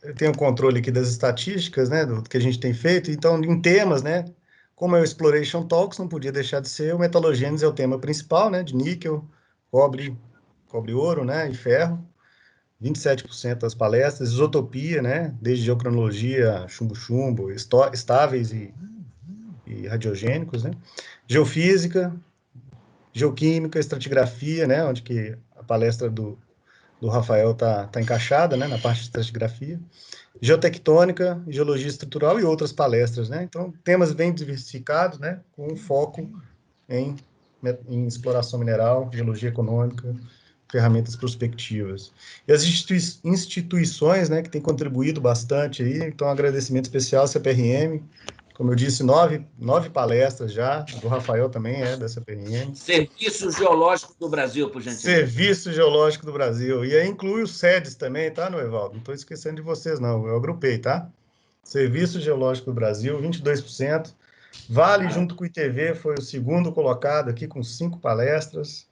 eu tenho controle aqui das estatísticas, né, do que a gente tem feito. Então, em temas, né, como é o Exploration Talks, não podia deixar de ser o metalogênese é o tema principal, né, de níquel, cobre, cobre-ouro, né, e ferro. 27% das palestras, isotopia, né, desde geocronologia, chumbo-chumbo, estáveis e radiogênicos, né, geofísica, geoquímica, estratigrafia, né, onde que a palestra do Rafael tá encaixada, né, na parte de estratigrafia, geotectônica, geologia estrutural e outras palestras, né? Então, temas bem diversificados, né, com foco em, em exploração mineral, geologia econômica, ferramentas prospectivas. E as instituições, né, que têm contribuído bastante aí, então, agradecimento especial à CPRM, como eu disse, nove palestras já, do Rafael também é da CPRM. Serviço Geológico do Brasil, por gentileza. Serviço Geológico do Brasil. E aí inclui os SEDES também, tá, Noevaldo? Não estou esquecendo de vocês, não. Eu agrupei, tá? Serviço Geológico do Brasil, 22%. Vale, junto com o ITV, foi o segundo colocado aqui, com 5 palestras.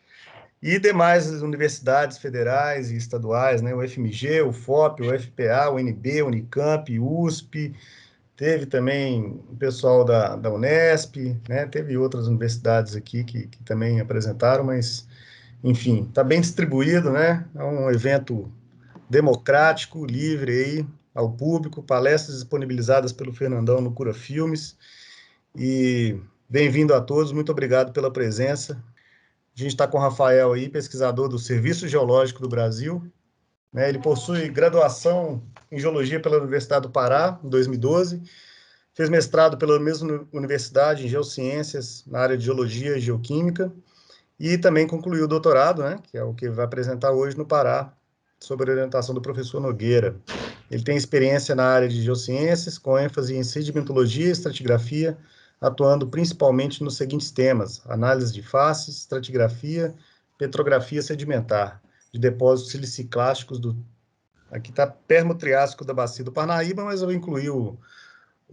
E demais universidades federais e estaduais, né? O FMG, o FOP, o FPA, o UNB, o Unicamp, USP. Teve também o pessoal da Unesp, né? Teve outras universidades aqui que também apresentaram, mas, enfim, está bem distribuído, né? É um evento democrático, livre aí ao público, palestras disponibilizadas pelo Fernandão no Cura Filmes. E bem-vindo a todos, muito obrigado pela presença. A gente está com o Rafael aí, pesquisador do Serviço Geológico do Brasil, né? Ele possui graduação em Geologia pela Universidade do Pará, em 2012, fez mestrado pela mesma universidade em Geociências, na área de Geologia e Geoquímica, e também concluiu o doutorado, né, que é o que vai apresentar hoje no Pará, sob a orientação do professor Nogueira. Ele tem experiência na área de geociências, com ênfase em sedimentologia e estratigrafia, atuando principalmente nos seguintes temas: análise de faces, estratigrafia, petrografia sedimentar, de depósitos siliciclásticos do... Aqui está Permo-Triássico da Bacia do Parnaíba, mas eu incluí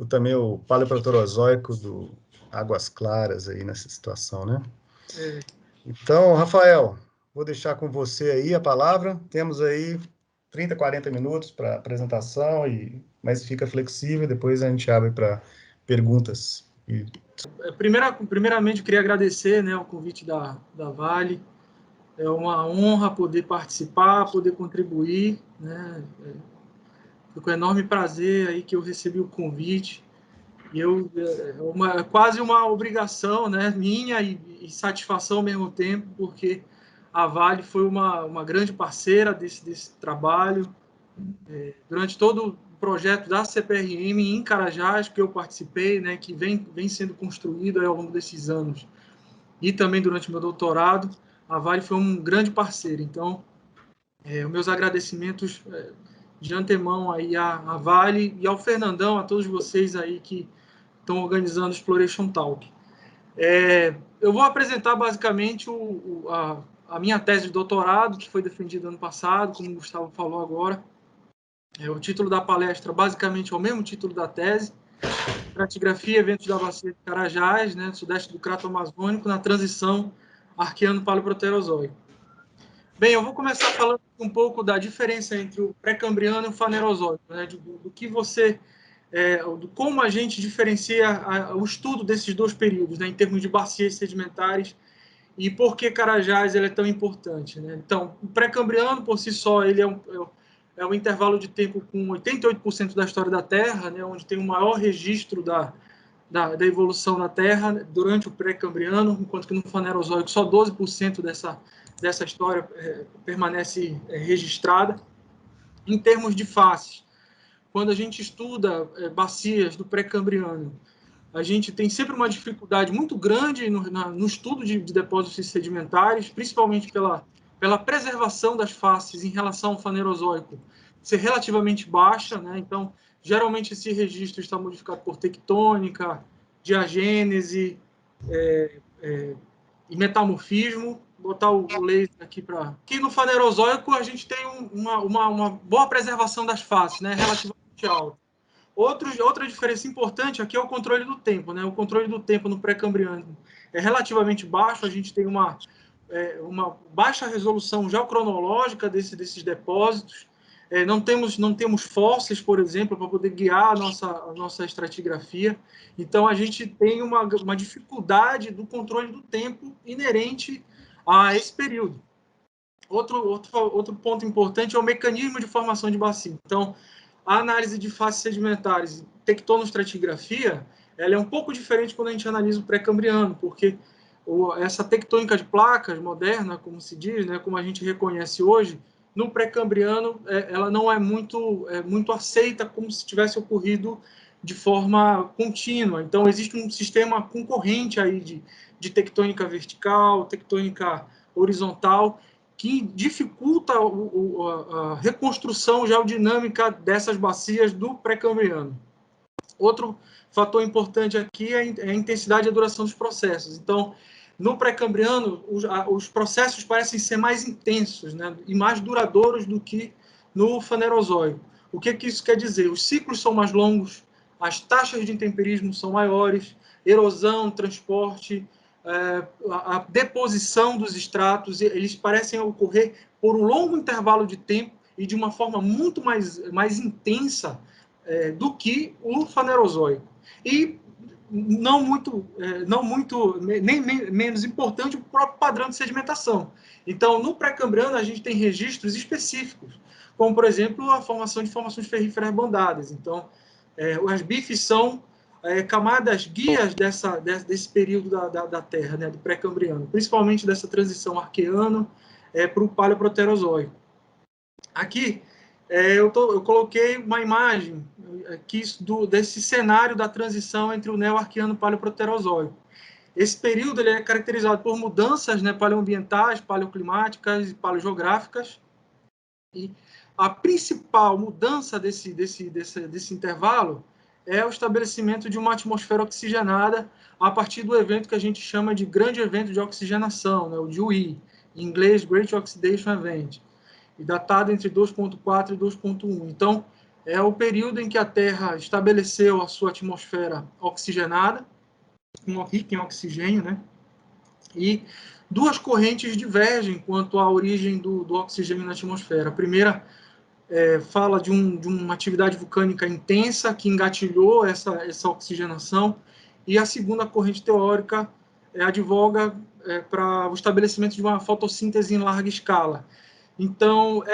também o Paleoproterozoico do Águas Claras aí nessa situação, né? Então, Rafael, vou deixar com você aí a palavra. Temos aí 30, 40 minutos para apresentação, mas fica flexível, depois a gente abre para perguntas. Primeiramente, eu queria agradecer, né, o convite da Vale. É uma honra poder participar, poder contribuir, né? Foi com enorme prazer aí que eu recebi o convite. E é quase uma obrigação, né, minha e satisfação ao mesmo tempo, porque a Vale foi uma grande parceira desse trabalho. Durante todo o projeto da CPRM em Carajás, que eu participei, né, que vem sendo construído ao longo desses anos, e também durante o meu doutorado, a Vale foi um grande parceiro. Então, os meus agradecimentos de antemão aí à Vale e ao Fernandão, a todos vocês aí que estão organizando o Exploration Talk. Eu vou apresentar basicamente a minha tese de doutorado, que foi defendida ano passado, como o Gustavo falou agora. O título da palestra basicamente é o mesmo título da tese: Estratigrafia e Eventos da Bacia de Carajás, né, sudeste do Crato Amazônico, na transição Arqueano-Paleoproterozoico. Bem, eu vou começar falando um pouco da diferença entre o pré-cambriano e o Fanerozoico, né, do que você... como a gente diferencia o estudo desses dois períodos, né, em termos de bacias sedimentares, e por que Carajás ele é tão importante, né? Então, o pré-cambriano, por si só, ele é um intervalo de tempo com 88% da história da Terra, né, onde tem o maior registro da evolução da Terra durante o pré-cambriano, enquanto que no Fanerozoico só 12% dessa história permanece registrada. Em termos de faces, quando a gente estuda bacias do pré-cambriano, a gente tem sempre uma dificuldade muito grande no estudo de depósitos sedimentares, principalmente pela preservação das faces em relação ao Fanerozoico ser relativamente baixa, né? Então, geralmente esse registro está modificado por tectônica, diagênese e metamorfismo. Vou botar o laser aqui para... Aqui no Fanerozoico a gente tem uma boa preservação das faces, né? Relativamente alta. Outra diferença importante aqui é o controle do tempo, né? O controle do tempo no pré-cambriano é relativamente baixo, a gente tem uma baixa resolução geocronológica desses depósitos, não temos fósseis, por exemplo, para poder guiar a nossa estratigrafia. Então, a gente tem uma dificuldade do controle do tempo inerente a esse período. Outro ponto importante é o mecanismo de formação de bacia. Então, a análise de faces sedimentares, tectonoestratigrafia, ela é um pouco diferente quando a gente analisa o pré-cambriano, porque essa tectônica de placas moderna, como se diz, né, como a gente reconhece hoje, no pré-cambriano ela não é muito aceita como se tivesse ocorrido de forma contínua. Então, existe um sistema concorrente aí de tectônica vertical, tectônica horizontal, que dificulta a reconstrução geodinâmica dessas bacias do pré-cambriano. Outro fator importante aqui é a intensidade e a duração dos processos. Então, no pré-cambriano, os processos parecem ser mais intensos, né, e mais duradouros do que no fanerozoico. O que isso quer dizer? Os ciclos são mais longos, as taxas de intemperismo são maiores, erosão, transporte, a deposição dos estratos, eles parecem ocorrer por um longo intervalo de tempo e de uma forma muito mais intensa do que o fanerozoico. E nem menos importante, o próprio padrão de sedimentação. Então, no pré-cambriano, a gente tem registros específicos, como, por exemplo, a formação de formações ferríferas bandadas. Então, as bifes são camadas guias desse período da Terra, né, do pré-cambriano, principalmente dessa transição arqueano para o paleoproterozoico. Aqui, eu coloquei uma imagem aqui desse cenário da transição entre o neo-arqueano e o paleoproterozoico. Esse período ele é caracterizado por mudanças, né, paleoambientais, paleoclimáticas e paleogeográficas. E a principal mudança desse intervalo é o estabelecimento de uma atmosfera oxigenada a partir do evento que a gente chama de grande evento de oxigenação, né, o GOE, em inglês Great Oxidation Event, e datado entre 2.4 e 2.1. Então, é o período em que a Terra estabeleceu a sua atmosfera oxigenada, rica em oxigênio, né? E duas correntes divergem quanto à origem do oxigênio na atmosfera. A primeira fala de uma atividade vulcânica intensa que engatilhou essa oxigenação, e a segunda corrente teórica advoga para o estabelecimento de uma fotossíntese em larga escala. Então,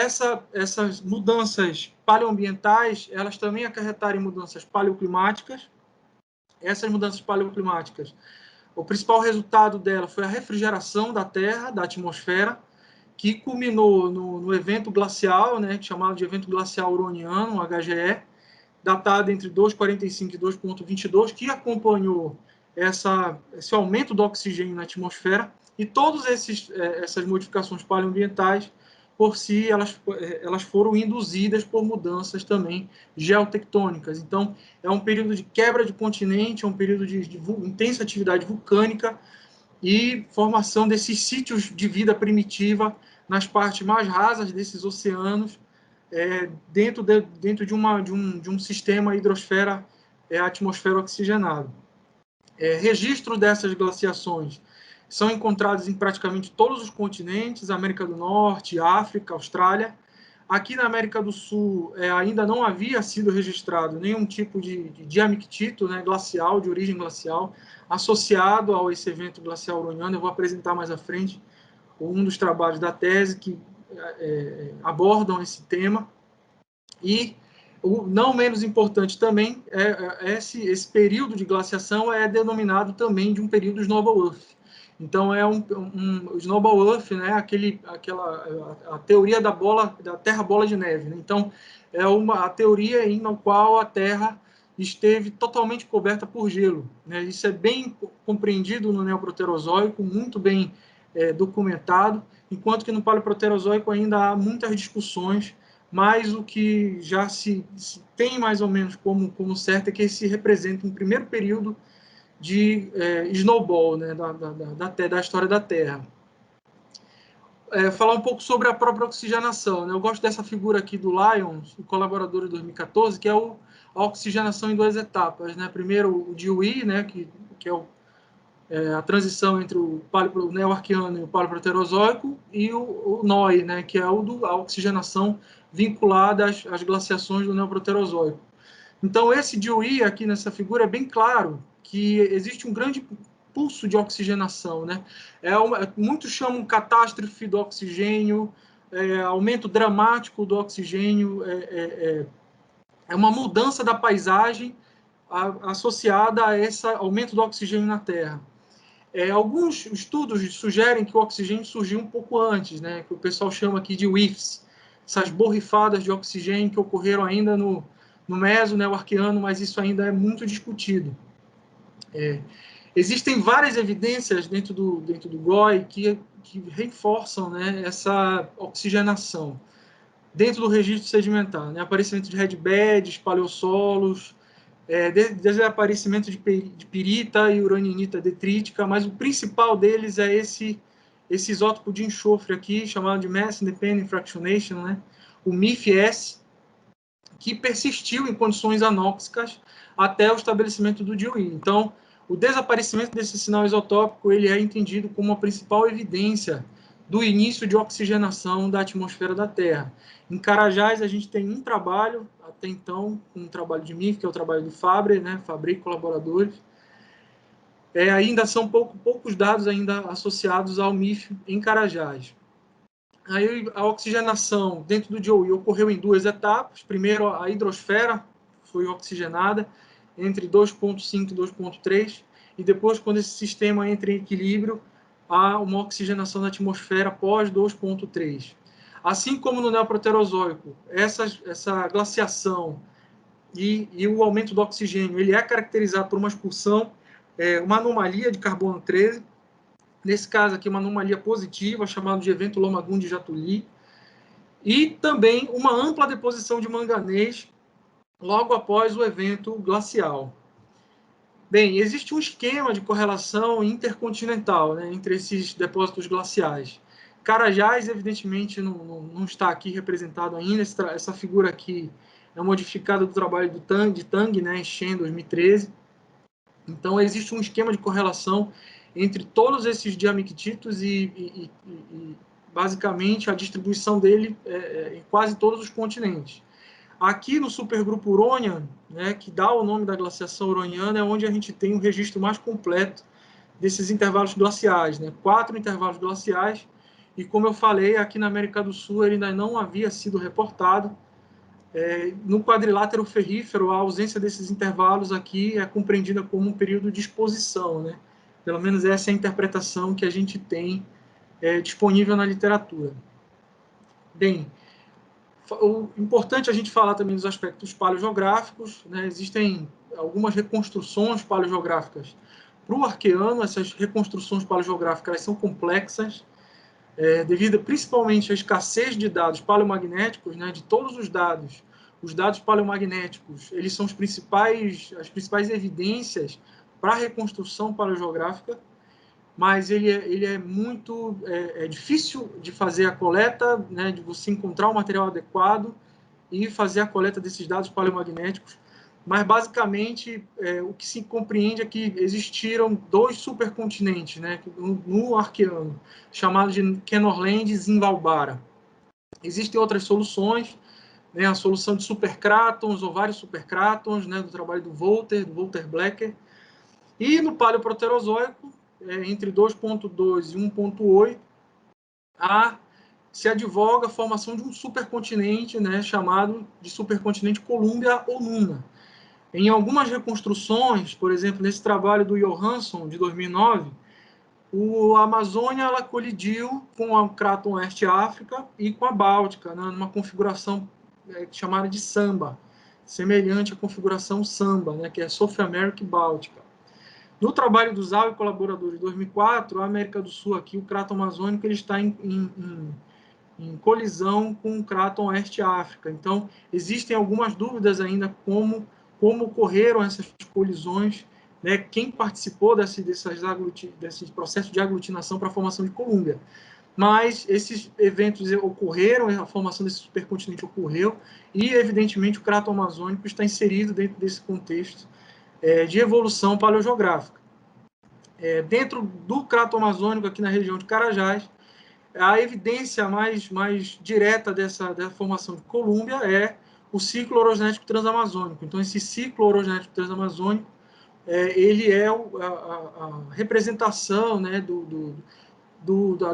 essas mudanças paleoambientais, elas também acarretaram em mudanças paleoclimáticas. Essas mudanças paleoclimáticas, o principal resultado dela foi a refrigeração da Terra, da atmosfera, que culminou no evento glacial, né, chamado de evento glacial huroniano, HGE, datado entre 2,45 e 2,22, que acompanhou esse aumento do oxigênio na atmosfera, e todas essas modificações paleoambientais, por si, elas foram induzidas por mudanças também geotectônicas. Então, é um período de quebra de continente, é um período de intensa atividade vulcânica e formação desses sítios de vida primitiva nas partes mais rasas desses oceanos, dentro de um sistema hidrosfera, atmosfera oxigenado. Registro dessas glaciações são encontrados em praticamente todos os continentes, América do Norte, África, Austrália. Aqui na América do Sul ainda não havia sido registrado nenhum tipo de diamictito, né, glacial, de origem glacial, associado a esse evento glacial huroniano. Eu vou apresentar mais à frente um dos trabalhos da tese que abordam esse tema. E o não menos importante também esse período de glaciação é denominado também de um período Snowball Earth. Então, o Snowball Earth, né, a teoria da Terra bola de neve. Né? Então, é a teoria na qual a Terra esteve totalmente coberta por gelo. Né? Isso é bem compreendido no Neoproterozoico, muito bem documentado, enquanto que no Paleoproterozoico ainda há muitas discussões, mas o que já se tem mais ou menos como certo é que esse representa um primeiro período de snowball, né, da história da Terra. Falar um pouco sobre a própria oxigenação. Né? Eu gosto dessa figura aqui do Lyons, o colaborador de 2014, que é a oxigenação em duas etapas. Né? Primeiro, o GOE, né, que é a transição entre o Neo-Arqueano e o Paleoproterozoico, e o NOI, né, que é a oxigenação vinculada às glaciações do Neoproterozoico. Então, esse DOE aqui nessa figura é bem claro que existe um grande pulso de oxigenação, né? Muitos chamam catástrofe do oxigênio, aumento dramático do oxigênio, é uma mudança da paisagem associada a esse aumento do oxigênio na Terra. Alguns estudos sugerem que o oxigênio surgiu um pouco antes, né? Que o pessoal chama aqui de whiffs, essas borrifadas de oxigênio que ocorreram ainda no Meso, Neo-Arqueano, mas isso ainda é muito discutido. Existem várias evidências dentro do GOI que reforçam, né, essa oxigenação dentro do registro sedimentar, né? Aparecimento de redbeds, paleossolos, desaparecimento de pirita e uraninita detrítica, mas o principal deles é esse isótopo de enxofre aqui, chamado de Mass Independent Fractionation, né? O MIF-S, que persistiu em condições anóxicas até o estabelecimento do DOE. Então, o desaparecimento desse sinal isotópico ele é entendido como a principal evidência do início de oxigenação da atmosfera da Terra. Em Carajás, a gente tem um trabalho, até então, um trabalho de MIF, que é o trabalho do Fabre, né, Fabre e colaboradores. Ainda são poucos dados ainda associados ao MIF em Carajás. Aí a oxigenação dentro do DOE ocorreu em duas etapas. Primeiro, a hidrosfera foi oxigenada entre 2,5 e 2,3, e depois, quando esse sistema entra em equilíbrio, há uma oxigenação da atmosfera pós 2,3. Assim como no Neoproterozoico, essa glaciação e o aumento do oxigênio, ele é caracterizado por uma expulsão, uma anomalia de carbono 13, nesse caso aqui uma anomalia positiva, chamada de evento Lomagun-de-Jatuli, e também uma ampla deposição de manganês logo após o evento glacial. Bem, existe um esquema de correlação intercontinental, né, entre esses depósitos glaciais. Carajás, evidentemente, não está aqui representado ainda. Essa figura aqui é modificada do trabalho de Tang, né, em Shen, 2013. Então, existe um esquema de correlação entre todos esses diamictitos e basicamente, a distribuição dele em quase todos os continentes. Aqui no supergrupo Huronian, né, que dá o nome da glaciação huroniana, é onde a gente tem o registro mais completo desses intervalos glaciais, né? 4 intervalos glaciais, e como eu falei, aqui na América do Sul ele ainda não havia sido reportado. No quadrilátero ferrífero, a ausência desses intervalos aqui é compreendida como um período de exposição, né? Pelo menos essa é a interpretação que a gente tem disponível na literatura. Bem, o importante é a gente falar também dos aspectos paleogeográficos, né? Existem algumas reconstruções paleogeográficas para o Arqueano. Essas reconstruções paleogeográficas elas são complexas, devido principalmente à escassez de dados paleomagnéticos, né? De todos os dados paleomagnéticos, eles são as principais evidências para a reconstrução paleogeográfica, mas ele é muito difícil de fazer a coleta, né, de você encontrar um material adequado e fazer a coleta desses dados paleomagnéticos. Mas, basicamente, o que se compreende é que existiram 2 supercontinentes, né, no Arqueano, chamados de Kenorland e Zinvalbara. Existem outras soluções, né, a solução de supercrátons ou vários supercrátons, né, do trabalho do Walter Blecker. E no Paleoproterozoico, entre 2,2 e 1,8, se advoga a formação de um supercontinente, né, chamado de supercontinente Columbia ou Nuna. Em algumas reconstruções, por exemplo, nesse trabalho do Johansson, de 2009, a Amazônia ela colidiu com o Craton Oeste África e com a Báltica, né, numa configuração chamada de Samba, semelhante à configuração Samba, né, que é South America e Báltica. No trabalho do Zhao e colaboradores de 2004, a América do Sul, aqui, o Craton Amazônico, ele está em colisão com o Craton Oeste África. Então, existem algumas dúvidas ainda como ocorreram essas colisões, né? Quem participou desse processo de aglutinação para a formação de Colômbia. Mas esses eventos ocorreram, a formação desse supercontinente ocorreu, e, evidentemente, o Craton Amazônico está inserido dentro desse contexto de evolução paleogeográfica. Dentro do crato amazônico, aqui na região de Carajás, a evidência mais direta da formação de Colúmbia é o ciclo orogenético transamazônico. Então, esse ciclo orogenético transamazônico, ele é a representação, né,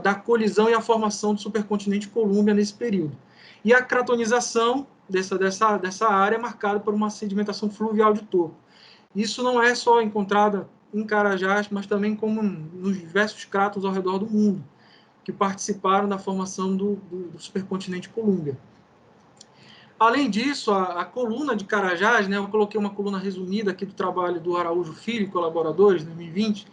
da colisão e a formação do supercontinente Colúmbia nesse período. E a cratonização dessa área é marcada por uma sedimentação fluvial de topo. Isso não é só encontrada em Carajás, mas também como nos diversos cratos ao redor do mundo, que participaram da formação do supercontinente Colúmbia. Além disso, a coluna de Carajás, né, eu coloquei uma coluna resumida aqui do trabalho do Araújo Filho e colaboradores, em 2020,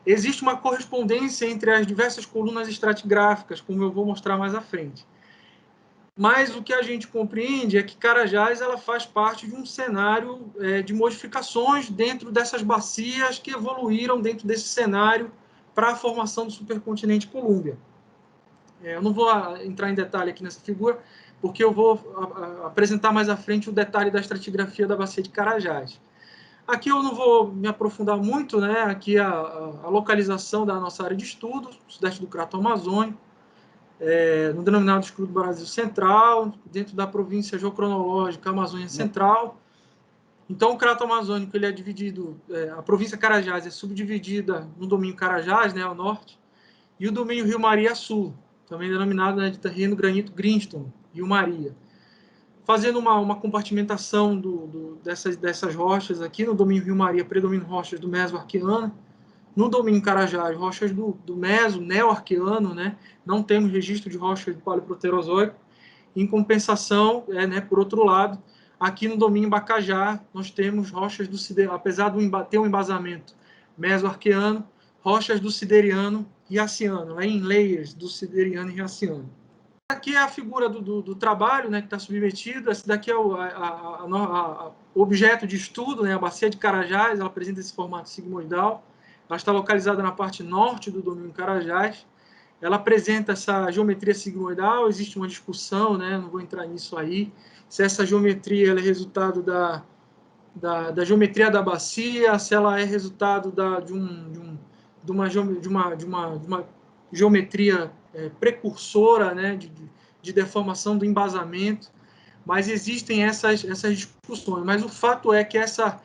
existe uma correspondência entre as diversas colunas estratigráficas, como eu vou mostrar mais à frente. Mas o que a gente compreende é que Carajás ela faz parte de um cenário de modificações dentro dessas bacias que evoluíram dentro desse cenário para a formação do supercontinente Colúmbia. Eu não vou entrar em detalhe aqui nessa figura, porque eu vou apresentar mais à frente o detalhe da estratigrafia da bacia de Carajás. Aqui eu não vou me aprofundar muito, né? Aqui a localização da nossa área de estudo, sudeste do Crato Amazônico, no denominado escudo do Brasil Central, dentro da província geocronológica Amazônia Central. Então, o Crato Amazônico ele é dividido, a província Carajás é subdividida no domínio Carajás, né, ao norte, e o domínio Rio Maria a sul, também denominado, né, de terreno granito Greenstone, Rio Maria. Fazendo uma compartimentação dessas rochas aqui, no domínio Rio Maria predominam rochas do Mesoarqueano, no domínio Carajás, rochas do Meso, Neo-Arqueano, né? Não temos registro de rochas do Paleoproterozoico. Em compensação, né, por outro lado, aqui no domínio Bacajá, nós temos rochas do Sideriano, apesar de ter um embasamento Mesoarqueano, rochas do Sideriano e Riaciano, né, em layers do Sideriano e Riaciano. Aqui é a figura do trabalho, né, que está submetido. Esse daqui é o objeto de estudo, né, a bacia de Carajás. Ela apresenta esse formato sigmoidal. Ela está localizada na parte norte do domínio Carajás. Ela apresenta essa geometria sigmoidal. Existe uma discussão, né, não vou entrar nisso aí, se essa geometria ela é resultado da geometria da bacia, se ela é resultado de uma geometria precursora, né, de deformação do embasamento, mas existem essas discussões. Mas o fato é que essa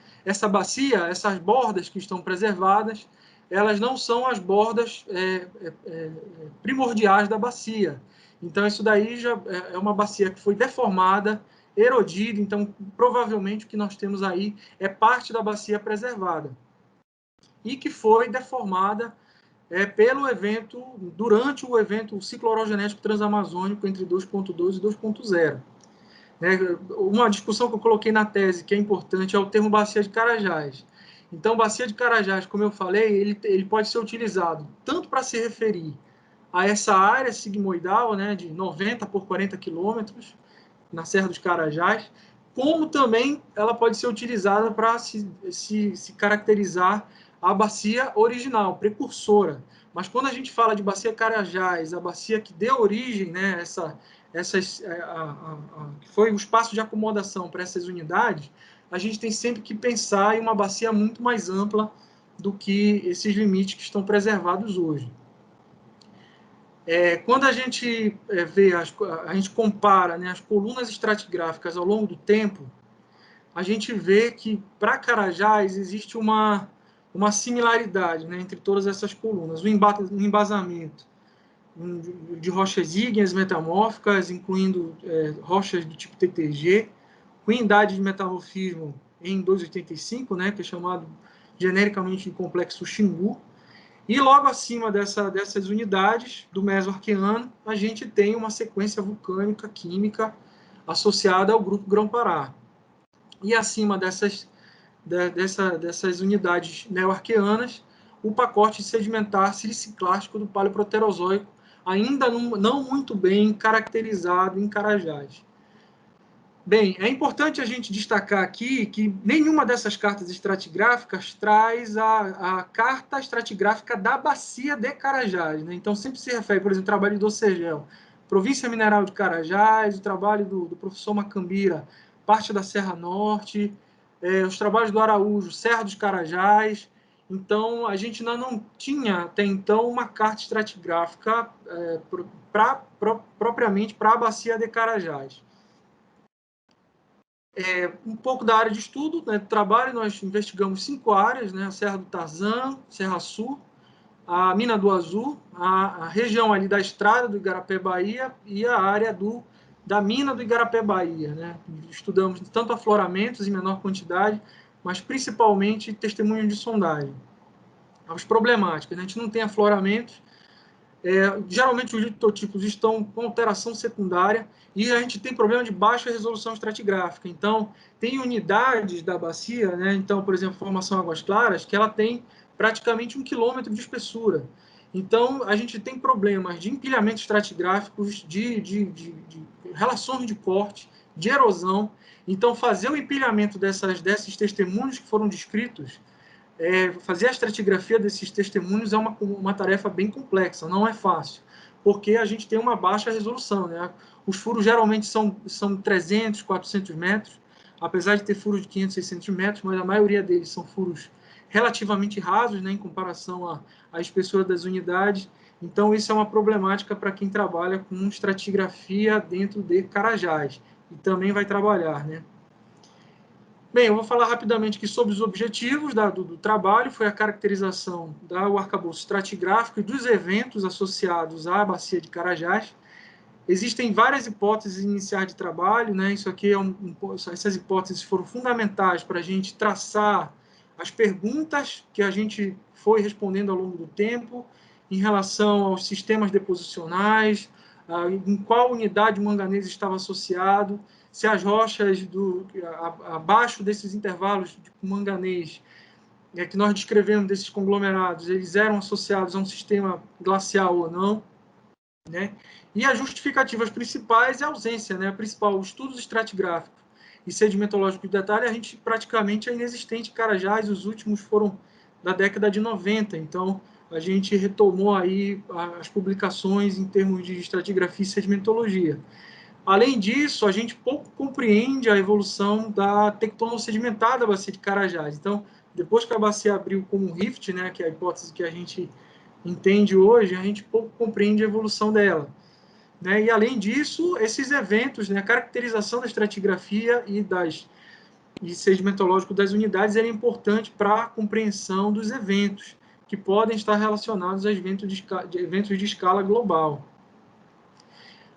bacia, essas bordas que estão preservadas, elas não são as bordas primordiais da bacia. Então, isso daí já é uma bacia que foi deformada, erodida, então, provavelmente, o que nós temos aí é parte da bacia preservada e que foi deformada pelo evento, durante o evento, o ciclo orogenético transamazônico entre 2.2 e 2.0. Uma discussão que eu coloquei na tese, que é importante, é o termo bacia de Carajás. Então, bacia de Carajás, como eu falei, ele pode ser utilizado tanto para se referir a essa área sigmoidal, né, de 90 por 40 quilômetros, na Serra dos Carajás, como também ela pode ser utilizada para se caracterizar a bacia original, precursora. Mas quando a gente fala de bacia Carajás, a bacia que deu origem, né, que foi o espaço de acomodação para essas unidades, a gente tem sempre que pensar em uma bacia muito mais ampla do que esses limites que estão preservados hoje. Quando a gente a gente compara, né, as colunas estratigráficas ao longo do tempo, a gente vê que para Carajás existe uma similaridade, né, entre todas essas colunas. O embasamento de rochas ígneas metamórficas, incluindo rochas do tipo TTG, com idade de metamorfismo em 2,85, né, que é chamado genericamente de complexo Xingu. E logo acima dessas unidades do Mesoarqueano, a gente tem uma sequência vulcânica química associada ao grupo Grão-Pará. E acima dessas unidades neoarqueanas, o pacote sedimentar siliciclástico do Paleoproterozoico, ainda não muito bem caracterizado em Carajás. Bem, é importante a gente destacar aqui que nenhuma dessas cartas estratigráficas traz a carta estratigráfica da bacia de Carajás, né? Então, sempre se refere, por exemplo, ao trabalho do Docegel, Província Mineral de Carajás, o trabalho do professor Macambira, parte da Serra Norte, os trabalhos do Araújo, Serra dos Carajás, Então, a gente ainda não tinha, até então, uma carta estratigráfica propriamente para a bacia de Carajás. Um pouco da área de estudo, né, de trabalho, nós investigamos 5 áreas, né, a Serra do Tarzan, Serra Sul, a Mina do Azul, a região ali da estrada do Igarapé Bahia e a área da mina do Igarapé Bahia. Né? Estudamos tanto afloramentos em menor quantidade, mas principalmente testemunhos de sondagem. As problemáticas, né? A gente não tem afloramentos, geralmente os litotipos estão com alteração secundária e a gente tem problema de baixa resolução estratigráfica. Então, tem unidades da bacia, né? Então, por exemplo, a formação Águas Claras, que ela tem praticamente 1 quilômetro de espessura. Então, a gente tem problemas de empilhamentos estratigráficos, de relações de corte, de erosão. Então, fazer o empilhamento desses testemunhos que foram descritos, fazer a estratigrafia desses testemunhos é uma tarefa bem complexa, não é fácil, porque a gente tem uma baixa resolução. Né? Os furos geralmente são 300, 400 metros, apesar de ter furos de 500, 600 metros, mas a maioria deles são furos relativamente rasos, né, em comparação à espessura das unidades. Então, isso é uma problemática para quem trabalha com estratigrafia dentro de Carajás, e também vai trabalhar, né? Bem, eu vou falar rapidamente aqui sobre os objetivos do trabalho. Foi a caracterização do arcabouço estratigráfico e dos eventos associados à bacia de Carajás. Existem várias hipóteses iniciais de trabalho, né? Isso aqui essas hipóteses foram fundamentais para a gente traçar as perguntas que a gente foi respondendo ao longo do tempo em relação aos sistemas deposicionais, em qual unidade o manganês estava associado, se as rochas abaixo desses intervalos de manganês que nós descrevemos desses conglomerados, eles eram associados a um sistema glacial ou não, né? E as justificativas principais é a ausência, né? A principal, os estudos estratigráficos e sedimentológicos de detalhe, a gente praticamente é inexistente em Carajás, os últimos foram da década de 90, então a gente retomou aí as publicações em termos de estratigrafia e sedimentologia. Além disso, a gente pouco compreende a evolução da tectono-sedimentar da bacia de Carajás. Então, depois que a bacia abriu como um rift, né, que é a hipótese que a gente entende hoje, a gente pouco compreende a evolução dela. Né? E, além disso, esses eventos, né, a caracterização da estratigrafia e sedimentológico das unidades é importante para a compreensão dos eventos, que podem estar relacionados a eventos de escala global.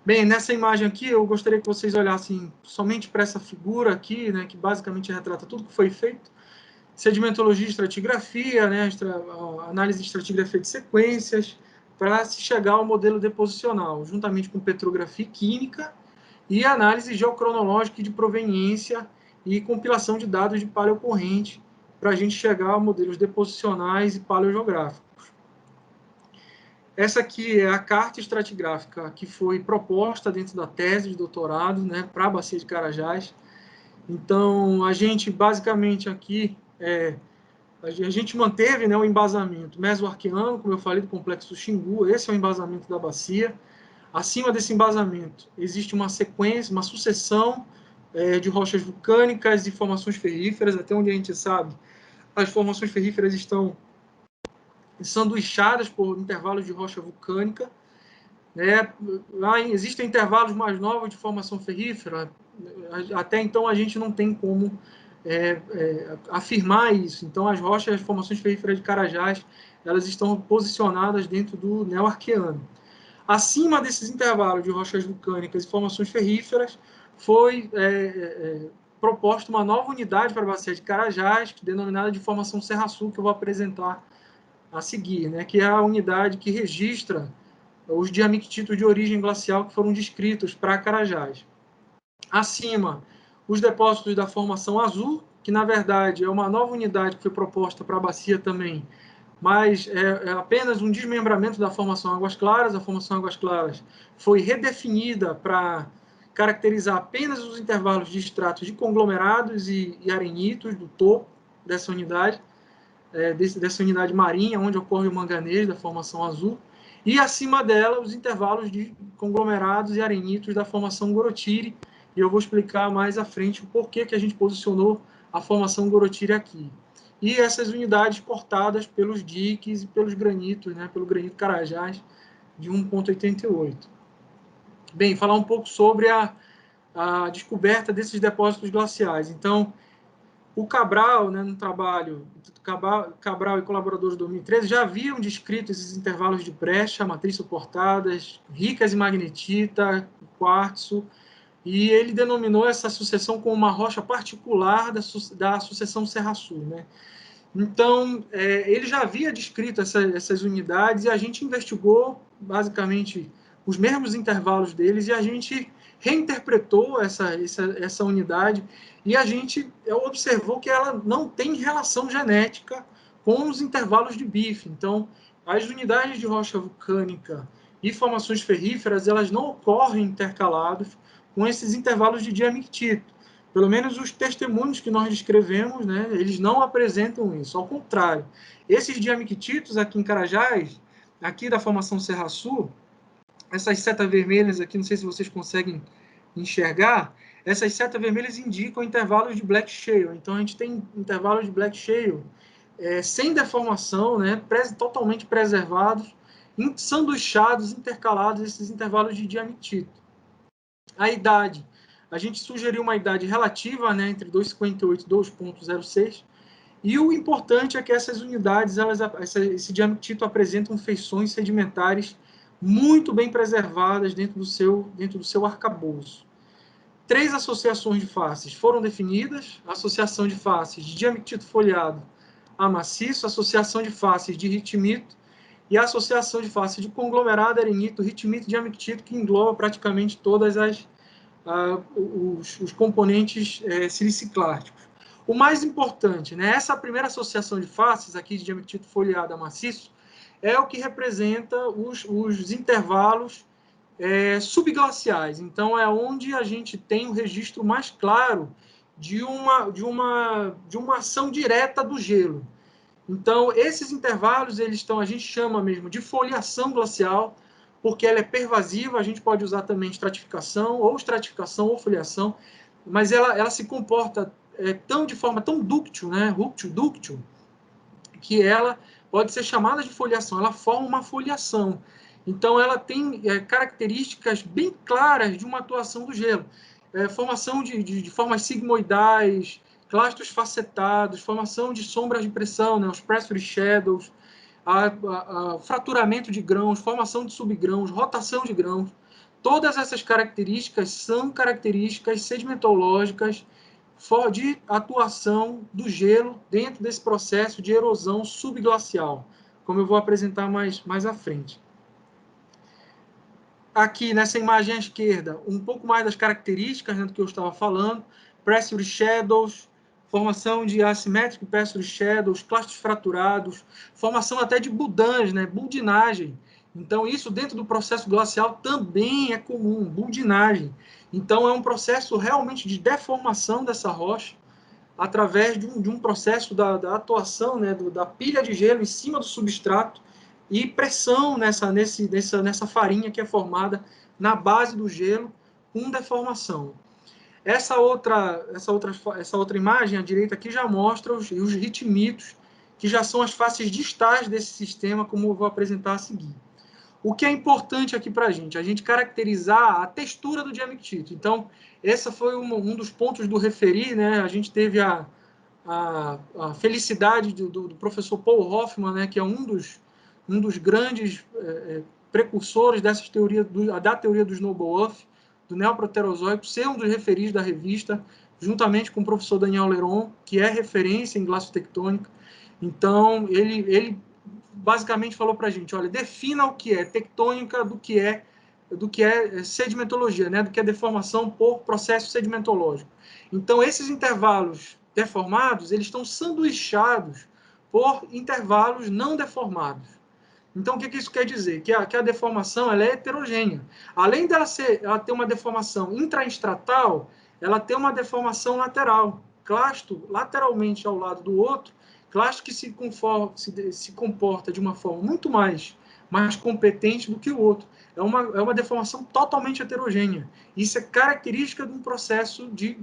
Bem, nessa imagem aqui, eu gostaria que vocês olhassem somente para essa figura aqui, né, que basicamente retrata tudo que foi feito. Sedimentologia e estratigrafia, né, análise de estratigrafia de sequências, para se chegar ao modelo deposicional, juntamente com petrografia química e análise geocronológica de proveniência e compilação de dados de paleocorrente, para a gente chegar a modelos deposicionais e paleogeográficos. Essa aqui é a carta estratigráfica que foi proposta dentro da tese de doutorado, né, para a bacia de Carajás. Então, a gente basicamente aqui, a gente manteve, né, o embasamento mesoarqueano, como eu falei, do complexo Xingu. Esse é o embasamento da bacia. Acima desse embasamento existe uma sequência, uma sucessão de rochas vulcânicas e formações ferríferas. Até onde a gente sabe, as formações ferríferas estão sanduichadas por intervalos de rocha vulcânica. Lá existem intervalos mais novos de formação ferrífera. Até então a gente não tem como afirmar isso. Então as rochas, as formações ferríferas de Carajás, elas estão posicionadas dentro do neo-arqueano. Acima desses intervalos de rochas vulcânicas e formações ferríferas, foi proposta uma nova unidade para a bacia de Carajás, denominada de formação Serra Sul, que eu vou apresentar a seguir, né, que é a unidade que registra os diamictitos de origem glacial que foram descritos para Carajás. Acima, os depósitos da formação azul, que na verdade é uma nova unidade que foi proposta para a bacia também, mas é apenas um desmembramento da formação Águas Claras. A formação Águas Claras foi redefinida para caracterizar apenas os intervalos de estratos de conglomerados e arenitos do topo dessa unidade, dessa unidade marinha, onde ocorre o manganês da formação azul, e acima dela os intervalos de conglomerados e arenitos da formação Gorotiri, e eu vou explicar mais à frente o porquê que a gente posicionou a formação Gorotiri aqui. e essas unidades cortadas pelos diques e pelos granitos, né, pelo granito Carajás de 1,88. Bem, falar um pouco sobre a descoberta desses depósitos glaciais. Então, o Cabral, né, no trabalho Cabral e colaboradores de 2013, já haviam descrito esses intervalos de brecha, matriz suportadas, ricas em magnetita, quartzo, e ele denominou essa sucessão como uma rocha particular da sucessão Serra Sul, né? Então, ele já havia descrito essas unidades e a gente investigou, basicamente, os mesmos intervalos deles e a gente reinterpretou essa unidade e a gente observou que ela não tem relação genética com os intervalos de bife. Então, as unidades de rocha vulcânica e formações ferríferas, elas não ocorrem intercalados com esses intervalos de diamictito. Pelo menos os testemunhos que nós descrevemos, né, eles não apresentam isso. Ao contrário, esses diamictitos aqui em Carajás, aqui da formação Serra Sul, essas setas vermelhas aqui, não sei se vocês conseguem enxergar, essas setas vermelhas indicam intervalos de black shale. Então, a gente tem intervalos de black shale sem deformação, né, totalmente preservados, sanduichados, intercalados, esses intervalos de diamictito. A idade, a gente sugeriu uma idade relativa, né, entre 2,58 e 2,06, e o importante é que essas unidades, esse diamictito apresentam feições sedimentares muito bem preservadas dentro do seu arcabouço. 3 associações de faces foram definidas: a associação de faces de diamictito folhado a maciço, a associação de faces de ritmito e a associação de faces de conglomerado, arenito, ritmito e diamictito, que engloba praticamente todas os componentes siliciclásticos. O mais importante, né, essa primeira associação de faces aqui de diamictito folheado a maciço é o que representa os intervalos subglaciais. Então, é onde a gente tem o registro mais claro de uma ação direta do gelo. Então, esses intervalos, a gente chama mesmo de foliação glacial, porque ela é pervasiva, a gente pode usar também estratificação ou foliação, mas ela se comporta de forma tão dúctil, né, dúctil, que ela pode ser chamada de foliação, ela forma uma foliação. Então, ela tem características bem claras de uma atuação do gelo. Formação de formas sigmoidais, clastros facetados, formação de sombras de pressão, né, os pressure shadows, fraturamento de grãos, formação de subgrãos, rotação de grãos. Todas essas características são características sedimentológicas de atuação do gelo dentro desse processo de erosão subglacial, como eu vou apresentar mais à frente. Aqui, nessa imagem à esquerda, um pouco mais das características, né, do que eu estava falando: pressure shadows, formação de asymmetric pressure shadows, clastros fraturados, formação até de budans, né, buldinagem. Então, isso dentro do processo glacial também é comum, buldinagem. Então, é um processo realmente de deformação dessa rocha através de um processo da atuação, né, da pilha de gelo em cima do substrato e pressão nessa farinha que é formada na base do gelo com deformação. Essa outra imagem à direita aqui já mostra os ritmitos, que já são as faces distais desse sistema, como eu vou apresentar a seguir. O que é importante aqui para a gente caracterizar a textura do diamictito. Então, esse foi um dos pontos do referir, né? A gente teve a felicidade do professor Paul Hoffman, né, que é um dos grandes precursores da teoria do snowball-off, do neoproterozoico, ser um dos referis da revista, juntamente com o professor Daniel Leron, que é referência em glaciotectônica. Então, ele basicamente falou para a gente: olha, defina o que é tectônica do que é sedimentologia, né, do que é deformação por processo sedimentológico. Então, esses intervalos deformados, eles estão sanduichados por intervalos não deformados. Então, o que isso quer dizer? Que a deformação ela é heterogênea. Além dela ter uma deformação intraestratal, ela tem uma deformação lateral. Clasto lateralmente ao lado do outro, clasto que se comporta de uma forma muito mais competente do que o outro. é uma deformação totalmente heterogênea. Isso é característica de um processo de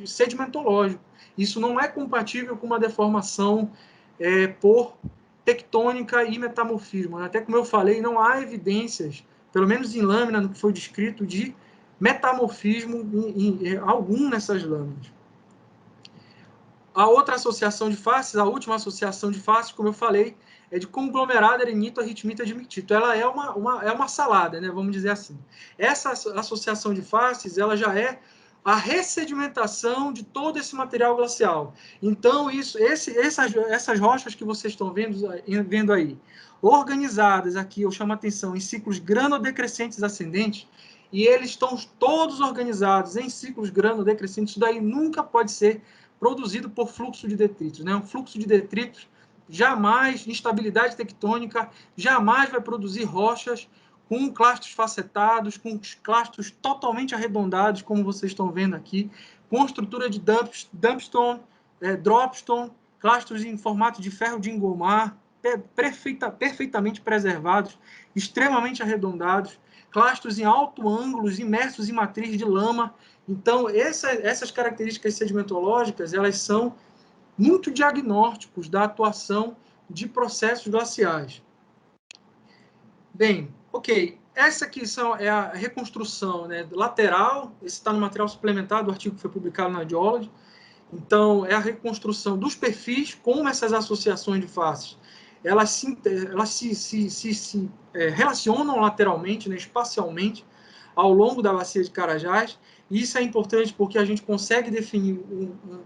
sedimentológico. Isso não é compatível com uma deformação por tectônica e metamorfismo. Até como eu falei, não há evidências, pelo menos em lâmina, no que foi descrito, de metamorfismo em algum nessas lâminas. A outra associação de faces, a última associação de faces, como eu falei, é de conglomerado arenito, arritmita, admitito. Ela é uma salada, né? Vamos dizer assim. Essa associação de faces, ela já é a ressedimentação de todo esse material glacial. Então, essas rochas que vocês estão vendo aí, organizadas aqui, eu chamo a atenção, em ciclos granodecrescentes ascendentes, e eles estão todos organizados em ciclos granodecrescentes, isso daí nunca pode ser produzido por fluxo de detritos, né? Um fluxo de detritos jamais, instabilidade tectônica, jamais vai produzir rochas com clastros facetados, com clastros totalmente arredondados, como vocês estão vendo aqui, com estrutura de dumpstone, dropstone, clastros em formato de ferro de engomar, perfeitamente preservados, extremamente arredondados, clastros em alto ângulos, imersos em matriz de lama. Então, essas características sedimentológicas, elas são muito diagnósticos da atuação de processos glaciais. Bem, ok. Essa aqui é a reconstrução, né, lateral. Esse está no material suplementar do artigo que foi publicado na Geology. Então, é a reconstrução dos perfis, como essas associações de faces, elas se relacionam lateralmente, né, espacialmente, ao longo da bacia de Carajás. E isso é importante porque a gente consegue definir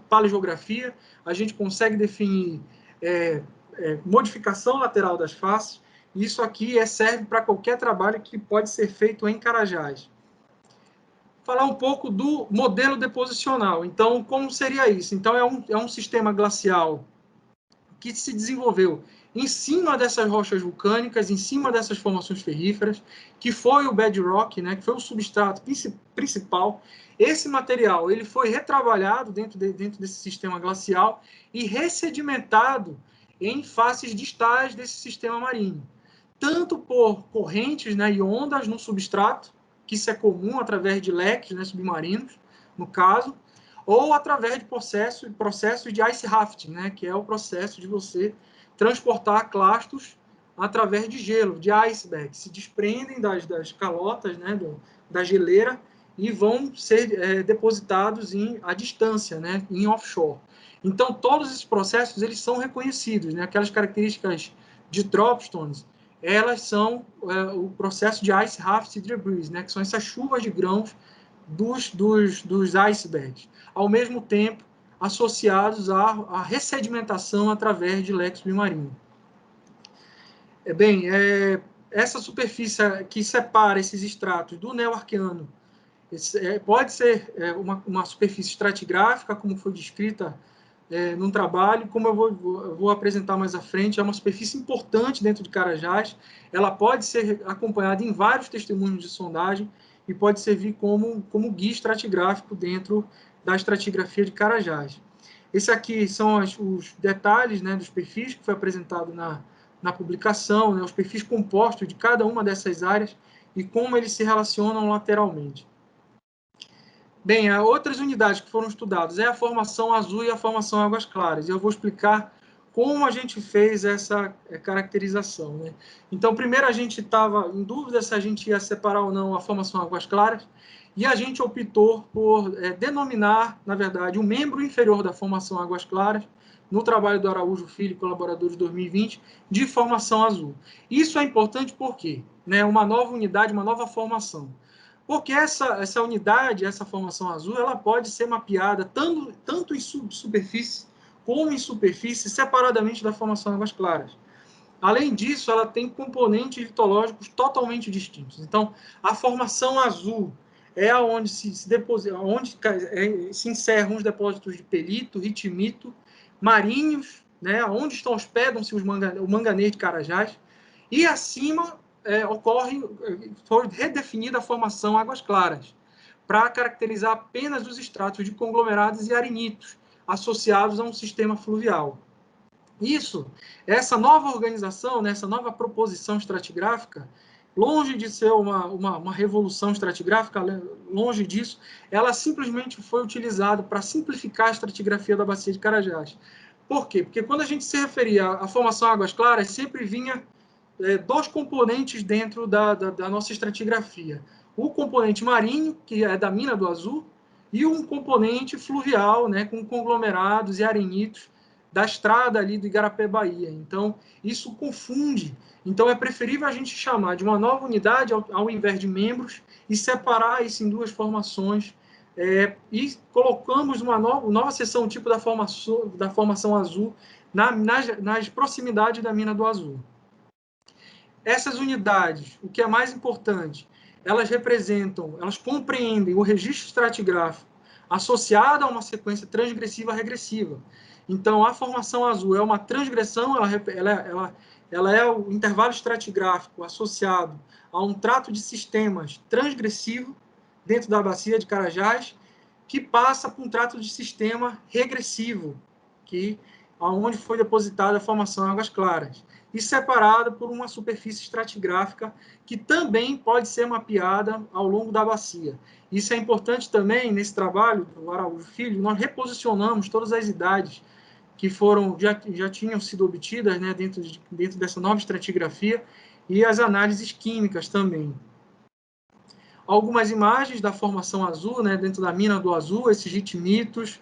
paleogeografia, a gente consegue definir modificação lateral das faces. Isso aqui serve para qualquer trabalho que pode ser feito em Carajás. Falar um pouco do modelo deposicional. Então, como seria isso? Então, é um sistema glacial que se desenvolveu em cima dessas rochas vulcânicas, em cima dessas formações ferríferas, que foi o bedrock, né, que foi o substrato principal. Esse material ele foi retrabalhado dentro desse sistema glacial e ressedimentado em faces distais desse sistema marinho, tanto por correntes, né, e ondas no substrato, que isso é comum através de leques, né, submarinos, no caso, ou através de processos de ice rafting, né, que é o processo de você transportar clastos através de gelo, de iceberg, se desprendem das calotas, né, da geleira, e vão ser depositados à distância, né, em offshore. Então, todos esses processos eles são reconhecidos, né, aquelas características de dropstones, elas são o processo de ice raft debris, né, que são essas chuvas de grãos dos icebergs, ao mesmo tempo associados à ressedimentação através de leque submarino. Essa superfície que separa esses estratos do neoarqueano pode ser uma superfície estratigráfica, como foi descrita num trabalho, como eu vou apresentar mais à frente, é uma superfície importante dentro de Carajás, ela pode ser acompanhada em vários testemunhos de sondagem e pode servir como guia estratigráfico dentro da estratigrafia de Carajás. Esse aqui são os detalhes, né, dos perfis que foi apresentado na publicação, né, os perfis compostos de cada uma dessas áreas e como eles se relacionam lateralmente. Bem, outras unidades que foram estudadas é a formação azul e a formação águas claras. E eu vou explicar como a gente fez essa caracterização, né? Então, primeiro a gente estava em dúvida se a gente ia separar ou não a formação águas claras, e a gente optou por denominar, na verdade, o membro inferior da formação águas claras, no trabalho do Araújo Filho e colaboradores de 2020, de formação azul. Isso é importante porque, né, uma nova unidade, uma nova formação. Porque essa unidade, essa formação azul, ela pode ser mapeada tanto em superfície como em superfície, separadamente da formação águas claras. Além disso, ela tem componentes litológicos totalmente distintos. Então, a formação azul é onde se encerram os depósitos de pelito, ritmito, marinhos, né, onde hospedam-se o manganês de Carajás, e acima foi redefinida a formação águas claras, para caracterizar apenas os estratos de conglomerados e arenitos, associados a um sistema fluvial. Essa nova organização, né, essa nova proposição estratigráfica, longe de ser uma revolução estratigráfica, longe disso, ela simplesmente foi utilizada para simplificar a estratigrafia da bacia de Carajás. Por quê? Porque quando a gente se referia à formação Águas Claras, sempre vinha dois componentes dentro da nossa estratigrafia. O componente marinho, que é da Mina do Azul, e um componente fluvial, né, com conglomerados e arenitos da estrada ali do Igarapé, Bahia. Então, isso confunde. Então, é preferível a gente chamar de uma nova unidade ao invés de membros e separar isso em duas formações. E colocamos uma nova seção tipo da formação azul nas proximidades da Mina do Azul. Essas unidades, o que é mais importante, elas compreendem o registro estratigráfico associado a uma sequência transgressiva regressiva. Então, a formação azul é uma transgressão, ela é o intervalo estratigráfico associado a um trato de sistemas transgressivo dentro da bacia de Carajás, que passa por um trato de sistema regressivo, aonde foi depositada a formação Águas Claras, e separada por uma superfície estratigráfica que também pode ser mapeada ao longo da bacia. Isso é importante também nesse trabalho do Araújo Filho, nós reposicionamos todas as idades que já tinham sido obtidas, né, dentro dessa nova estratigrafia, e as análises químicas também. Algumas imagens da formação azul, né, dentro da Mina do Azul, esses ritmitos,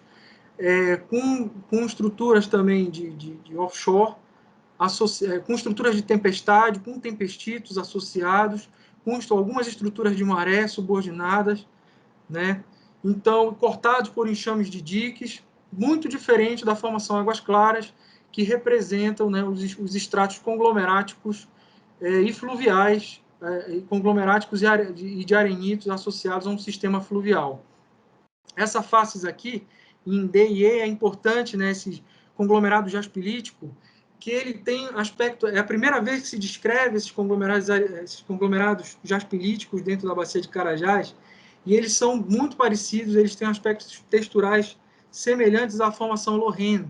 com estruturas também de offshore, com estruturas de tempestade, com tempestitos associados, com algumas estruturas de maré subordinadas, né? Então, cortados por enxames de diques, muito diferente da formação Águas Claras, que representam, né, os estratos conglomeráticos e fluviais, conglomeráticos e de arenitos associados a um sistema fluvial. Essa face aqui, em D e E, é importante, né, esse conglomerado jaspilítico, que ele tem aspecto... É a primeira vez que se descreve esses conglomerados jaspilíticos dentro da bacia de Carajás, e eles são muito parecidos, eles têm aspectos texturais semelhantes à formação Lorraine,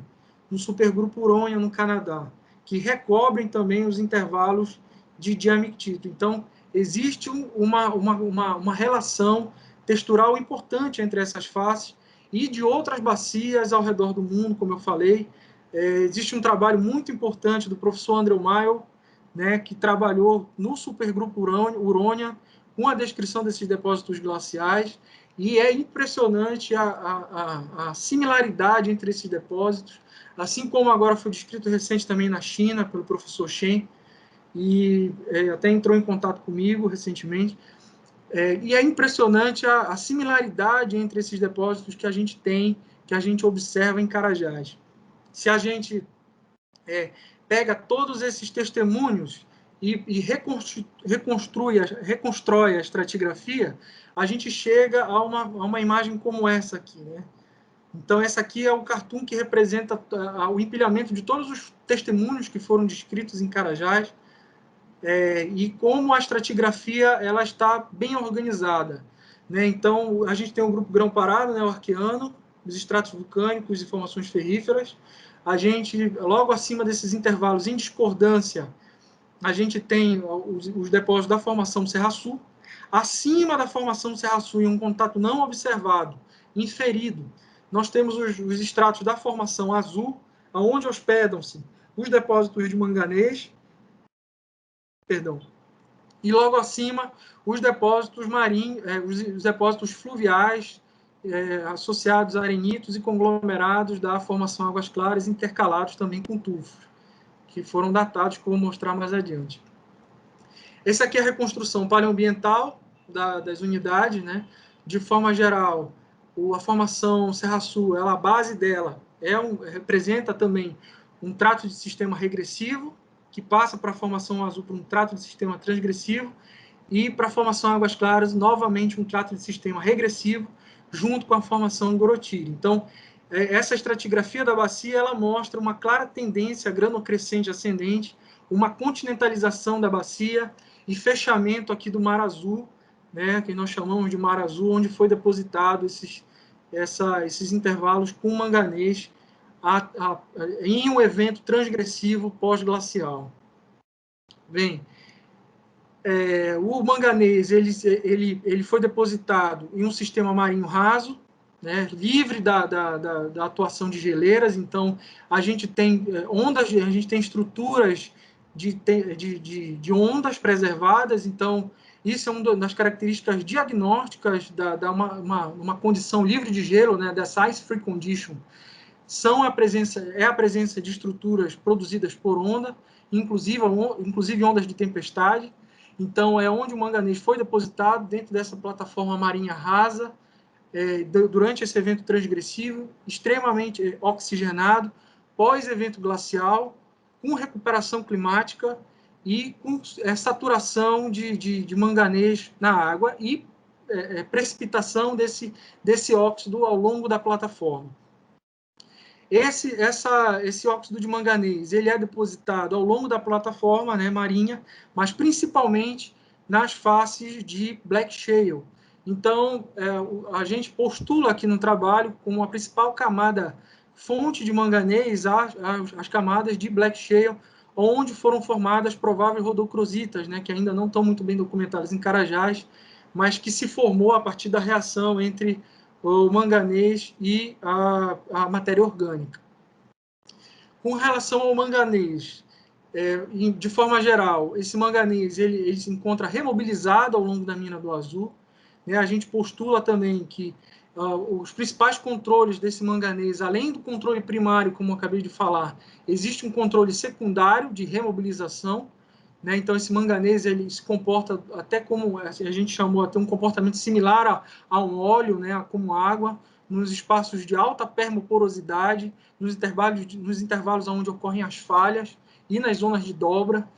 no supergrupo Huronia, no Canadá, que recobrem também os intervalos de diamictito. Então, existe uma relação textural importante entre essas faces e de outras bacias ao redor do mundo, como eu falei. Existe um trabalho muito importante do professor Andrew Maio, né, que trabalhou no supergrupo Huronia com a descrição desses depósitos glaciais, e é impressionante a similaridade entre esses depósitos, assim como agora foi descrito recente também na China pelo professor Shen, e até entrou em contato comigo recentemente. E é impressionante a similaridade entre esses depósitos que a gente tem, que a gente observa em Carajás. Se a gente pega todos esses testemunhos e reconstrói a estratigrafia, a gente chega a uma imagem como essa aqui, né? Então, essa aqui é o cartoon que representa o empilhamento de todos os testemunhos que foram descritos em Carajás, e como a estratigrafia ela está bem organizada, né? Então, a gente tem um grupo grão-parado, né, o arqueano, os estratos vulcânicos e formações ferríferas. A gente, logo acima desses intervalos em discordância, a gente tem os depósitos da formação Serra Sul. Acima da formação Serra Sul, em um contato não observado, inferido, nós temos os estratos da formação Azul, onde hospedam-se os depósitos de manganês, e logo acima os depósitos marinhos, os depósitos fluviais associados a arenitos e conglomerados da formação Águas Claras, intercalados também com tufos, que foram datados, que eu vou mostrar mais adiante. Essa aqui é a reconstrução paleoambiental das unidades, né? De forma geral, a formação Serra Sul, a base dela representa também um trato de sistema regressivo, que passa para a formação azul por um trato de sistema transgressivo, e para a formação Águas Claras, novamente um trato de sistema regressivo, junto com a formação Gorotiri. Então, essa estratigrafia da bacia, ela mostra uma clara tendência granocrescente ascendente, uma continentalização da bacia e fechamento aqui do Mar Azul, né, que nós chamamos de Mar Azul, onde foi depositado esses intervalos com manganês em um evento transgressivo pós-glacial. Bem, o manganês ele foi depositado em um sistema marinho raso, né, livre da atuação de geleiras. Então, a gente tem ondas, a gente tem estruturas de ondas preservadas. Então, isso é uma das características diagnósticas uma condição livre de gelo, né, dessa ice-free condition. A presença de estruturas produzidas por onda, inclusive ondas de tempestade. Então, é onde o manganês foi depositado, dentro dessa plataforma marinha rasa, durante esse evento transgressivo, extremamente oxigenado, pós-evento glacial, com recuperação climática e com saturação de manganês na água e precipitação desse óxido ao longo da plataforma. Esse óxido de manganês ele é depositado ao longo da plataforma, né, marinha, mas principalmente nas faces de Black Shale. Então, a gente postula aqui no trabalho como a principal camada fonte de manganês as camadas de Black Shale, onde foram formadas prováveis rodocrositas, né, que ainda não estão muito bem documentadas em Carajás, mas que se formou a partir da reação entre o manganês e a matéria orgânica. Com relação ao manganês, de forma geral, esse manganês ele se encontra remobilizado ao longo da mina do Azul. Né? A gente postula também que os principais controles desse manganês, além do controle primário, como eu acabei de falar, existe um controle secundário de remobilização. Né? Então, esse manganês ele se comporta até como a gente chamou, até um comportamento similar a um óleo, né? Como água, nos espaços de alta permoporosidade, nos intervalos onde ocorrem as falhas e nas zonas de dobra.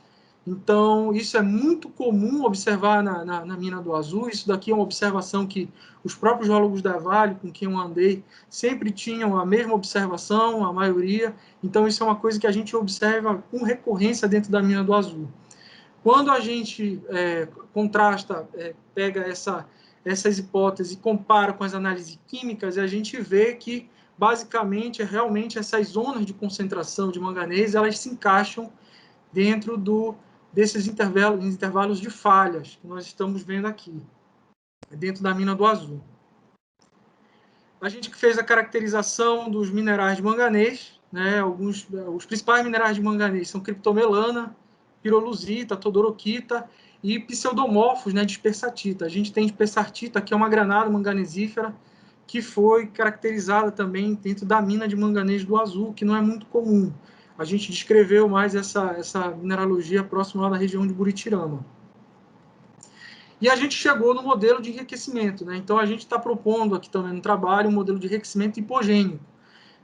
Então, isso é muito comum observar na mina do Azul. Isso daqui é uma observação que os próprios geólogos da Vale, com quem eu andei, sempre tinham a mesma observação, a maioria. Então, isso é uma coisa que a gente observa com recorrência dentro da mina do Azul. Quando a gente contrasta, pega essas hipóteses e compara com as análises químicas, a gente vê que, basicamente, realmente essas zonas de concentração de manganês, elas se encaixam dentro desses intervalos de falhas que nós estamos vendo aqui, dentro da mina do Azul. A gente que fez a caracterização dos minerais de manganês, né, os principais minerais de manganês são criptomelana, pirolusita, todoroquita e pseudomorfos, né, dispersatita. A gente tem dispersatita, que é uma granada manganesífera, que foi caracterizada também dentro da mina de manganês do Azul, que não é muito comum. A gente descreveu mais essa mineralogia próxima lá da região de Buritirama. E a gente chegou no modelo de enriquecimento. Né? Então, a gente está propondo aqui também no trabalho um modelo de enriquecimento hipogênico,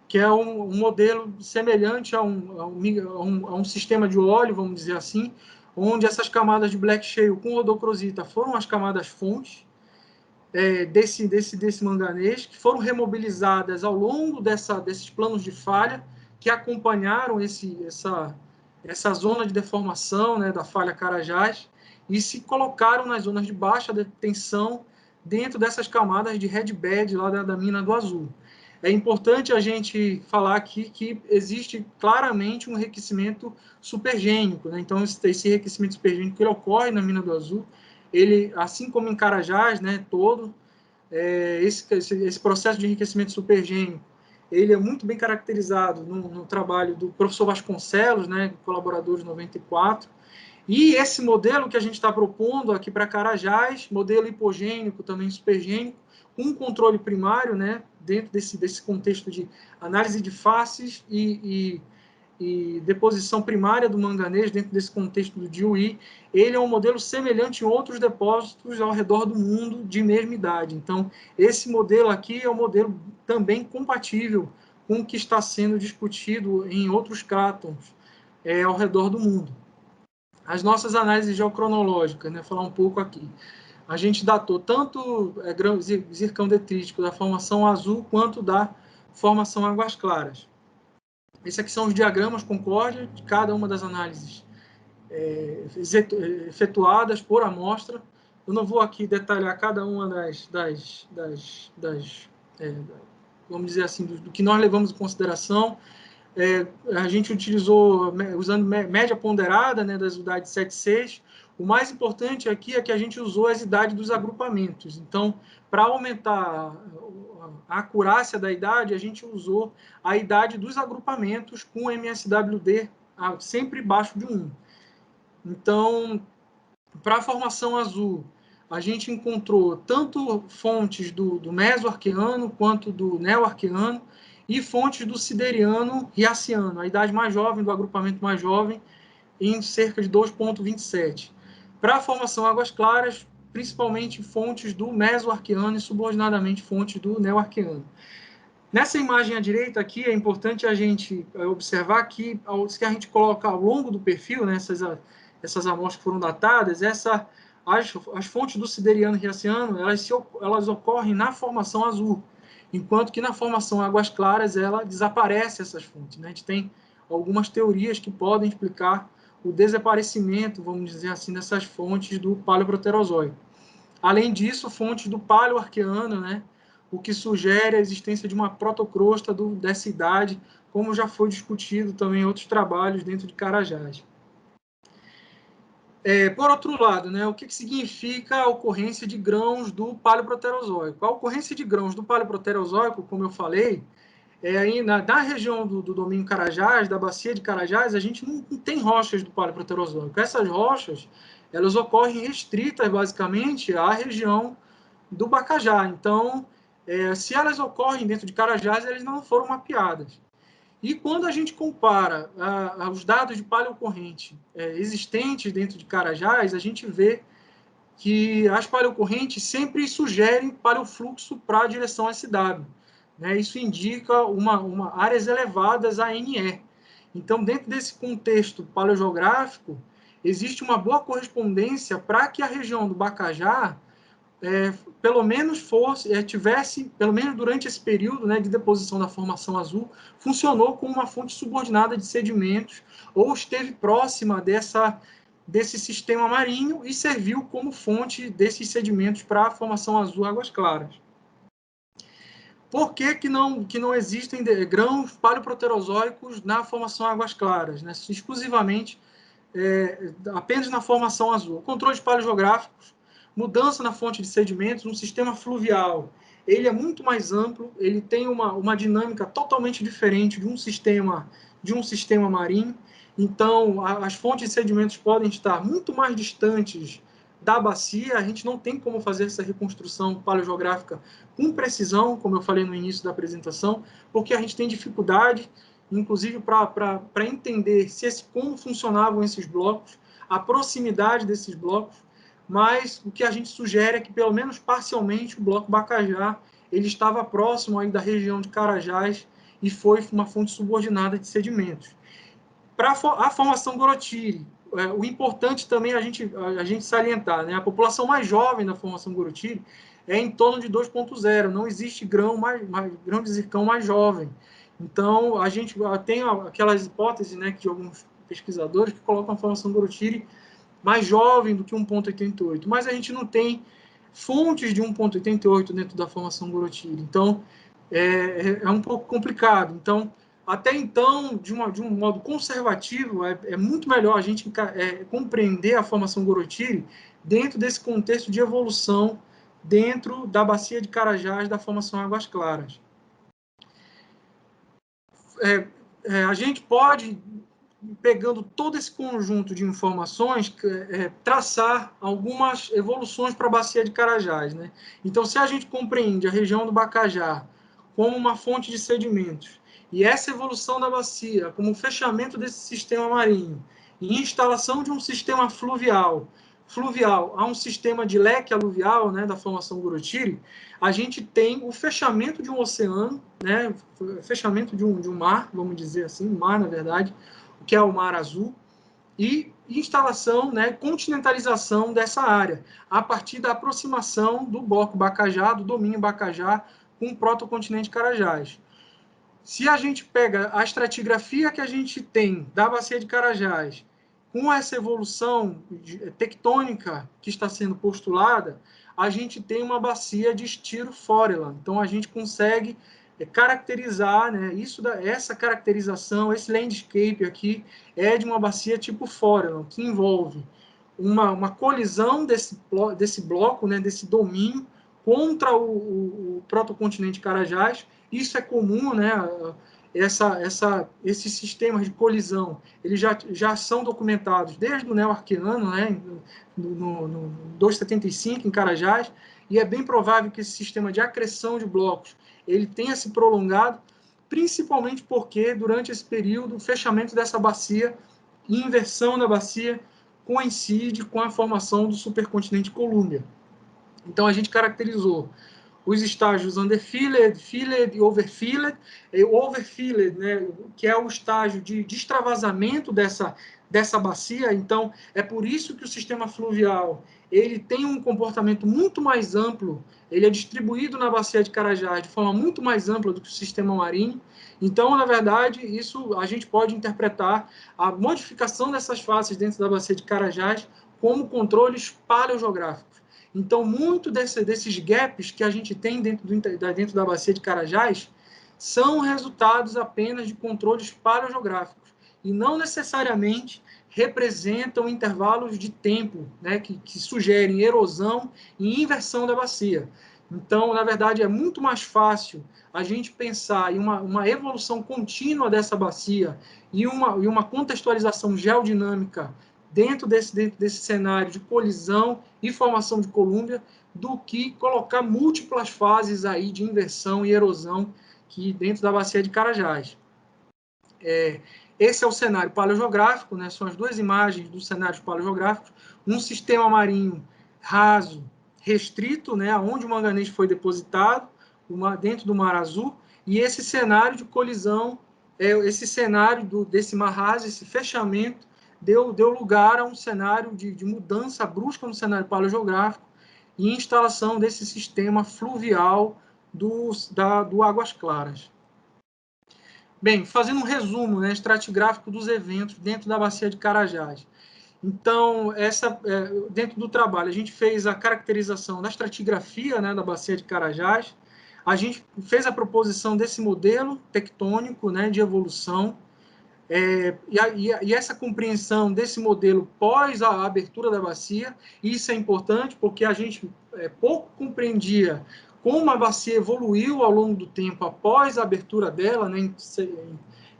que é um modelo semelhante a um sistema de óleo, vamos dizer assim, onde essas camadas de Black Shale com rodocrosita foram as camadas fontes desse manganês, que foram remobilizadas ao longo desses planos de falha, que acompanharam essa zona de deformação, né, da falha Carajás, e se colocaram nas zonas de baixa tensão dentro dessas camadas de red bed lá da mina do Azul. É importante a gente falar aqui que existe claramente um enriquecimento supergênico. Né? Então, esse enriquecimento supergênico ele ocorre na mina do Azul. Ele, assim como em Carajás, né, todo, esse processo de enriquecimento supergênico, ele é muito bem caracterizado no trabalho do professor Vasconcelos, né, colaborador de 94, e esse modelo que a gente está propondo aqui para Carajás, modelo hipogênico, também supergênico, com controle primário, né, dentro desse contexto de análise de faces e deposição primária do manganês, dentro desse contexto do DIUI, ele é um modelo semelhante em outros depósitos ao redor do mundo de mesma idade. Então, esse modelo aqui é um modelo também compatível com o que está sendo discutido em outros crátons ao redor do mundo. As nossas análises geocronológicas, né, falar um pouco aqui. A gente datou tanto zircão detrítico da formação azul quanto da formação águas claras. Esses aqui são os diagramas Concórdia de cada uma das análises efetuadas por amostra. Eu não vou aqui detalhar cada uma vamos dizer assim, do que nós levamos em consideração, a gente utilizou, usando média ponderada, né, das idades 7,6. O mais importante aqui é que a gente usou as idades dos agrupamentos. Então, para aumentar a acurácia da idade, a gente usou a idade dos agrupamentos com MSWD sempre baixo de 1. Então, para a formação azul, a gente encontrou tanto fontes do mesoarqueano quanto do neoarqueano e fontes do sideriano-riaciano, a idade mais jovem, do agrupamento mais jovem, em cerca de 2,27. Para a formação águas claras, principalmente fontes do mesoarqueano e subordinadamente fontes do neoarqueano. Nessa imagem à direita aqui, é importante a gente observar que, se a gente coloca ao longo do perfil, né, essas amostras que foram datadas, as fontes do sideriano e riaciano, elas ocorrem na formação azul, enquanto que na formação águas claras, ela desaparece essas fontes. Né? A gente tem algumas teorias que podem explicar o desaparecimento, vamos dizer assim, dessas fontes do Paleoproterozoico. Além disso, fontes do Paleoarqueano, né? O que sugere a existência de uma protocrosta dessa idade, como já foi discutido também em outros trabalhos dentro de Carajás. Por outro lado, né, o que significa a ocorrência de grãos do Paleoproterozoico? A ocorrência de grãos do Paleoproterozoico, como eu falei, aí na região do domínio Carajás, da bacia de Carajás, a gente não tem rochas do Paleoproterozoico. Essas rochas, elas ocorrem restritas, basicamente, à região do Bacajá. Então, se elas ocorrem dentro de Carajás, elas não foram mapeadas. E quando a gente compara os dados de paleocorrente existentes dentro de Carajás, a gente vê que as paleocorrentes sempre sugerem paleofluxo para a direção SW. Né? Isso indica áreas elevadas ANE. Então, dentro desse contexto paleogeográfico, existe uma boa correspondência para que a região do Bacajá pelo menos tivesse, pelo menos durante esse período, né, de deposição da formação azul, funcionou como uma fonte subordinada de sedimentos ou esteve próxima desse sistema marinho e serviu como fonte desses sedimentos para a formação azul águas claras. Por que não existem grãos paleoproterozoicos na formação águas claras, né, exclusivamente apenas na formação azul? Controles paleogeográficos, mudança na fonte de sedimentos, um sistema fluvial, ele é muito mais amplo, ele tem uma dinâmica totalmente diferente de um sistema marinho. Então, as fontes de sedimentos podem estar muito mais distantes da bacia, a gente não tem como fazer essa reconstrução paleogeográfica com precisão, como eu falei no início da apresentação, porque a gente tem dificuldade, inclusive para entender como funcionavam esses blocos, a proximidade desses blocos, mas o que a gente sugere é que, pelo menos parcialmente, o bloco Bacajá ele estava próximo aí da região de Carajás e foi uma fonte subordinada de sedimentos. Para a formação Gorotiri, o importante também a gente salientar, né? A população mais jovem da formação Gorotiri é em torno de 2,0, não existe grão de zircão mais jovem. Então, a gente tem aquelas hipóteses, né, de alguns pesquisadores que colocam a formação Gorotiri mais jovem do que 1,88, mas a gente não tem fontes de 1,88 dentro da formação Gorotiri. Então, é um pouco complicado. Então, até então, de um modo conservativo, é muito melhor a gente compreender a formação Gorotiri dentro desse contexto de evolução dentro da bacia de Carajás da formação Águas Claras. A gente pode, pegando todo esse conjunto de informações, traçar algumas evoluções para a bacia de Carajás. Né? Então, se a gente compreende a região do Bacajá como uma fonte de sedimentos, e essa evolução da bacia como o fechamento desse sistema marinho e instalação de um sistema fluvial a um sistema de leque aluvial, né, da formação Gorotiri, a gente tem o fechamento de um oceano, né, fechamento de um mar, vamos dizer assim, um mar, na verdade, que é o Mar Azul, e instalação, né, continentalização dessa área, a partir da aproximação do bloco Bacajá, do domínio Bacajá, com o protocontinente Carajás. Se a gente pega a estratigrafia que a gente tem da bacia de Carajás, com essa evolução tectônica que está sendo postulada, a gente tem uma bacia de estiro Foreland. Então, a gente consegue caracterizar, né, essa caracterização, esse landscape aqui é de uma bacia tipo Foreland, que envolve uma colisão desse bloco, né, desse domínio contra o protocontinente Carajás. Isso é comum, né, esses sistemas de colisão, eles já são documentados desde o Neo-Arqueano, né, no 275 em Carajás, e é bem provável que esse sistema de acreção de blocos ele tenha se prolongado, principalmente porque durante esse período o fechamento dessa bacia e inversão da bacia coincide com a formação do supercontinente Colúmbia. Então a gente caracterizou os estágios underfilled, filled e overfilled. E overfilled, né, que é o estágio de extravasamento dessa bacia. Então, é por isso que o sistema fluvial ele tem um comportamento muito mais amplo, ele é distribuído na bacia de Carajás de forma muito mais ampla do que o sistema marinho. Então, na verdade, isso a gente pode interpretar a modificação dessas faces dentro da bacia de Carajás como controles paleogeográficos. Então, muito desses gaps que a gente tem dentro da bacia de Carajás são resultados apenas de controles paleogeográficos e não necessariamente representam intervalos de tempo, né, que sugerem erosão e inversão da bacia. Então, na verdade, é muito mais fácil a gente pensar em uma evolução contínua dessa bacia e uma contextualização geodinâmica dentro desse cenário de colisão e formação de Colúmbia, do que colocar múltiplas fases aí de inversão e erosão que dentro da bacia de Carajás. Esse é o cenário paleogeográfico, né? São as duas imagens dos cenários paleogeográficos, um sistema marinho raso, restrito, né? Onde o manganês foi depositado, dentro do Mar Azul, e esse cenário de colisão, esse cenário desse mar raso, esse fechamento, deu lugar a um cenário de mudança brusca no cenário paleogeográfico e instalação desse sistema fluvial do Águas Claras. Bem, fazendo um resumo, né, estratigráfico dos eventos dentro da bacia de Carajás. Então, dentro do trabalho, a gente fez a caracterização da estratigrafia, né, da bacia de Carajás, a gente fez a proposição desse modelo tectônico, né, de evolução, e essa compreensão desse modelo pós a abertura da bacia. Isso é importante porque a gente pouco compreendia como a bacia evoluiu ao longo do tempo após a abertura dela, né,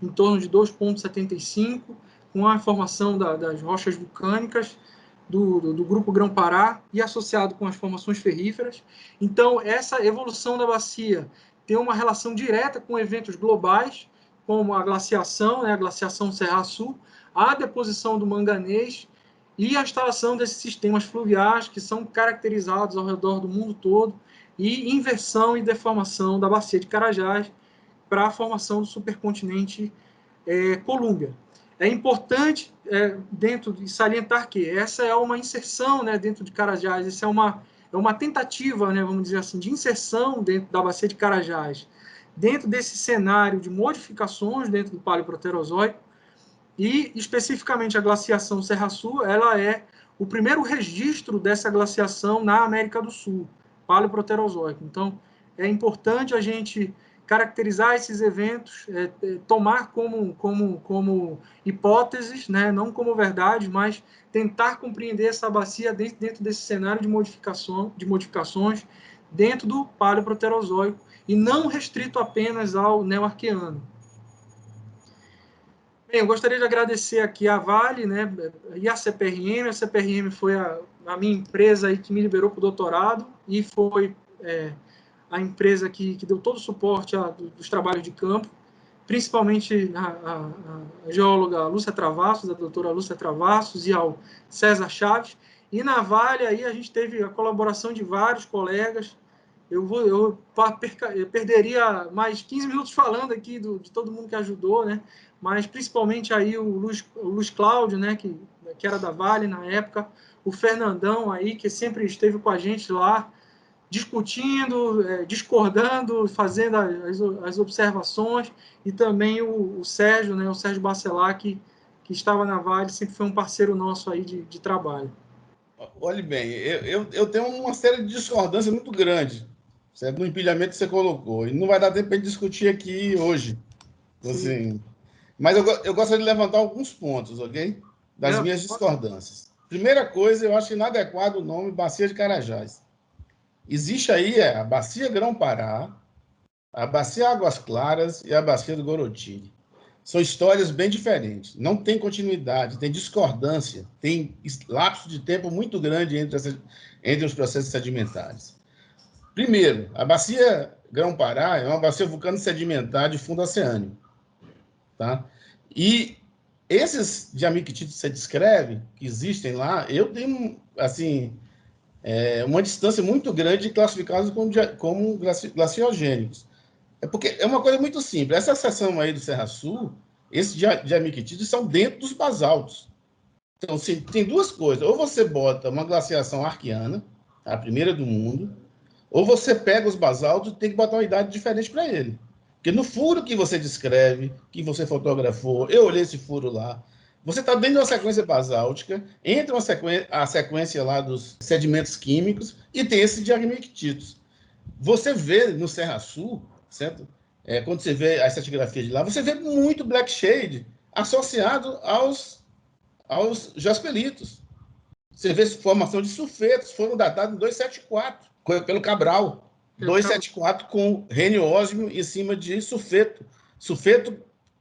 em torno de 2,75, com a formação das rochas vulcânicas do Grupo Grão-Pará e associado com as formações ferríferas. Então, essa evolução da bacia tem uma relação direta com eventos globais, como a glaciação, né, a glaciação Serra-Sul, a deposição do manganês e a instalação desses sistemas fluviais que são caracterizados ao redor do mundo todo, e inversão e deformação da bacia de Carajás para a formação do supercontinente Colúmbia. É importante dentro de salientar que essa é uma inserção, né, dentro de Carajás, essa é uma tentativa, né, vamos dizer assim, de inserção dentro da bacia de Carajás, dentro desse cenário de modificações dentro do Paleoproterozoico, e especificamente a glaciação Serra-Sul, ela é o primeiro registro dessa glaciação na América do Sul, Paleoproterozoico. Então, é importante a gente caracterizar esses eventos, tomar como hipóteses, né, não como verdade, mas tentar compreender essa bacia dentro desse cenário de modificações dentro do Paleoproterozoico, e não restrito apenas ao Neo-Arqueano. Bem, eu gostaria de agradecer aqui a Vale, né, e a CPRM. A CPRM foi a minha empresa aí que me liberou para o doutorado, e foi a empresa que deu todo o suporte dos trabalhos de campo, principalmente a geóloga Lúcia Travassos, a doutora Lúcia Travassos, e ao César Chaves. E na Vale aí a gente teve a colaboração de vários colegas. Eu perderia mais 15 minutos falando aqui de todo mundo que ajudou, né? Mas principalmente aí o Luiz Cláudio, né, que era da Vale na época, o Fernandão aí, que sempre esteve com a gente lá, discutindo, discordando, fazendo as observações, e também o Sérgio, né, o Sérgio Bacelar, que estava na Vale, sempre foi um parceiro nosso aí de trabalho. Olhe bem, eu tenho uma série de discordâncias muito grande certo? No empilhamento que você colocou. E não vai dar tempo para discutir aqui hoje. Assim, mas eu gostaria de levantar alguns pontos, ok? Das minhas discordâncias. Primeira coisa, eu acho inadequado o nome Bacia de Carajás. Existe aí a Bacia Grão-Pará, a Bacia Águas Claras e a Bacia do Gorotiri. São histórias bem diferentes. Não tem continuidade, tem discordância, tem lapso de tempo muito grande entre os processos sedimentares. Primeiro, a Bacia Grão-Pará é uma bacia vulcano-sedimentar de fundo oceânico. Tá? E esses diamictitos que você descreve, que existem lá, eu tenho, assim, uma distância muito grande de classificá-los como glaciogênicos. É porque é uma coisa muito simples. Essa seção aí do Serra Sul, esses diamictídeos são dentro dos basaltos. Então, tem duas coisas. Ou você bota uma glaciação arqueana, a primeira do mundo, ou você pega os basaltos e tem que botar uma idade diferente para ele. Porque no furo que você descreve, que você fotografou, eu olhei esse furo lá, você está dentro de uma sequência basáltica, entra a sequência lá dos sedimentos químicos e tem esse diamictídeos. Você vê no Serra Sul, certo? Quando você vê a estratigrafia de lá, você vê muito black shade associado aos jaspelitos. Você vê formação de sulfetos, foram datados em 274, pelo Cabral. 274 com reniósmio em cima de sulfeto. Sulfeto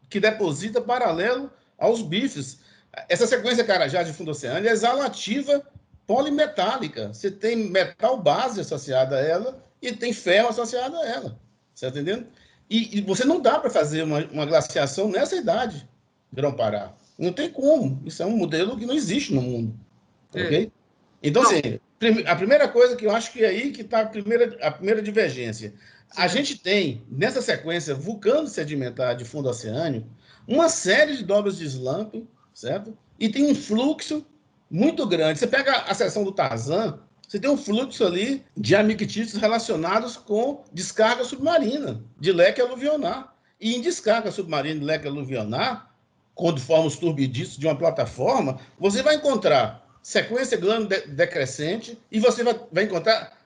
que deposita paralelo aos bifes. Essa sequência Carajás de fundo oceânico é exalativa polimetálica. Você tem metal base associada a ela e tem ferro associado a ela. Você está entendendo? E você não dá para fazer uma glaciação nessa idade, Grão-Pará. Não tem como. Isso é um modelo que não existe no mundo. Ok? Então, assim, a primeira coisa que eu acho que é aí que está a primeira divergência. A gente tem, nessa sequência vulcano-sedimentar de fundo oceânico, uma série de dobras de slumping, certo? E tem um fluxo muito grande. Você pega a seção do Tarzan, você tem um fluxo ali de amictídeos relacionados com descarga submarina, de leque aluvionar. E em descarga submarina de leque aluvionar, quando forma os turbidíceos de uma plataforma, você vai encontrar sequência glândula decrescente e você vai encontrar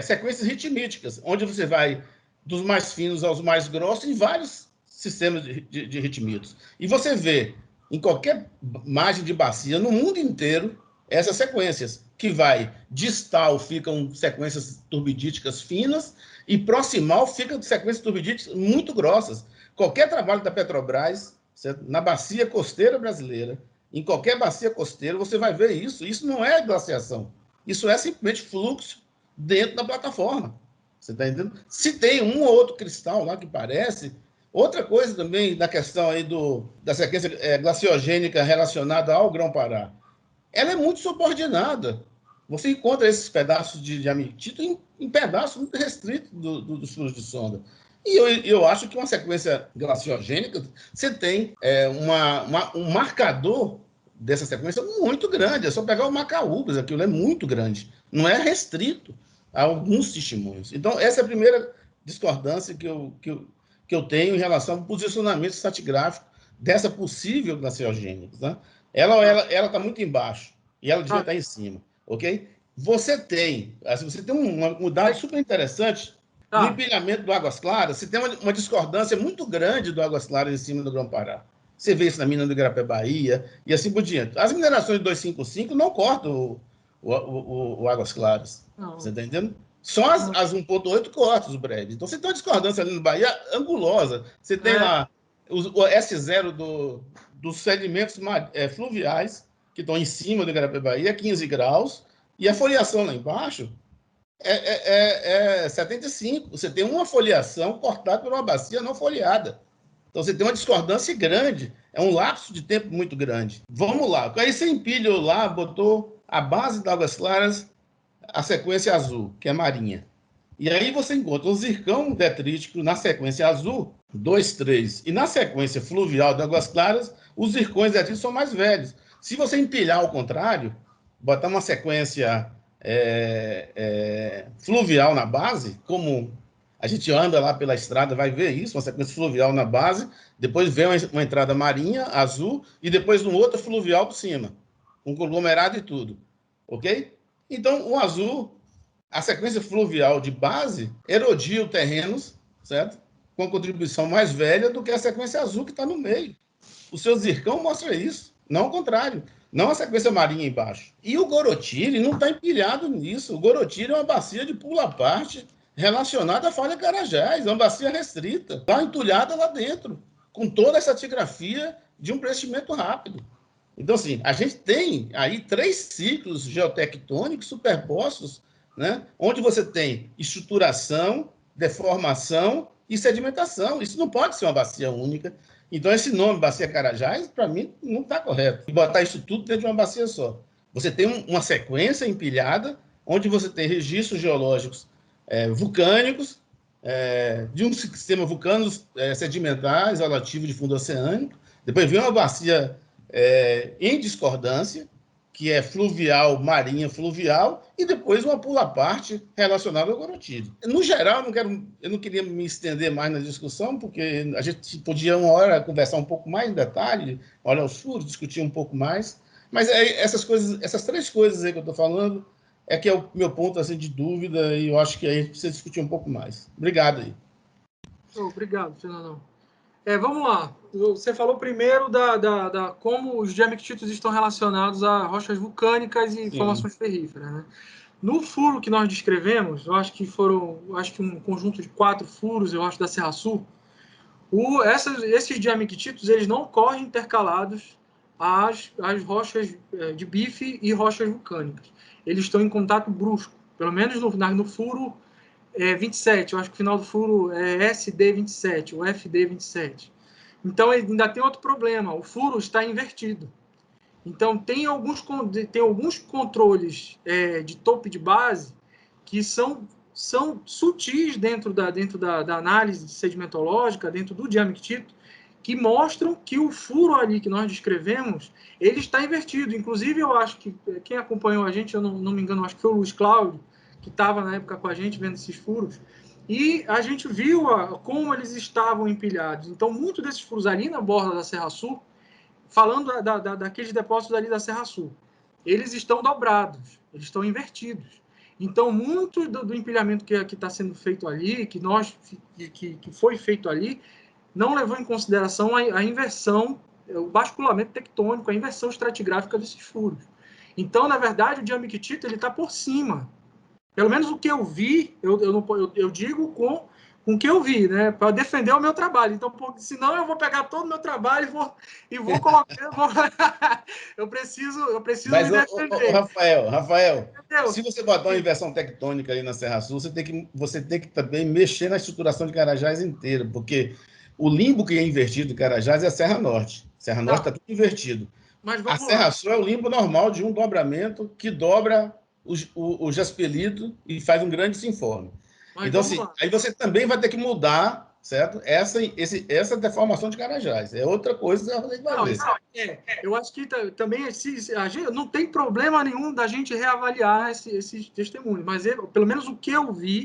sequências ritmíticas, onde você vai dos mais finos aos mais grossos em vários sistemas de ritmíticos. E você vê em qualquer margem de bacia, no mundo inteiro, essas sequências, que vai distal ficam sequências turbidíticas finas e proximal ficam sequências turbidíticas muito grossas. Qualquer trabalho da Petrobras, certo? Na bacia costeira brasileira, em qualquer bacia costeira, você vai ver isso. Isso não é glaciação. Isso é simplesmente fluxo dentro da plataforma. Você está entendendo? Se tem um ou outro cristal lá que parece... Outra coisa também da questão aí da sequência glaciogênica relacionada ao Grão-Pará, ela é muito subordinada. Você encontra esses pedaços de amictito em pedaços muito restritos dos furos de sonda. E eu acho que uma sequência glaciogênica, você tem um marcador dessa sequência muito grande. É só pegar o Macaúbas, aquilo é muito grande. Não é restrito a alguns testemunhos. Então, essa é a primeira discordância que eu tenho em relação ao posicionamento estratigráfico dessa possível glaciogênica. Tá? Ela está muito embaixo e ela devia estar em cima. Ok? Você tem um dado super interessante no empilhamento do Águas Claras. Você tem uma discordância muito grande do Águas Claras em cima do Grão-Pará. Você vê isso na mina do Igarapé Bahia e assim por diante. As minerações de 255 não cortam o Águas Claras. Não. Você está entendendo? Só as 1.8 cortam os breves. Então, você tem uma discordância ali no Bahia angulosa. Você tem lá o S0 dos sedimentos fluviais, que estão em cima do Igarapé Bahia, 15 graus, e a foliação lá embaixo é 75. Você tem uma foliação cortada por uma bacia não foliada. Então, você tem uma discordância grande. É um lapso de tempo muito grande. Vamos lá. Aí você empilhou lá, botou a base de Águas Claras, a sequência azul, que é marinha. E aí você encontra um zircão detrítico na sequência azul, 2, 3. E na sequência fluvial de Águas Claras, os zircões detríticos são mais velhos. Se você empilhar ao contrário, botar uma sequência fluvial na base, como a gente anda lá pela estrada, vai ver isso, uma sequência fluvial na base, depois vem uma entrada marinha, azul, e depois um outro fluvial por cima, com conglomerado e tudo. Ok? Então, o azul a sequência fluvial de base erodia terrenos, certo? Com contribuição mais velha do que a sequência azul que está no meio. O seu zircão mostra isso, não o contrário. Não a sequência marinha embaixo. E o Gorotiri não está empilhado nisso. O Gorotiri é uma bacia de pula-parte relacionada à falha Carajás, é uma bacia restrita, está entulhada lá dentro, com toda essa tigrafia de um preenchimento rápido. Então, assim, a gente tem aí 3 ciclos geotectônicos superpostos, né, onde você tem estruturação, deformação e sedimentação. Isso não pode ser uma bacia única. Então, esse nome, Bacia Carajás, para mim, não está correto. E botar isso tudo dentro de uma bacia só. Você tem uma sequência empilhada, onde você tem registros geológicos vulcânicos, de um sistema vulcano sedimentar, isolativo de fundo oceânico. Depois vem uma bacia em discordância, que é fluvial, marinha fluvial, e depois uma pula-parte relacionada ao Gorotiri. No geral, eu não queria me estender mais na discussão, porque a gente podia uma hora conversar um pouco mais em detalhe, olhar os furos, discutir um pouco mais, mas essas 3 coisas aí que eu estou falando é que é o meu ponto assim, de dúvida, e eu acho que aí precisa discutir um pouco mais. Obrigado aí. Obrigado, Fernandão. Vamos lá. Você falou primeiro da como os diamictitos estão relacionados a rochas vulcânicas e formações ferríferas, né? No furo que nós descrevemos, eu acho que um conjunto de 4 furos, eu acho, da Serra Sul, esses diamictitos, eles não ocorrem intercalados às rochas de bife e rochas vulcânicas. Eles estão em contato brusco, pelo menos no furo 27, eu acho que o final do furo é SD27 ou FD27. Então, ainda tem outro problema, o furo está invertido. Então, tem alguns controles de topo de base que são sutis dentro da análise sedimentológica, dentro do diamictito, que mostram que o furo ali que nós descrevemos, ele está invertido. Inclusive, eu acho que quem acompanhou a gente, eu não me engano, acho que foi o Luiz Cláudio, que estava na época com a gente vendo esses furos, e a gente viu como eles estavam empilhados. Então, muito desses furos ali na borda da Serra Sul, falando daqueles depósitos ali da Serra Sul, eles estão dobrados, eles estão invertidos. Então, muito do empilhamento que está sendo feito ali, que foi feito ali, não levou em consideração a inversão, o basculamento tectônico, a inversão estratigráfica desses furos. Então, na verdade, o diamictito está por cima. Pelo menos o que eu vi, eu digo com o que eu vi, né? Para defender o meu trabalho. Então, senão eu vou pegar todo o meu trabalho e vou colocar. eu preciso Mas, me defender. Rafael, se você botar uma inversão tectônica ali na Serra Sul, você tem que também mexer na estruturação de Carajás inteira, porque o limbo que é invertido de Carajás é a Serra Norte. Serra Norte está tudo invertido. A Serra Sul é o limbo normal de um dobramento que dobra o jaspelito e faz um grande sinforme. Então, assim, aí você também vai ter que mudar, certo? Essa deformação de Carajás. É outra coisa que você vai ver. Eu acho que também a gente, não tem problema nenhum da gente reavaliar esses testemunhos, mas pelo menos o que eu vi,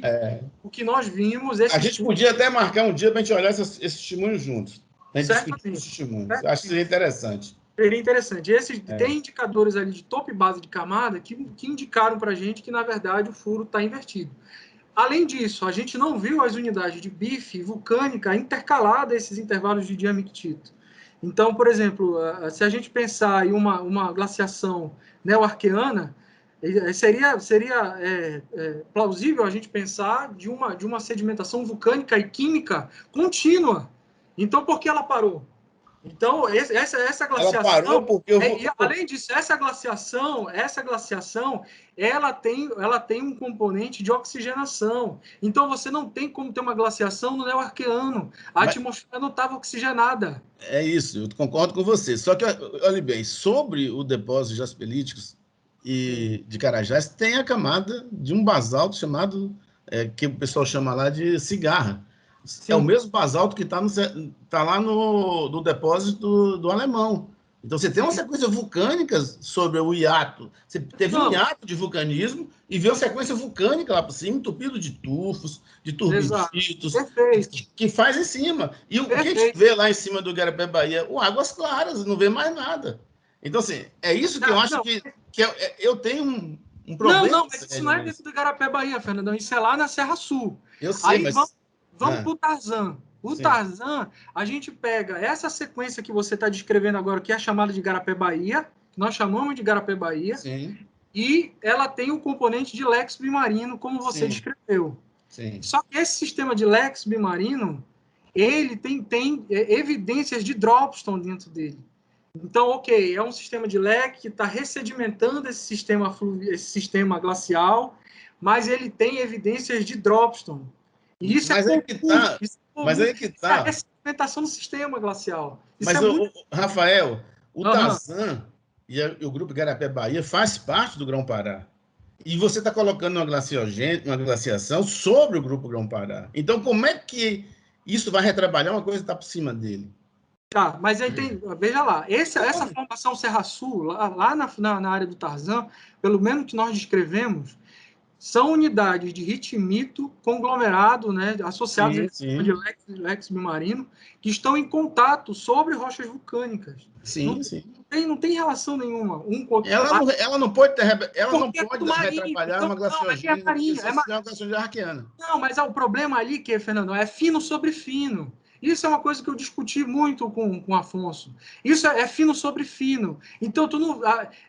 o que nós vimos... A gente podia até marcar um dia para a gente olhar esses testemunhos juntos. A gente discutir os testemunhos. Acho que seria interessante. Seria interessante. Tem indicadores ali de topo e base de camada que indicaram para a gente que, na verdade, o furo está invertido. Além disso, a gente não viu as unidades de bife vulcânica intercaladas a esses intervalos de diamictito. Então, por exemplo, se a gente pensar em uma glaciação neoarqueana, seria plausível a gente pensar de uma sedimentação vulcânica e química contínua. Então, por que ela parou? Então, essa glaciação... Ela parou porque... além disso, essa glaciação, ela tem um componente de oxigenação. Então, você não tem como ter uma glaciação no neoarqueano. A atmosfera não estava oxigenada. É isso, eu concordo com você. Só que, olha bem, sobre o depósito de jaspelíticos e de Carajás, tem a camada de um basalto chamado, que o pessoal chama lá de cigarra. Sim. É o mesmo basalto que está lá no depósito do Alemão. Então, você tem uma sequência vulcânica sobre o hiato. Você teve um hiato de vulcanismo e veio uma sequência vulcânica lá por cima, entupido de tufos, de turbiditos, que faz em cima. E o que a gente vê lá em cima do Igarapé Bahia? Águas claras, não vê mais nada. Então, assim, é isso que eu acho que eu tenho um problema. Não, mas isso não é dentro do Igarapé, Bahia, Fernandão. Isso é lá na Serra Sul. Eu sei, aí mas... vamos para o Tarzan. O Sim. Tarzan, a gente pega essa sequência que você está descrevendo agora, que é chamada de Igarapé, Bahia, que nós chamamos de Igarapé, Bahia, Sim. e ela tem o componente de Lex bimarino, como você descreveu. Sim. Só que esse sistema de Lex bimarino, ele tem evidências de dropstone dentro dele. Então, ok, é um sistema de leque que está ressedimentando esse sistema glacial, mas ele tem evidências de dropstone. E isso mas é aí que tá. Mas aí que tá. É a ressedimentação do sistema glacial. Isso mas, Rafael, o Tarzan e o Grupo Igarapé Bahia faz parte do Grão-Pará. E você está colocando uma glaciação sobre o Grupo Grão-Pará. Então, como é que isso vai retrabalhar uma coisa que está por cima dele? Tá, mas aí veja lá, essa formação Serra Sul, lá na área do Tarzan, pelo menos que nós descrevemos, são unidades de ritmito conglomerado, né, associados a de Lex bimarino, que estão em contato sobre rochas vulcânicas. Não tem relação nenhuma. Ela não pode retrabalhar uma glaciogênese arqueana. Não, mas o problema ali, Fernando, é fino sobre fino. Isso é uma coisa que eu discuti muito com o Afonso. Isso é fino sobre fino. Então,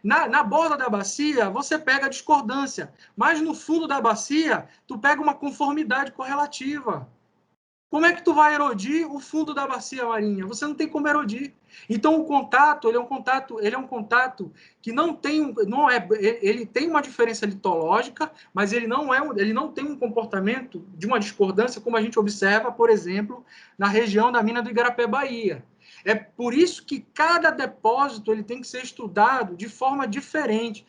na borda da bacia, você pega a discordância, mas no fundo da bacia, tu pega uma conformidade correlativa. Como é que tu vai erodir o fundo da bacia marinha? Você não tem como erodir. Então, o contato, ele é um contato que ele tem uma diferença litológica, mas ele não tem um comportamento de uma discordância como a gente observa, por exemplo, na região da mina do Igarapé, Bahia. É por isso que cada depósito ele tem que ser estudado de forma diferente.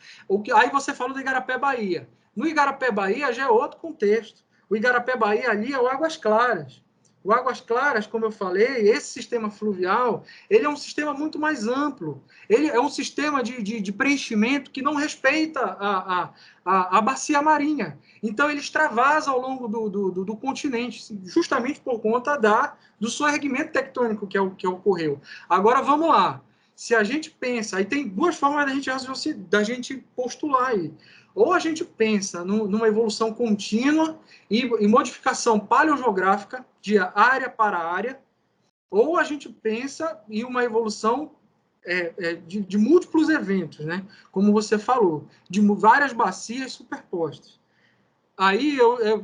Aí você falou do Igarapé, Bahia. No Igarapé, Bahia já é outro contexto. O Igarapé, Bahia ali é o Águas Claras. O Águas Claras, como eu falei, esse sistema fluvial, ele é um sistema muito mais amplo. Ele é um sistema de preenchimento que não respeita a bacia marinha. Então, ele extravasa ao longo do continente, justamente por conta do soerguimento tectônico que ocorreu. Agora, vamos lá. Se a gente pensa... Aí tem duas formas da gente postular aí. Ou a gente pensa numa evolução contínua e modificação paleogeográfica de área para área, ou a gente pensa em uma evolução de múltiplos eventos, né? Como você falou, de várias bacias superpostas. Aí,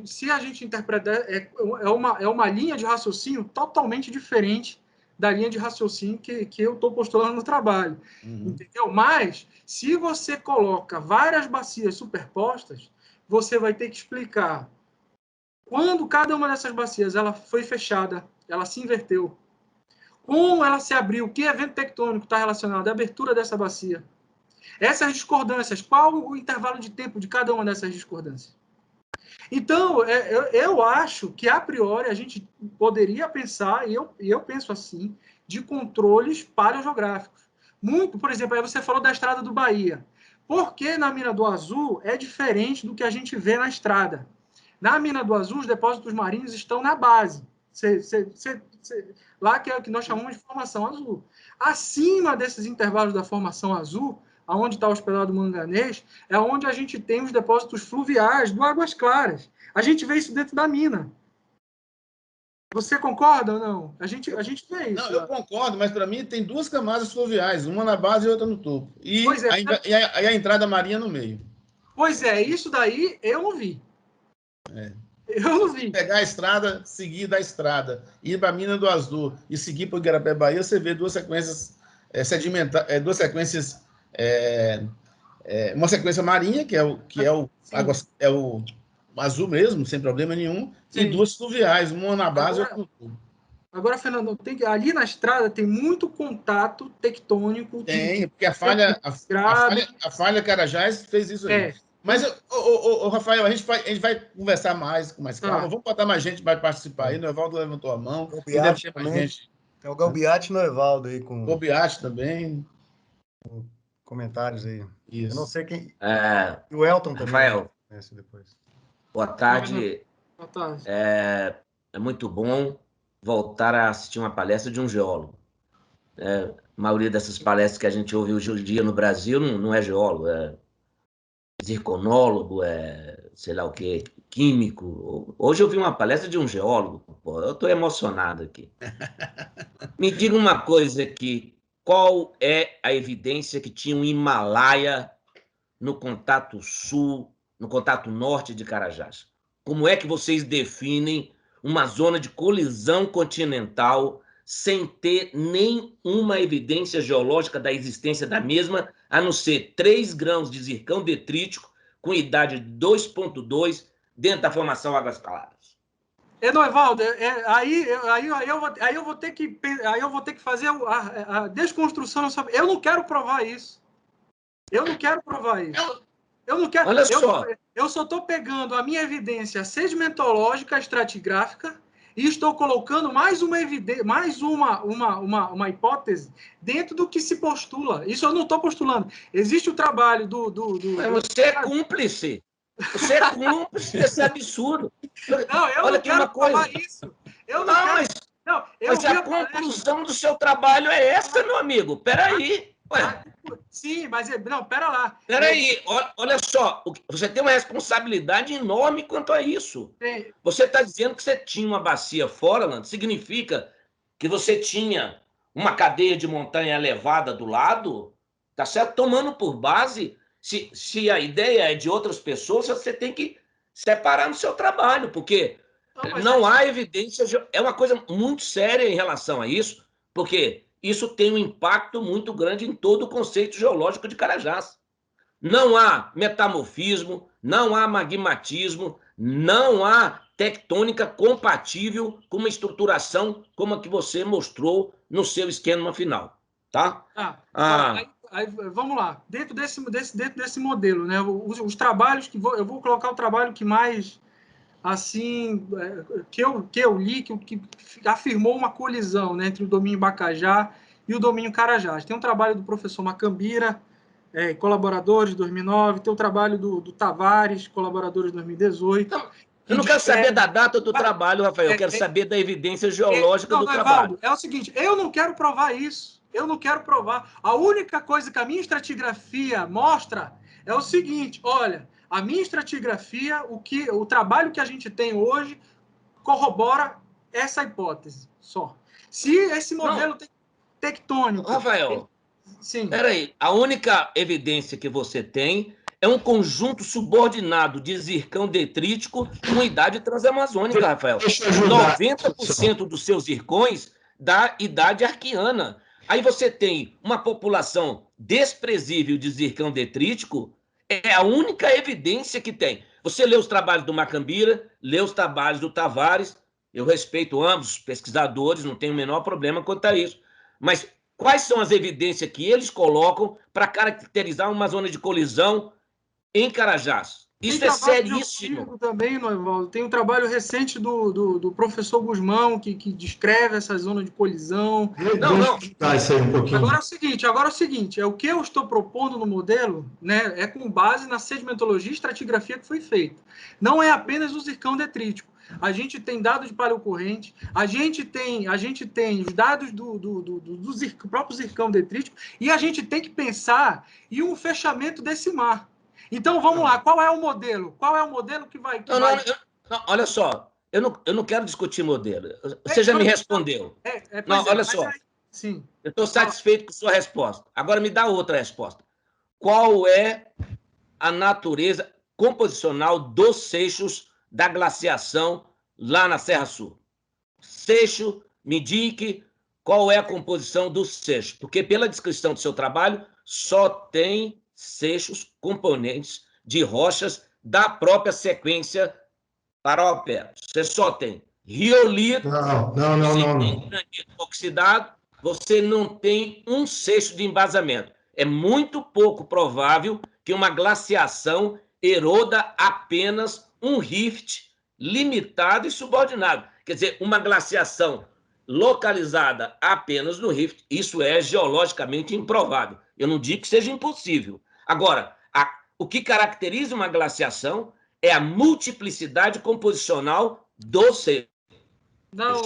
se a gente interpretar, é uma linha de raciocínio totalmente diferente da linha de raciocínio que eu estou postulando no trabalho. Entendeu? Mas, se você coloca várias bacias superpostas, você vai ter que explicar quando cada uma dessas bacias ela foi fechada, ela se inverteu, como ela se abriu, que evento tectônico está relacionado à abertura dessa bacia. Essas discordâncias, qual o intervalo de tempo de cada uma dessas discordâncias? Então, eu acho que, a priori, a gente poderia pensar, e eu penso assim, de controles paleogeográficos. Por exemplo, aí você falou da estrada do Bahia. Por que na Mina do Azul é diferente do que a gente vê na estrada? Na Mina do Azul, os depósitos marinhos estão na base. Lá que é o que nós chamamos de formação azul. Acima desses intervalos da formação azul, onde está hospedado o manganês, é onde a gente tem os depósitos fluviais do Águas Claras. A gente vê isso dentro da mina. Você concorda ou não? A gente vê isso. Não, eu concordo, mas para mim tem duas camadas fluviais, uma na base e outra no topo. E a entrada marinha no meio. Pois é, isso daí eu não vi. Eu não vi. Pegar a estrada, seguir da estrada, ir para a Mina do Azul e seguir para o Igarapé, Bahia, você vê duas sequências sedimentares, duas sequências... uma sequência marinha, que é o azul mesmo, sem problema nenhum, e duas fluviais, uma na base e outra no tubo. Agora, Fernando, ali na estrada tem muito contato tectônico. Porque a falha Carajás fez isso aí. Mas, Rafael, a gente vai conversar com mais calma. Vamos botar mais gente para participar aí. O Evaldo levantou a mão. Deve ter mais gente. Tem o Galbiati e o Evaldo aí. O Galbiati também. Comentários aí. Isso. Eu não sei quem. O Elton também. Rafael, depois. Boa tarde. Boa tarde. É muito bom voltar a assistir uma palestra de um geólogo. A maioria dessas palestras que a gente ouve hoje em dia no Brasil não é geólogo, zirconólogo, sei lá o quê, químico. Hoje eu vi uma palestra de um geólogo. Pô, eu estou emocionado aqui. Me diga uma coisa aqui. Qual é a evidência que tinha um Himalaia no contato sul, no contato norte de Carajás? Como é que vocês definem uma zona de colisão continental sem ter nenhuma evidência geológica da existência da mesma, a não ser 3 grãos de zircão detrítico com idade de 2,2 dentro da formação Águas Claras? Evaldo, aí eu vou ter que fazer a desconstrução. Eu não quero provar isso. Eu não quero provar isso. Eu não quero. Olha só. Eu só estou pegando a minha evidência sedimentológica, estratigráfica, e estou colocando mais uma evidência, mais uma hipótese dentro do que se postula. Isso eu não estou postulando. Existe o trabalho Mas você é cúmplice. Você é cúmplice desse absurdo. Não, eu Olha não quero provar isso. Eu não quero. Mas a conclusão do seu trabalho é essa, meu amigo. Peraí. Sim, mas não, pera lá. Peraí, olha só, você tem uma responsabilidade enorme quanto a isso. Sim. Você está dizendo que você tinha uma bacia Foreland, significa que você tinha uma cadeia de montanha elevada do lado, tá certo? Tomando por base, se a ideia é de outras pessoas, você tem que separar no seu trabalho, porque não há evidência, é uma coisa muito séria em relação a isso, porque isso tem um impacto muito grande em todo o conceito geológico de Carajás. Não há metamorfismo, não há magmatismo, não há tectônica compatível com uma estruturação como a que você mostrou no seu esquema final, tá? Aí, vamos lá. Dentro desse modelo, né? Os trabalhos que eu vou colocar o trabalho que mais assim que eu li, que afirmou uma colisão, né, entre o domínio Bacajá e o domínio Carajás. Tem um trabalho do professor Macambira, colaboradores de 2009, tem o trabalho do Tavares, colaboradores de 2018. Não, eu não quero saber da data do trabalho, Rafael, eu quero saber da evidência geológica do trabalho. É o seguinte, eu não quero provar isso, eu não quero provar. A única coisa que a minha estratigrafia mostra é o seguinte, olha, a minha estratigrafia, o trabalho que a gente tem hoje corrobora essa hipótese só. Se esse modelo tectônico... Rafael, sim. Peraí, a única evidência que você tem é um conjunto subordinado de zircão detrítico com idade transamazônica, Rafael. 90% dos seus zircões da idade arqueana. Aí você tem uma população desprezível de zircão detrítico, é a única evidência que tem. Você lê os trabalhos do Macambira, lê os trabalhos do Tavares, eu respeito ambos os pesquisadores, não tenho o menor problema quanto a isso. Mas quais são as evidências que eles colocam para caracterizar uma zona de colisão em Carajás? Isso é seríssimo. Também, Evaldo, tem um trabalho recente do professor Guzmão que descreve essa zona de colisão. Isso aí um pouquinho. Agora é o seguinte, o que eu estou propondo no modelo, né, é com base na sedimentologia e estratigráfica que foi feita. Não é apenas o zircão detrítico. A gente tem dados de paleocorrente, a gente tem os dados do próprio zircão detrítico, e a gente tem que pensar em um fechamento desse mar. Então, vamos lá. Qual é o modelo? Qual é o modelo que vai... Não, olha só. Eu não quero discutir modelo. Você já me respondeu. Olha só. Sim. Eu estou satisfeito com sua resposta. Agora me dá outra resposta. Qual é a natureza composicional dos seixos da glaciação lá na Serra Sul? Seixo, me indique qual é a composição dos seixos. Porque, pela descrição do seu trabalho, só tem seixos, componentes de rochas da própria sequência Paraopé. Você só tem riolito, não. tem granito oxidado, você não tem um seixo de embasamento. É muito pouco provável que uma glaciação eroda apenas um rift limitado e subordinado. Quer dizer, uma glaciação localizada apenas no rift, isso é geologicamente improvável. Eu não digo que seja impossível. Agora, o que caracteriza uma glaciação é a multiplicidade composicional do seixo. Não,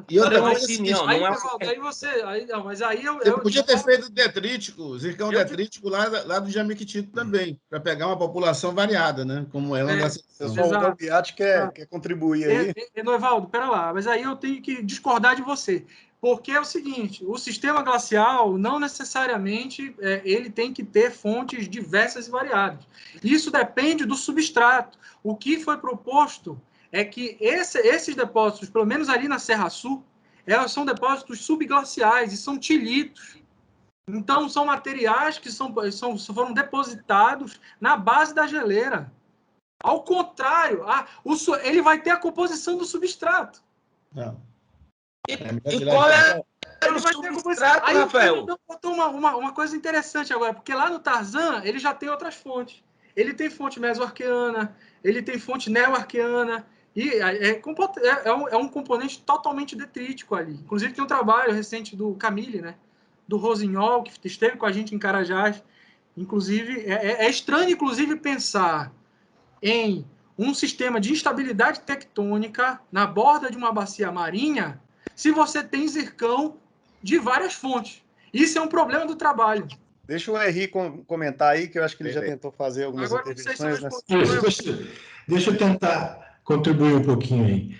E outra é uma coisa, opinião, aí, não é Evaldo, aí você... Aí, não, mas aí você podia ter feito detrítico, zircão eu- detrítico lá do Jamiquitito também, para pegar uma população variada, né? Como é uma da seção. Pessoal, o Exato. Dalbiati quer contribuir aí. Evaldo, pera lá, mas aí eu tenho que discordar de você. Porque é o seguinte, o sistema glacial não necessariamente ele tem que ter fontes diversas e variadas. Isso depende do substrato. O que foi proposto é que esses depósitos, pelo menos ali na Serra Sul, são depósitos subglaciais e são tilitos. Então, são materiais que foram depositados na base da geleira. Ao contrário, ele vai ter a composição do substrato. Não. E qual é o substrato, Aí Rafael? Então, botou uma coisa interessante agora, porque lá no Tarzan ele já tem outras fontes. Ele tem fonte mesoarqueana, ele tem fonte neoarqueana, e é um componente totalmente detrítico ali. Inclusive tem um trabalho recente do Camille, né? Do Rosignol, que esteve com a gente em Carajás. Inclusive, é estranho, inclusive, pensar em um sistema de instabilidade tectônica na borda de uma bacia marinha se você tem zircão de várias fontes. Isso é um problema do trabalho. Deixa o Henri comentar aí, que eu acho que ele já tentou fazer algumas Agora, não sei se eu intervenções. Deixa eu tentar contribuir um pouquinho aí.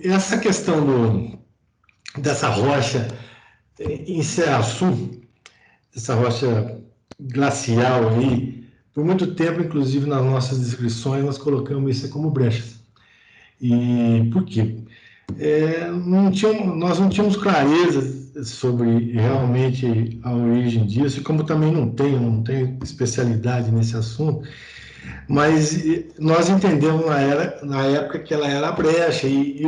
Essa questão dessa rocha em Serra Sul, essa rocha glacial aí, por muito tempo, inclusive nas nossas descrições, nós colocamos isso como brechas. E por quê? Nós não tínhamos clareza sobre realmente a origem disso, e como também não tenho especialidade nesse assunto, mas nós entendemos na época que ela era brecha, e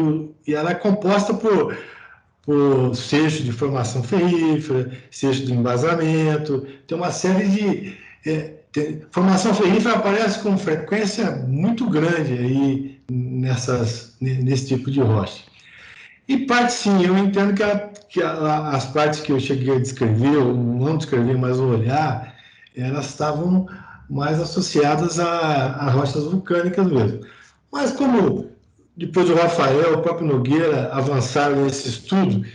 ela é composta por seixo de formação ferrífera, seixo de embasamento, tem uma série de... formação ferrífera aparece com frequência muito grande aí nesse tipo de rocha. E parte, sim, eu entendo que as partes que eu cheguei a descrever, ou não descrever, mas olhar, elas estavam mais associadas a rochas vulcânicas mesmo. Mas como depois o Rafael, o próprio Nogueira avançaram nesse estudo,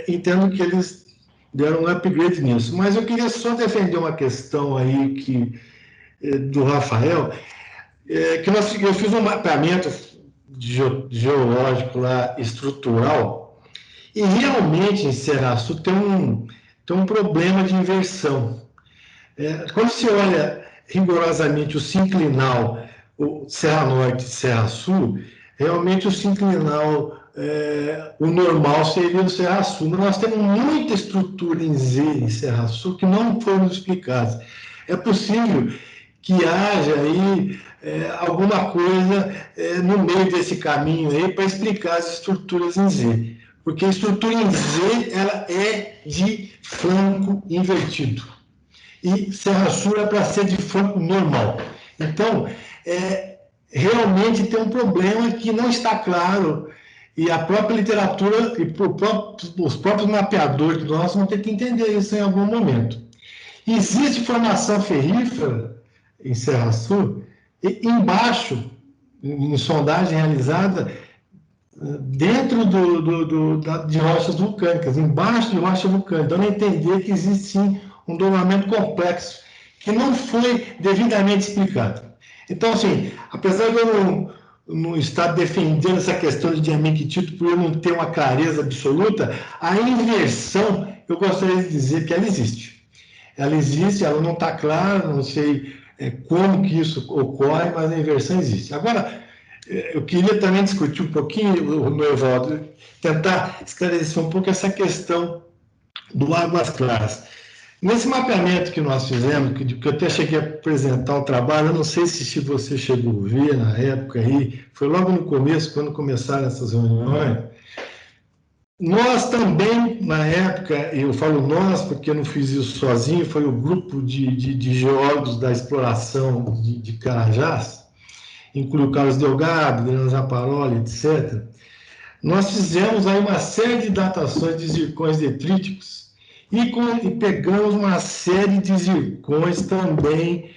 entendo que eles deram um upgrade nisso. Mas eu queria só defender uma questão aí do Rafael, que eu fiz um mapeamento geológico lá, estrutural, e realmente em Serra Sul tem um problema de inversão. Quando você olha rigorosamente o sinclinal, o Serra Norte e Serra Sul, realmente o sinclinal, o normal seria o Serra Sul. Mas nós temos muita estrutura em Z em Serra Sul que não foram explicadas. É possível que haja aí alguma coisa no meio desse caminho aí para explicar as estruturas em Z. Porque a estrutura em Z ela é de flanco invertido. E Serra Sul é para ser de flanco normal. Então, realmente tem um problema que não está claro, e a própria literatura e os próprios mapeadores nossos vão ter que entender isso em algum momento. Existe formação ferrífera em Serra Sul, e embaixo, em sondagem realizada, dentro de rochas vulcânicas, embaixo de rocha vulcânica, dando a entender que existe sim um domamento complexo que não foi devidamente explicado. Então, assim, apesar de eu não estar defendendo essa questão de diamictito por eu não ter uma clareza absoluta, a inversão, eu gostaria de dizer que ela existe. Ela existe, ela não está clara, não sei como que isso ocorre, mas a inversão existe. Agora, eu queria também discutir um pouquinho, no Evaldo, tentar esclarecer um pouco essa questão do Águas Claras. Nesse mapeamento que nós fizemos, que eu até cheguei a apresentar o trabalho, eu não sei se você chegou a ver na época aí, foi logo no começo, quando começaram essas reuniões. Nós também, na época, eu falo nós porque eu não fiz isso sozinho, foi o grupo de geólogos da exploração de Carajás, inclui o Carlos Delgado, Adriano Zaparoli, etc. Nós fizemos aí uma série de datações de zircões detríticos e pegamos uma série de zircões também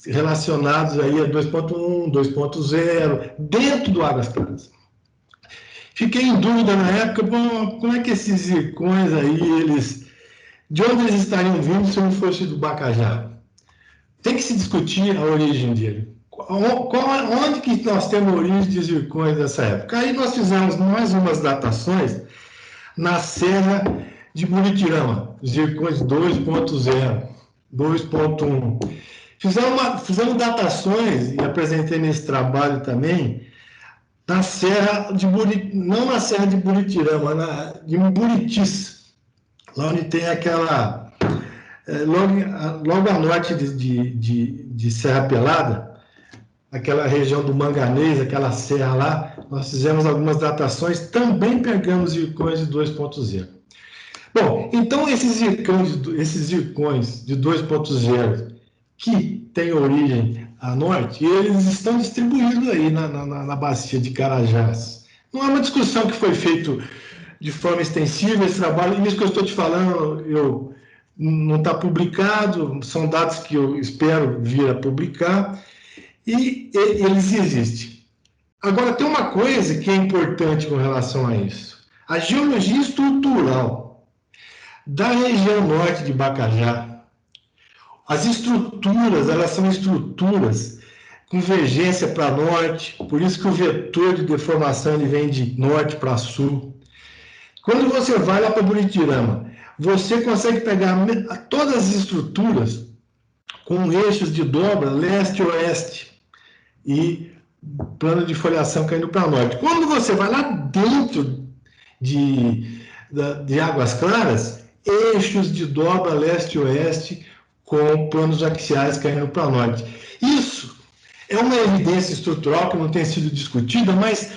relacionados aí a 2.1, 2.0, dentro do Águas Claras. Fiquei em dúvida na época, bom, como é que esses zircões aí, de onde eles estariam vindo se não fosse do Bacajá? Tem que se discutir a origem dele. Onde que nós temos a origem de zircões dessa época? Aí nós fizemos mais umas datações na Serra de Buritirama, zircões 2.0, 2.1. Fizemos datações, e apresentei nesse trabalho também, na Serra de não na Serra de Buritirama, de Buritis, lá onde tem aquela, logo a norte de Serra Pelada, aquela região do Manganês, aquela serra lá, nós fizemos algumas datações, também pegamos zircões de 2.0. Bom, então esses zircões de 2.0 que têm origem a norte, eles estão distribuídos aí na bacia de Carajás. Não é uma discussão que foi feita de forma extensiva esse trabalho, isso que eu estou te falando, não está publicado, são dados que eu espero vir a publicar, e eles existem. Agora, tem uma coisa que é importante com relação a isso. A geologia estrutural da região norte de Bacajá, as estruturas, elas são estruturas com convergência para norte, por isso que o vetor de deformação ele vem de norte para sul. Quando você vai lá para Buritirama, você consegue pegar todas as estruturas com eixos de dobra leste-oeste e plano de foliação caindo para norte. Quando você vai lá dentro de Águas Claras, eixos de dobra leste-oeste com planos axiais caindo para norte. Isso é uma evidência estrutural que não tem sido discutida, mas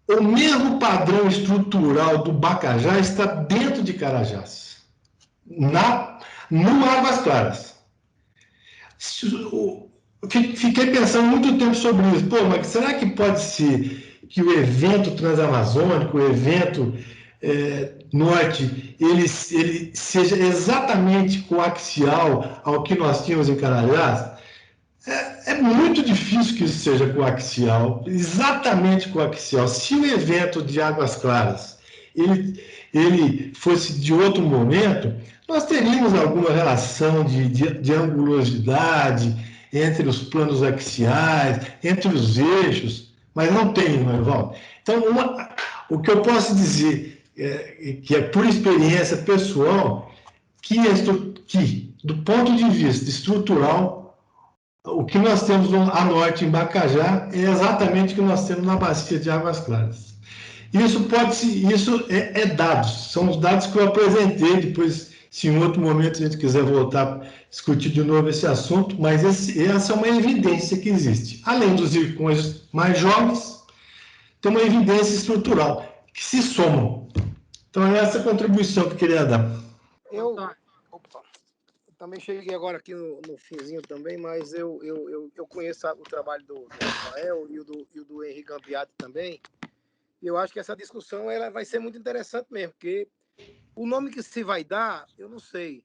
o mesmo padrão estrutural do Bacajá está dentro de Carajás, no Águas Claras. Fiquei pensando muito tempo sobre isso. Pô, mas será que pode ser que o evento transamazônico, o evento norte, ele seja exatamente coaxial ao que nós tínhamos em Carajás? É muito difícil que isso seja coaxial, exatamente coaxial. Se o evento de Águas Claras ele fosse de outro momento, nós teríamos alguma relação de angulosidade entre os planos axiais, entre os eixos, mas não tem, não é, Evaldo? Então, o que eu posso dizer, que é por experiência pessoal, que do ponto de vista estrutural, o que nós temos a norte em Bacajá é exatamente o que nós temos na bacia de Águas Claras. Isso é dados, são os dados que eu apresentei, depois, se em outro momento a gente quiser voltar a discutir de novo esse assunto, mas essa é uma evidência que existe. Além dos zircões mais jovens, tem uma evidência estrutural, que se somam. Então, é essa contribuição que eu queria dar. Opa. Também cheguei agora aqui no finzinho também, mas eu conheço o trabalho do Rafael e o do Henrique Gambiati também. E eu acho que essa discussão ela vai ser muito interessante mesmo, porque o nome que se vai dar, eu não sei,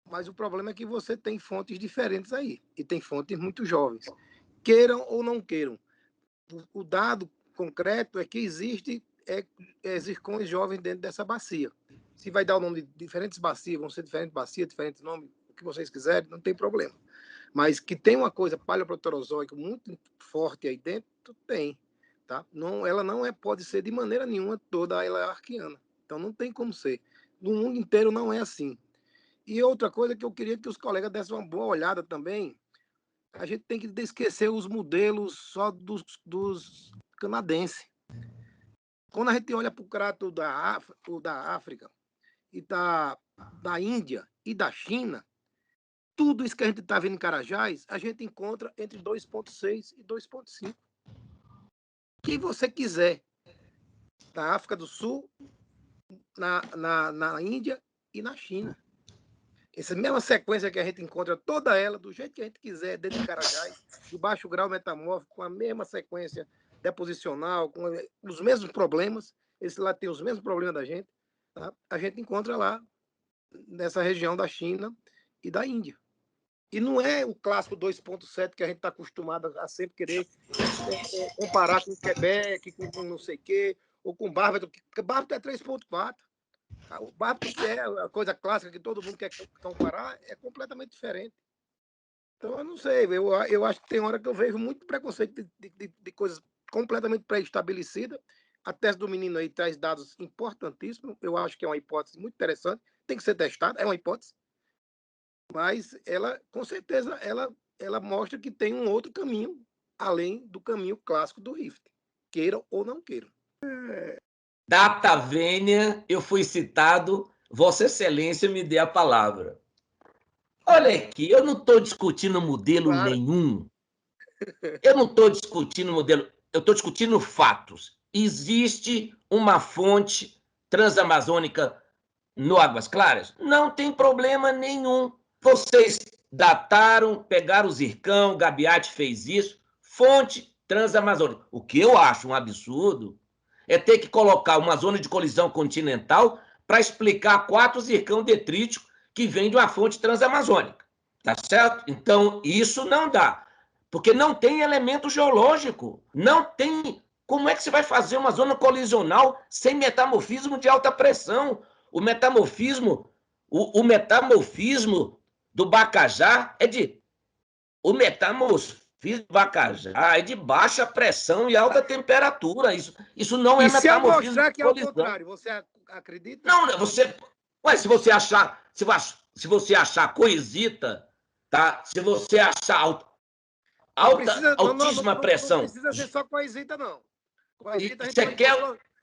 mas o problema é que você tem fontes diferentes aí, e tem fontes muito jovens, queiram ou não queiram. O dado concreto é que existe zircões jovens dentro dessa bacia. Se vai dar o nome de diferentes bacias, vão ser diferentes bacias, diferentes nomes, o que vocês quiserem, não tem problema. Mas que tem uma coisa paleoproterozoica muito forte aí dentro, tem. Tá? Ela não pode ser de maneira nenhuma toda ela é arqueana. Então não tem como ser. No mundo inteiro não é assim. E outra coisa que eu queria que os colegas dessem uma boa olhada também, a gente tem que esquecer os modelos só dos canadenses. Quando a gente olha para o crato da África, e da Índia e da China, tudo isso que a gente está vendo em Carajás, a gente encontra entre 2,6 e 2,5. O que você quiser, na África do Sul, na Índia e na China. Essa mesma sequência que a gente encontra, toda ela, do jeito que a gente quiser, dentro de Carajás, de baixo grau metamórfico, com a mesma sequência deposicional, com os mesmos problemas, esse lá tem os mesmos problemas da gente, tá? A gente encontra lá nessa região da China e da Índia. E não é o clássico 2.7 que a gente está acostumado a sempre querer comparar com o Quebec, com não sei o quê, ou com o Barbados, porque Barbados é 3.4. O Barbados, que é a coisa clássica que todo mundo quer comparar, é completamente diferente. Então, eu não sei, eu acho que tem hora que eu vejo muito preconceito de coisas completamente pré-estabelecidas. A tese do menino aí traz dados importantíssimos, eu acho que é uma hipótese muito interessante, tem que ser testada, é uma hipótese, mas ela, com certeza, ela mostra que tem um outro caminho, além do caminho clássico do Rift, queiram ou não queiram. Data vênia, eu fui citado, Vossa Excelência me dê a palavra. Olha aqui, eu não estou discutindo modelo nenhum. Eu não estou discutindo modelo, eu estou discutindo fatos. Existe uma fonte transamazônica no Águas Claras? Não tem problema nenhum. Vocês dataram, pegaram o zircão, o Gabiati fez isso, fonte transamazônica. O que eu acho um absurdo é ter que colocar uma zona de colisão continental para explicar 4 zircão detrítico que vem de uma fonte transamazônica. Tá certo? Então, isso não dá. Porque não tem elemento geológico. Não tem. Como é que você vai fazer uma zona colisional sem metamorfismo de alta pressão? O metamorfismo do Bacajá é de. O metamorfismo do Bacajá é de baixa pressão e alta temperatura. Isso não é metamorfismo. E se eu mostrar que é o contrário, você acredita? Não, você. Ué, se você achar coisita, tá? Se você achar altíssima pressão. Não precisa ser só coisita, não. Coisita a gente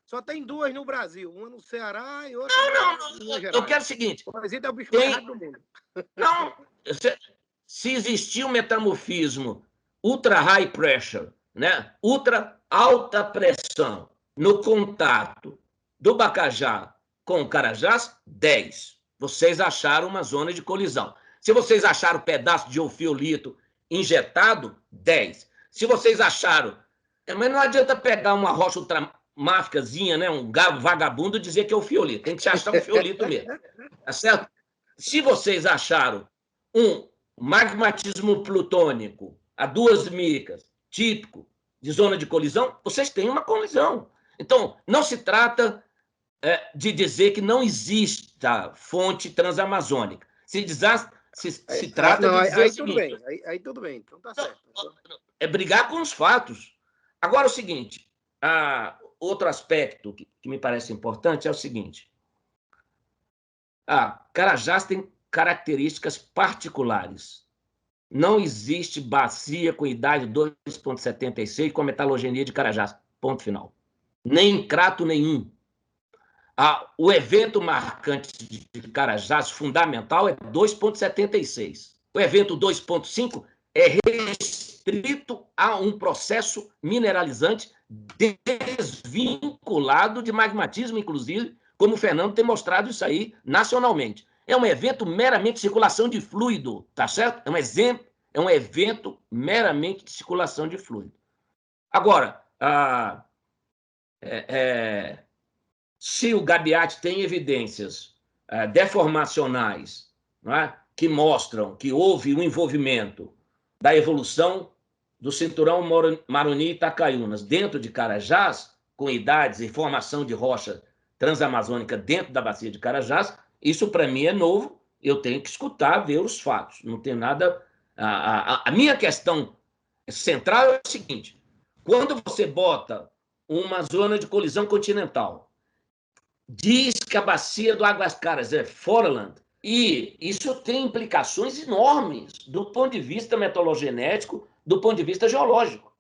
só tem 2 no Brasil, uma no Ceará e outra no Minas Gerais. Eu quero o seguinte. Coisita é o bicho mais rápido do mundo. Não, se existir um metamorfismo ultra high pressure, né? Ultra alta pressão no contato do Bacajá com o Carajás, 10. Vocês acharam uma zona de colisão. Se vocês acharam pedaço de ofiolito injetado, 10. Se vocês acharam... Mas não adianta pegar uma rocha ultramáficazinha, né? Um vagabundo, dizer que é ofiolito. Tem que achar um fiolito mesmo. Tá certo? Se vocês acharam um magmatismo plutônico a 2 micas, típico de zona de colisão, vocês têm uma colisão. Então, não se trata de dizer que não exista fonte transamazônica. Se trata de dizer aí o seguinte... Aí tudo bem, então tá certo. É brigar com os fatos. Agora, o seguinte, outro aspecto que me parece importante é o seguinte. Carajás tem características particulares. Não existe bacia com idade 2,76 com a metalogenia de Carajás. Ponto final. Nem crato nenhum. O evento marcante de Carajás, fundamental, é 2,76. O evento 2,5 é restrito a um processo mineralizante desvinculado de magmatismo, inclusive, como o Fernando tem mostrado isso aí nacionalmente. É um evento meramente de circulação de fluido, tá certo? É um evento meramente de circulação de fluido. Agora, se o Gabiati tem evidências deformacionais, não é? Que mostram que houve um envolvimento da evolução do cinturão Maroni e Itacaiunas dentro de Carajás, com idades e formação de rocha transamazônica dentro da bacia de Carajás, isso para mim é novo, eu tenho que escutar, ver os fatos, não tem nada... A minha questão central é o seguinte, quando você bota uma zona de colisão continental, diz que a bacia do Águas Claras é Foreland, e isso tem implicações enormes do ponto de vista metalogenético, do ponto de vista geológico.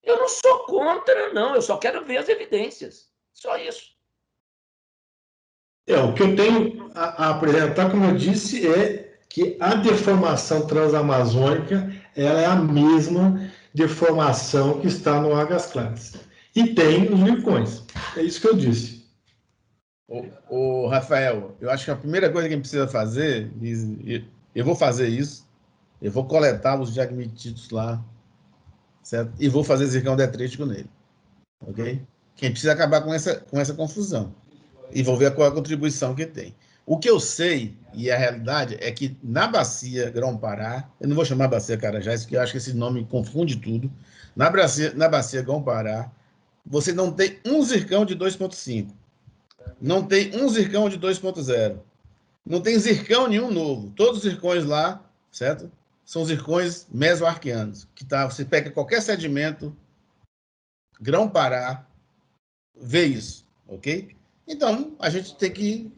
Eu não sou contra, não, eu só quero ver as evidências. Só isso. O que eu tenho a apresentar, como eu disse, é que a deformação transamazônica ela é a mesma deformação que está no Águas Claras. E tem os vulcões. É isso que eu disse. O Rafael, eu acho que a primeira coisa que a gente precisa fazer, eu vou fazer isso, eu vou coletar os diagmititos lá, certo? E vou fazer zircão detrítico nele, ok? Quem precisa acabar com essa confusão e vou ver qual é a contribuição que tem. O que eu sei, e a realidade, é que na bacia Grão-Pará, eu não vou chamar bacia Carajás, porque eu acho que esse nome confunde tudo. Na bacia Grão-Pará, você não tem um zircão de 2,5. Não tem um zircão de 2,0. Não tem zircão nenhum novo. Todos os zircões lá, certo? São zircões mesoarquianos. Que tá, você pega qualquer sedimento, Grão-Pará, vê isso, ok? Então, a gente tem que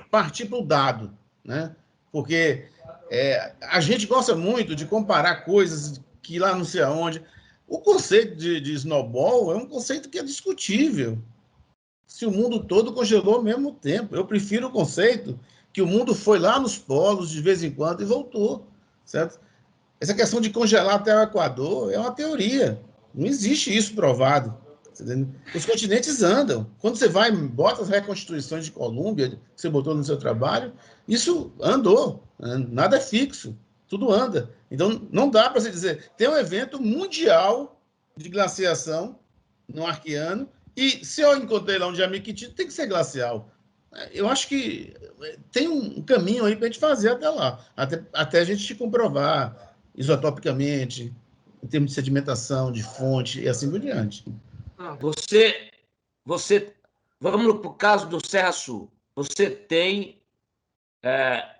partir para o dado, né? Porque a gente gosta muito de comparar coisas que lá não sei aonde. O conceito de snowball é um conceito que é discutível. Se o mundo todo congelou ao mesmo tempo. Eu prefiro o conceito que o mundo foi lá nos polos de vez em quando e voltou, certo? Essa questão de congelar até o Equador é uma teoria. Não existe isso provado. Os continentes andam. Quando você vai, bota as reconstituições de Colômbia, que você botou no seu trabalho, isso andou. Nada é fixo. Tudo anda. Então, não dá para você dizer. Tem um evento mundial de glaciação no Arqueano, e se eu encontrei lá um Jamiquiti, tem que ser glacial. Eu acho que tem um caminho aí para a gente fazer até lá. Até a gente comprovar isotopicamente, em termos de sedimentação, de fonte, e assim por diante. Vamos para o caso do Serra Sul. Você tem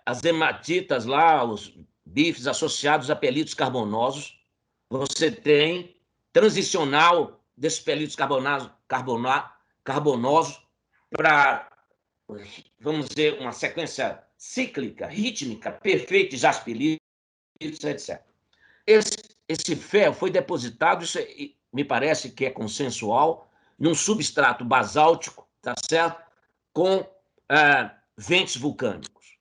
as hematitas lá, os bifes associados a pelitos carbonosos. Você tem transicional desses pelitos carbonosos para, vamos dizer, uma sequência cíclica, rítmica, perfeita de jaspilitos, etc. Esse ferro foi depositado, isso me parece que é consensual, num substrato basáltico, tá certo? Com ventos vulcânicos.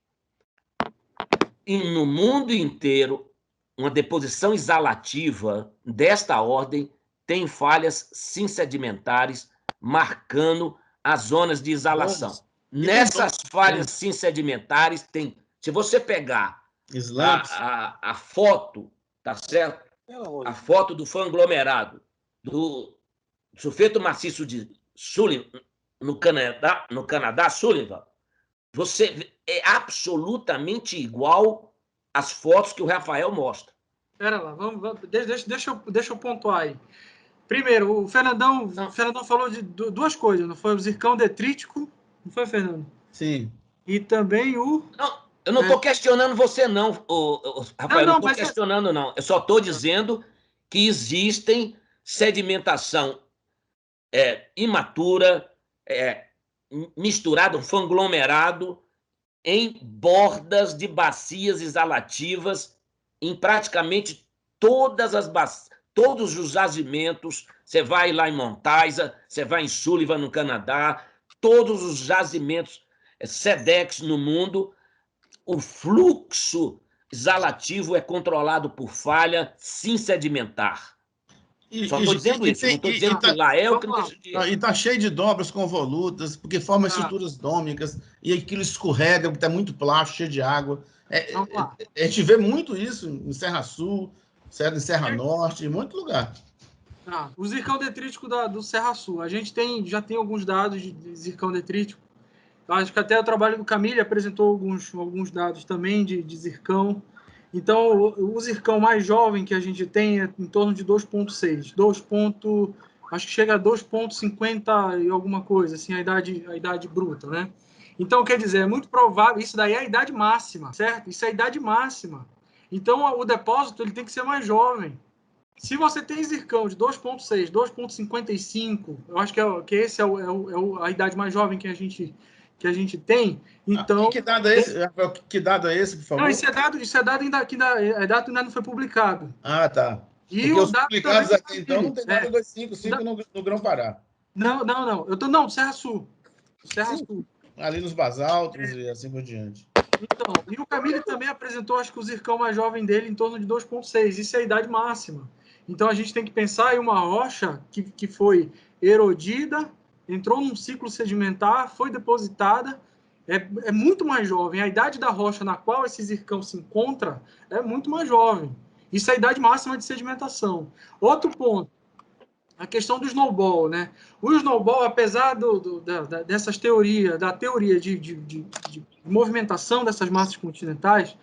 E no mundo inteiro, uma deposição exalativa desta ordem tem falhas sim-sedimentares marcando as zonas de exalação. Nessas falhas sim-sedimentares, se você pegar a foto, tá certo? A foto do fanglomerado do sulfeto maciço de Sullivan, no Canadá, Sullivan, você é absolutamente igual às fotos que o Rafael mostra. Espera lá, deixa eu pontuar aí. Primeiro, o Fernandão falou de duas coisas, não foi? O zircão detrítico, não foi, Fernando? Sim. E também o... Não, eu não estou questionando você, não, Rafael. Não estou questionando, não. Eu só estou dizendo que existem sedimentação imatura, misturada, um fanglomerado, em bordas de bacias exalativas, em praticamente todas as bacias, todos os jazimentos. Você vai lá em Montaisa, você vai em Sullivan, no Canadá, todos os jazimentos SEDEX no mundo, o fluxo exalativo é controlado por falha sim sedimentar. Só estou dizendo isso, não estou dizendo que lá é o que não deixa de... E está cheio de dobras convolutas, porque forma estruturas dômicas, e aquilo escorrega, porque está muito plástico, cheio de água. A gente vê muito isso em Serra Sul, em Serra Norte, em muito lugar. O zircão detrítico do Serra Sul. A gente já tem alguns dados de zircão detrítico. Acho que até o trabalho do Camille apresentou alguns dados também de zircão. Então, o zircão mais jovem que a gente tem é em torno de 2,6. Acho que chega a 2,50 e alguma coisa, assim, a idade bruta, né? Então, quer dizer, é muito provável, isso daí é a idade máxima, certo? Isso é a idade máxima. Então, o depósito ele tem que ser mais jovem. Se você tem zircão de 2,6, 2,55, eu acho que esse é a idade mais jovem que a gente tem, então... Que dado é esse, por favor? Não, isso é dado ainda não foi publicado. Ah, tá. E porque os publicados até então não tem dado 2,55 no Grão-Pará. Não. Não, Serra Sul. Serra Sul. Ali nos basálticos e assim por diante. Então, e o Camille também apresentou, acho que o zircão mais jovem dele em torno de 2,6. Isso é a idade máxima. Então, a gente tem que pensar em uma rocha que foi erodida, entrou num ciclo sedimentar, foi depositada, é muito mais jovem. A idade da rocha na qual esse zircão se encontra é muito mais jovem. Isso é a idade máxima de sedimentação. Outro ponto. a questão do snowball, né? O snowball, apesar dessas teorias, da teoria de movimentação dessas massas continentais,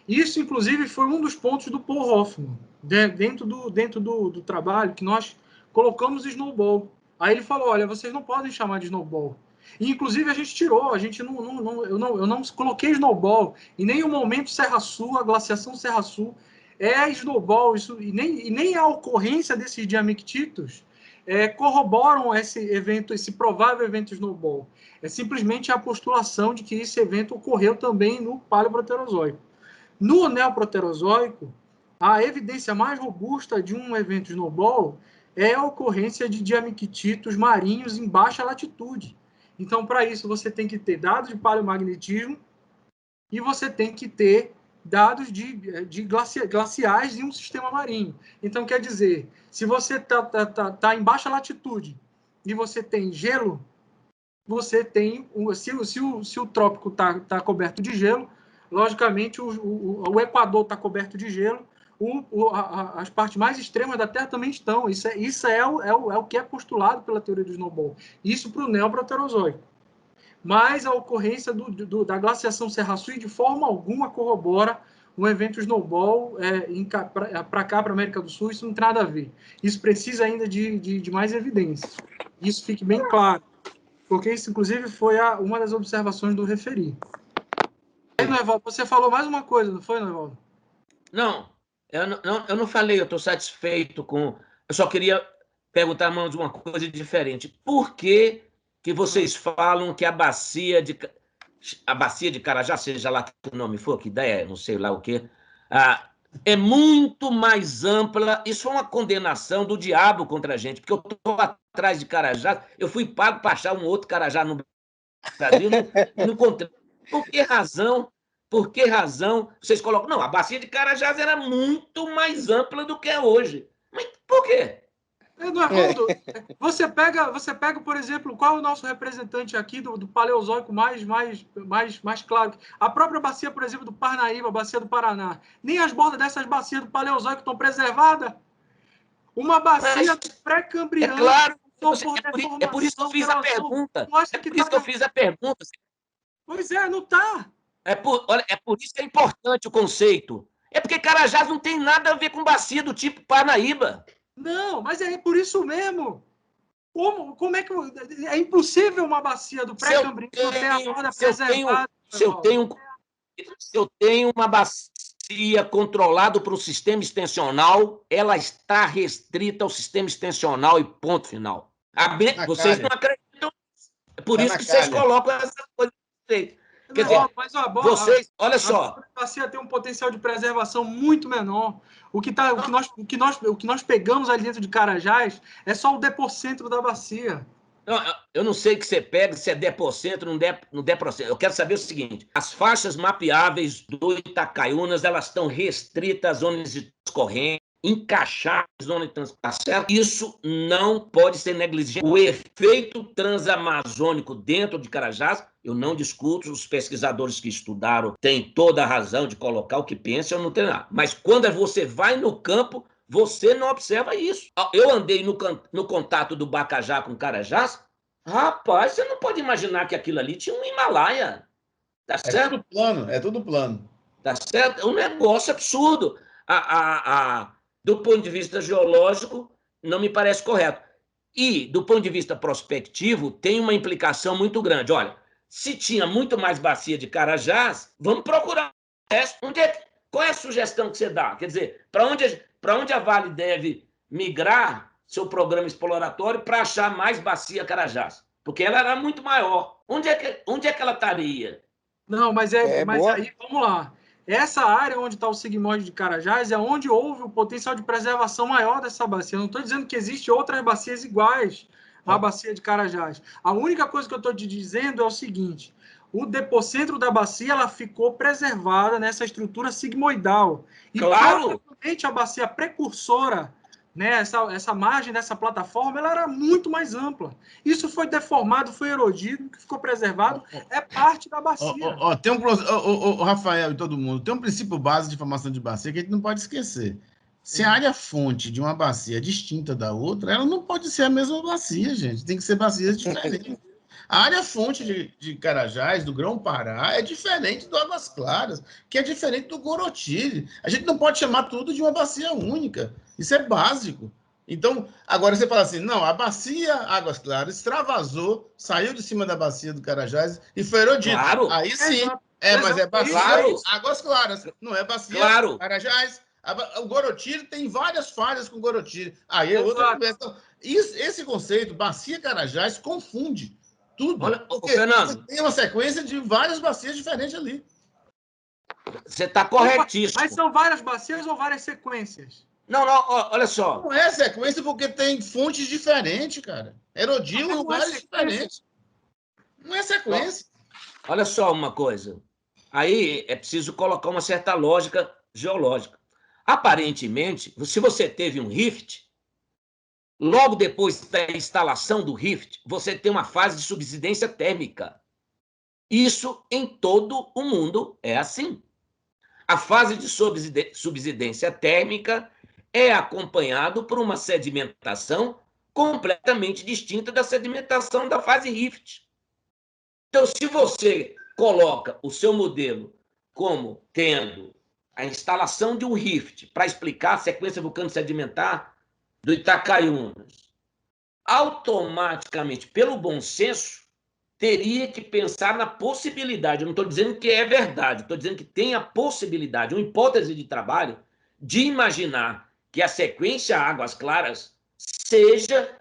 isso, inclusive, foi um dos pontos do Paul Hoffman, dentro do trabalho, que nós colocamos o snowball. Aí ele falou, olha, vocês não podem chamar de snowball. E, inclusive, a gente tirou, eu não coloquei snowball, em nenhum momento Serra Sul, a glaciação Serra Sul, é snowball, isso, e nem a ocorrência desses diamictitos corroboram esse provável evento snowball. É simplesmente a postulação de que esse evento ocorreu também no Paleoproterozoico. No Neoproterozoico, a evidência mais robusta de um evento snowball é a ocorrência de diamictitos marinhos em baixa latitude. Então, para isso, você tem que ter dados de paleomagnetismo e você tem que ter dados de glaciais em um sistema marinho. Então, quer dizer, se você tá em baixa latitude e você tem gelo, você tem... Se o trópico está coberto de gelo, logicamente, o Equador está coberto de gelo, as partes mais extremas da Terra também estão. Isso é o que é postulado pela teoria do snowball. Isso para o Neoproterozoico. Mas a ocorrência da glaciação Serra Sul de forma alguma corrobora um evento snowball para cá, para a América do Sul. Isso não tem nada a ver. Isso precisa ainda de mais evidências. Isso fique bem claro. Porque isso, inclusive, foi uma das observações do referi. Aí, Noevaldo, você falou mais uma coisa, não foi, Noevaldo? Não, eu não falei, eu estou satisfeito com... Eu só queria perguntar a mão de uma coisa diferente. Por que vocês falam que a bacia de Carajás, seja lá que o nome for, que ideia, não sei lá o quê, é muito mais ampla? Isso é uma condenação do diabo contra a gente, porque eu estou atrás de Carajás, eu fui pago para achar um outro Carajás no Brasil e não encontrei. Por que razão? Por que razão vocês colocam... Não, a bacia de Carajás era muito mais ampla do que é hoje. Mas por quê? Eduardo, você pega, por exemplo, qual é o nosso representante aqui do Paleozoico mais claro? A própria bacia, por exemplo, do Parnaíba, a bacia do Paraná. Nem as bordas dessas bacias do Paleozoico estão preservadas. Uma bacia pré-cambriana... É claro, é por isso que eu fiz a pergunta. Pois é, não está. É por isso que é importante o conceito. É porque Carajás não tem nada a ver com bacia do tipo Parnaíba. Não, mas é por isso mesmo. Como é que... É impossível uma bacia do pré-cambriano ter a borda preservada. Se eu tenho uma bacia controlada por um sistema extensional, ela está restrita ao sistema extensional e ponto final. Vocês não acreditam. É por isso que vocês colocam essa coisa de jeito. Quer dizer, vocês, olha só. A bacia tem um potencial de preservação muito menor. O que nós pegamos ali dentro de Carajás é só o 10% da bacia. Eu não sei o que você pega, se é 10%, não 10%. Eu quero saber o seguinte: as faixas mapeáveis do Itacaiunas, elas estão restritas às zonas de corrente, encaixar a zona de transportação. Isso não pode ser negligente. O efeito transamazônico dentro de Carajás, eu não discuto, os pesquisadores que estudaram têm toda a razão de colocar o que pensam, eu não tenho nada. Mas quando você vai no campo, você não observa isso. Eu andei no contato do Bacajá com Carajás, rapaz, você não pode imaginar que aquilo ali tinha um Himalaia. Tá certo? Tudo plano, é tudo plano. Tá certo? É um negócio absurdo. Do ponto de vista geológico, não me parece correto. E, do ponto de vista prospectivo, tem uma implicação muito grande. Olha, se tinha muito mais bacia de Carajás, vamos procurar o resto. Qual é a sugestão que você dá? Quer dizer, para onde a Vale deve migrar seu programa exploratório para achar mais bacia Carajás? Porque ela era muito maior. Onde é que ela estaria? Não, mas aí, vamos lá. Essa área onde está o sigmoide de Carajás é onde houve o potencial de preservação maior dessa bacia. Eu não estou dizendo que existem outras bacias iguais à bacia de Carajás. A única coisa que eu estou te dizendo é o seguinte: o depocentro da bacia ela ficou preservada nessa estrutura sigmoidal. E provavelmente a bacia precursora, né, essa margem dessa plataforma, ela era muito mais ampla. Isso foi deformado, foi erodido, o que ficou preservado é parte da bacia. Tem Rafael e todo mundo, tem um princípio básico de formação de bacia que a gente não pode esquecer. Se a área fonte de uma bacia é distinta da outra, ela não pode ser a mesma bacia, gente. Tem que ser bacias diferentes. A área fonte de Carajás, do Grão-Pará, é diferente do Águas Claras, que é diferente do Gorotiri. A gente não pode chamar tudo de uma bacia única. Isso é básico. Então, agora você fala assim, não, a bacia Águas Claras extravasou, saiu de cima da bacia do Carajás e foi erodida. Claro. Aí sim. Exato. Mas é bacia Claro. Águas Claras, não é bacia Claro. Carajás. O Gorotiri tem várias falhas com o Gorotiri. Aí é Exato. outra conversa. Esse conceito, bacia Carajás, confunde tudo. Olha, porque Fernando, tem uma sequência de várias bacias diferentes ali. você está corretíssimo. Mas são várias bacias ou várias sequências? Não, olha só. Não é sequência porque tem fontes diferentes, cara. Erodiu em lugares diferentes. Não é sequência. Olha só uma coisa. Aí é preciso colocar uma certa lógica geológica. Aparentemente, se você teve um rift, logo depois da instalação do rift, você tem uma fase de subsidência térmica. Isso em todo o mundo é assim. A fase de subsidência térmica é acompanhado por uma sedimentação completamente distinta da sedimentação da fase rift. Então, se você coloca o seu modelo como tendo a instalação de um rift para explicar a sequência vulcano-sedimentar do Itacaiunas, automaticamente, pelo bom senso, teria que pensar na possibilidade, eu não estou dizendo que é verdade, estou dizendo que tem a possibilidade, uma hipótese de trabalho, de imaginar que a sequência Águas Claras seja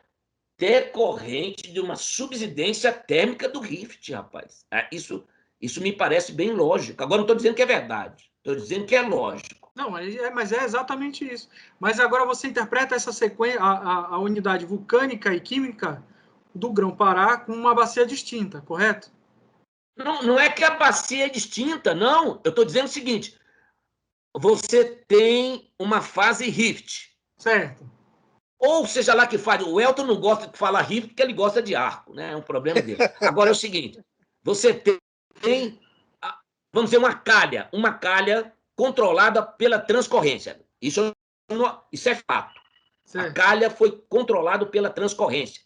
decorrente de uma subsidência térmica do rift, rapaz. Isso me parece bem lógico. Agora, não estou dizendo que é verdade, estou dizendo que é lógico. Não, mas é exatamente isso. Mas agora você interpreta essa sequência, a unidade vulcânica e química do Grão-Pará com uma bacia distinta, correto? Não é que a bacia é distinta, não. Eu estou dizendo o seguinte, você tem uma fase rift. Certo. Ou seja lá que faz. O Elton não gosta de falar rift porque ele gosta de arco, né? É um problema dele. Agora é o seguinte, você tem, vamos dizer, uma calha controlada pela transcorrência. Isso é fato. Certo. A calha foi controlada pela transcorrência.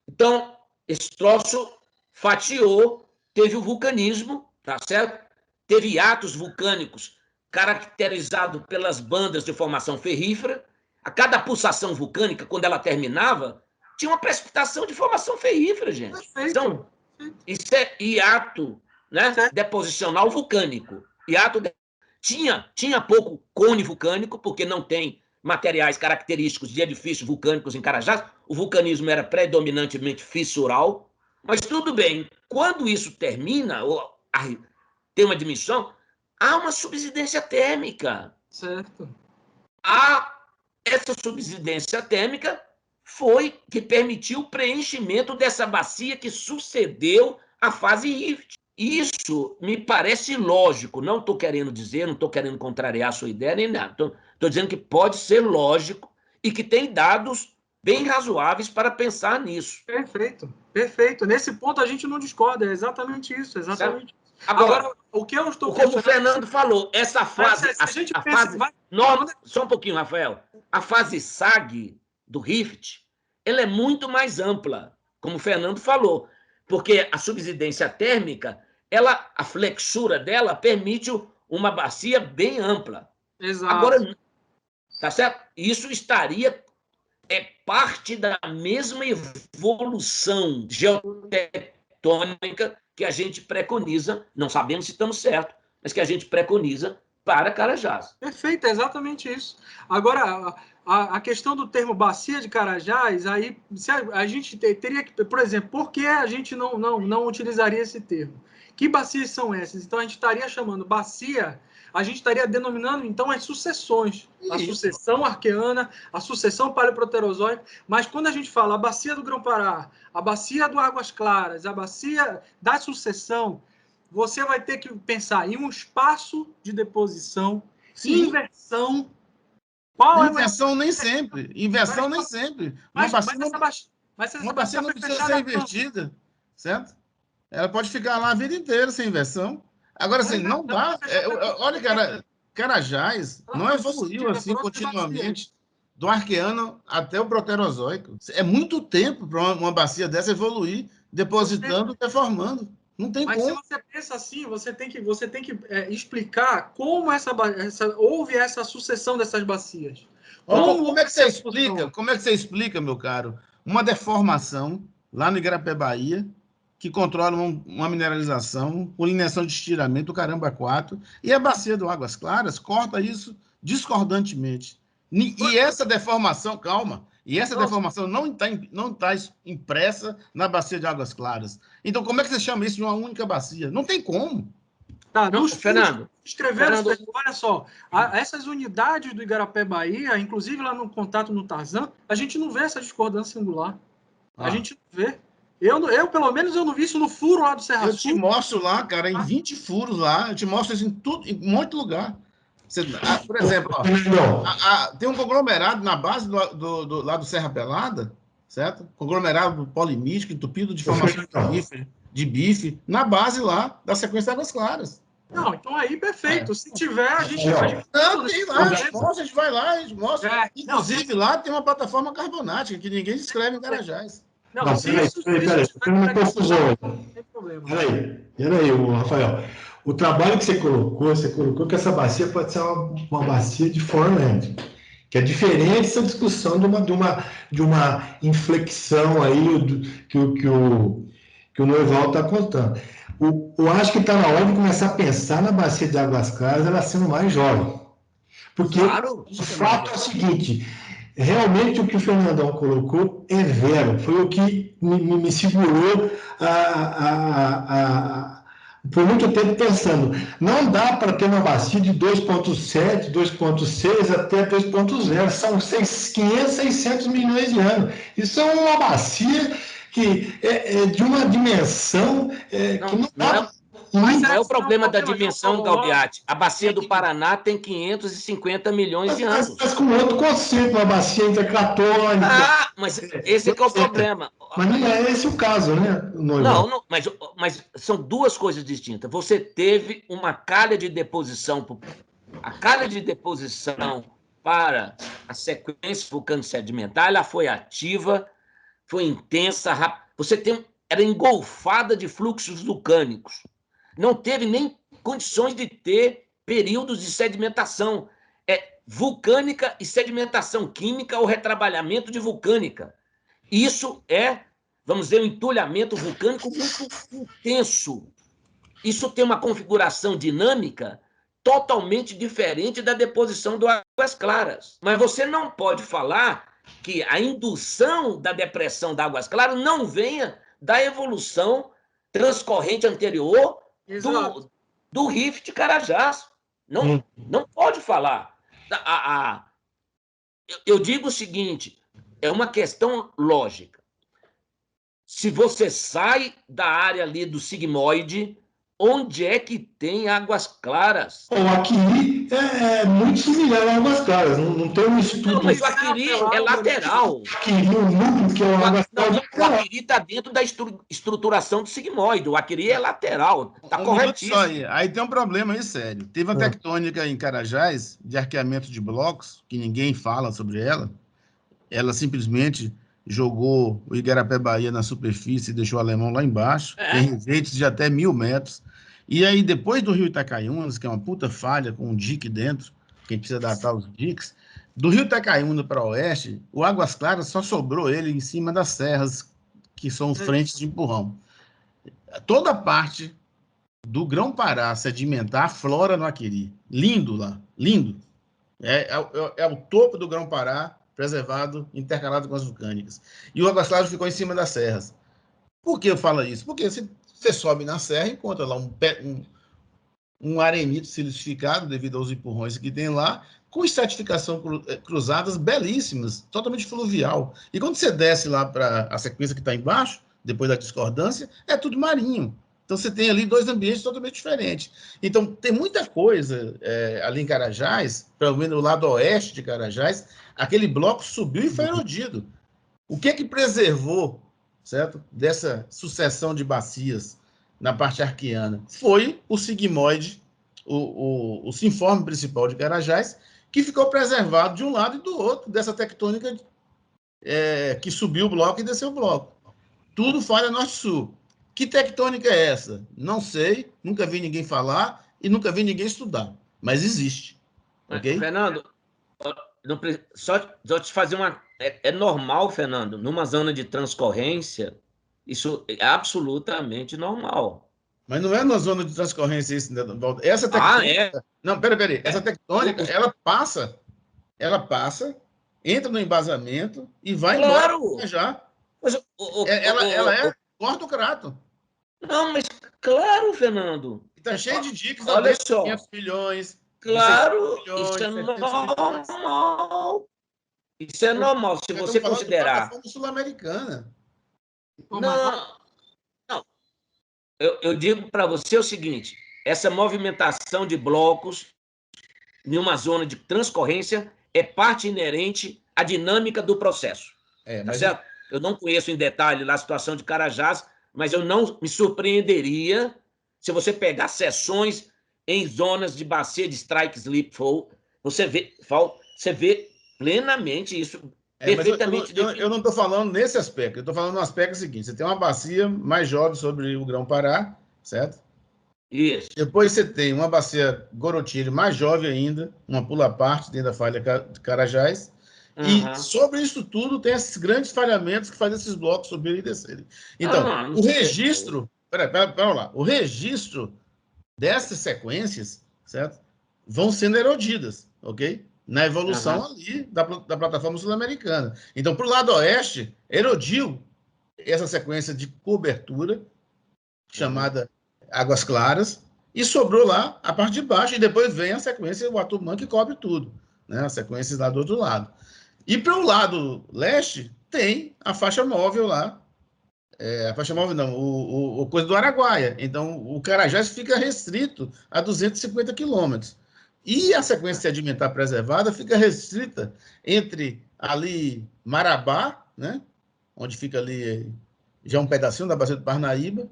Então, esse troço fatiou, teve o vulcanismo, tá certo? Teve hiatos vulcânicos caracterizados pelas bandas de formação ferrífera. A cada pulsação vulcânica, quando ela terminava, tinha uma precipitação de formação ferrífera, gente. Então, isso é hiato, né? Deposicional vulcânico. Tinha pouco cone vulcânico, porque não tem materiais característicos de edifícios vulcânicos em Carajás. O vulcanismo era predominantemente fissural. Mas tudo bem. Quando isso termina, ou tem uma diminuição, há uma subsidência térmica. Certo. Essa subsidência térmica foi que permitiu o preenchimento dessa bacia que sucedeu à fase rift. Isso me parece lógico. Não estou querendo dizer, não estou querendo contrariar a sua ideia nem nada. Estou dizendo que pode ser lógico e que tem dados bem razoáveis para pensar nisso. Perfeito, perfeito. Nesse ponto a gente não discorda, é exatamente isso, exatamente. Agora, o que eu estou como o Fernando falou, essa fase... Só um pouquinho, Rafael. A fase SAG do rift, ela é muito mais ampla, como o Fernando falou, porque a subsidência térmica, a flexura dela permite uma bacia bem ampla. Exato. Agora, tá certo? Isso parte da mesma evolução geotectônica que a gente preconiza, não sabemos se estamos certos, mas que a gente preconiza para Carajás. Perfeito, é exatamente isso. Agora, a questão do termo bacia de Carajás, aí a gente teria que, por exemplo, por que a gente não utilizaria esse termo? Que bacias são essas? Então, a gente estaria chamando bacia, a gente estaria denominando, então, as sucessões. A sucessão arqueana, a sucessão paleoproterozoica. Mas, quando a gente fala a bacia do Grão-Pará, a bacia do Águas Claras, a bacia da sucessão, você vai ter que pensar em um espaço de deposição, inversão. Inversão nem sempre. Inversão nem sempre. Uma bacia não precisa ser invertida, certo? Ela pode ficar lá a vida inteira sem inversão. Agora, assim, não dá. Olha, cara, Carajás não evoluiu assim continuamente, do Arqueano até o Proterozoico. É muito tempo para uma bacia dessa evoluir, depositando e deformando. Não tem Mas como. se você pensa assim, você tem que explicar como houve essa sucessão dessas bacias. Como é que você explica? Como é que você explica, meu caro, uma deformação lá no Igarapé, Bahia, que controla uma mineralização, com lineação de estiramento, o caramba 4, e a bacia do Águas Claras corta isso discordantemente. E essa deformação, calma, e essa deformação não está impressa na bacia de Águas Claras. Então, como é que você chama isso de uma única bacia? Não tem como. Tá, Fernando, olha só, essas unidades do Igarapé, Bahia, inclusive lá no contato no Tarzan, a gente não vê essa discordância angular. A gente não vê. Eu, pelo menos, eu não vi isso no furo lá do Serra Sul. Eu te mostro lá, cara, em 20 furos lá, eu te mostro isso em um monte de lugar. Por exemplo, tem um conglomerado na base lá do Serra Pelada, certo? Conglomerado polimístico, entupido de formação de bife, na base lá da sequência de Águas Claras. Não, então aí perfeito. Se tiver, a gente não, tem lá, a gente vai lá, a gente mostra. Inclusive, lá tem uma plataforma carbonática que ninguém descreve em Carajás. Não, peraí, tem uma confusão. Não tem problema. Peraí, Rafael. O trabalho que você colocou que essa bacia pode ser uma bacia de foreland, que é diferente dessa discussão de uma inflexão aí que o Noival está contando. Eu acho que está na hora de começar a pensar na bacia de Águas Claras, ela sendo mais jovem. Porque o fato é o seguinte, realmente o que o Fernandão colocou é vero, foi o que me segurou por muito tempo pensando, não dá para ter uma bacia de 2,7, 2,6 até 2,0, são 500, 600 milhões de anos. Isso é uma bacia que é de uma dimensão que não dá. Mas não é o problema da dimensão, Galbiati. A bacia do Paraná tem 550 milhões de anos. Mas com outro conceito, uma bacia intercratônica. Mas esse que é o problema. Mas não é esse o caso, né? Não, mas são duas coisas distintas. Você teve uma calha de deposição. A calha de deposição para a sequência vulcano-sedimentar, ela foi ativa, foi intensa, rápida. Era engolfada de fluxos vulcânicos. Não teve nem condições de ter períodos de sedimentação vulcânica e sedimentação química ou retrabalhamento de vulcânica. Isso vamos dizer, um entulhamento vulcânico muito intenso. Isso tem uma configuração dinâmica totalmente diferente da deposição do Águas Claras. Mas você não pode falar que a indução da depressão da Águas Claras não venha da evolução transcorrente anterior do Rift Carajás. Não pode falar. Eu digo o seguinte, é uma questão lógica. Se você sai da área ali do sigmoide, onde é que tem Águas Claras? O Aquiri é muito similar a Águas Claras, não tem um estudo... Não, mas o Aquiri é lateral. O Aquiri está dentro da estruturação do sigmoide, o Aquiri é lateral, está corretíssimo. Aí tem um problema aí sério. Teve uma tectônica em Carajás, de arqueamento de blocos, que ninguém fala sobre ela. Ela simplesmente jogou o Igarapé, Bahia na superfície e deixou o Alemão lá embaixo. Tem reveites de até 1.000 metros. E aí, depois do rio Itacaiunas, que é uma puta falha com um dique dentro, quem precisa datar os diques, do rio Itacaiunas para oeste, o Águas Claras só sobrou ele em cima das serras, que são frentes de empurrão. Toda a parte do Grão-Pará sedimentar flora no Aquiri. Lindo lá, lindo. É o topo do Grão-Pará, preservado, intercalado com as vulcânicas. E o Águas Claras ficou em cima das serras. Por que eu falo isso? Porque você sobe na serra e encontra lá um arenito silicificado, devido aos empurrões que tem lá, com estratificação cruzadas belíssimas, totalmente fluvial. E quando você desce lá para a sequência que está embaixo, depois da discordância, é tudo marinho. Então, você tem ali dois ambientes totalmente diferentes. Então, tem muita coisa ali em Carajás, pelo menos no lado oeste de Carajás, aquele bloco subiu e foi erodido. O que preservou, certo, dessa sucessão de bacias na parte arqueana? Foi o sigmoide o sinforme principal de Carajás, que ficou preservado de um lado e do outro dessa tectônica que subiu o bloco e desceu o bloco. Tudo falha norte-sul. Que tectônica é essa? Não sei, nunca vi ninguém falar e nunca vi ninguém estudar, mas existe. Ok? Fernando, só te fazer uma... É normal, Fernando, numa zona de transcorrência, isso é absolutamente normal. Mas não é na zona de transcorrência isso, né, Valdo? Essa tectônica... Não, peraí. Essa tectônica, ela passa, entra no embasamento e vai claro. embora já. Mas, ela corta o crato. Não, mas claro, Fernando. Está cheio de dicas. Olha só. 500 milhões. Claro, milhões, isso é normal. Isso é normal, se você considerar. Plataforma sul-americana. Não. Eu digo para você o seguinte: essa movimentação de blocos em uma zona de transcorrência é parte inerente à dinâmica do processo. Tá certo? Eu não conheço em detalhe lá a situação de Carajás, mas eu não me surpreenderia se você pegar sessões em zonas de bacia de strike, slip, fall, você vê plenamente isso, perfeitamente definido. Eu não estou falando nesse aspecto, eu estou falando no aspecto seguinte: você tem uma bacia mais jovem sobre o Grão-Pará, certo? Isso. Depois você tem uma bacia Gorotiri mais jovem ainda, uma pula-parte dentro da falha de Carajás. E sobre isso tudo tem esses grandes falhamentos que fazem esses blocos subirem e descerem. Então, o registro... Pera lá. O registro dessas sequências, certo? Vão sendo erodidas, ok? Na evolução ali da plataforma sul-americana. Então, para o lado oeste, erodiu essa sequência de cobertura, chamada Águas Claras, e sobrou lá a parte de baixo, e depois vem a sequência, o Atumã, que cobre tudo, né? A sequência lá do outro lado. E para o lado leste, tem a faixa móvel lá. A faixa móvel não, o coisa do Araguaia. Então, o Carajás fica restrito a 250 quilômetros. E a sequência sedimentar preservada fica restrita entre ali Marabá, né? Onde fica ali já um pedacinho da Bacia do Parnaíba,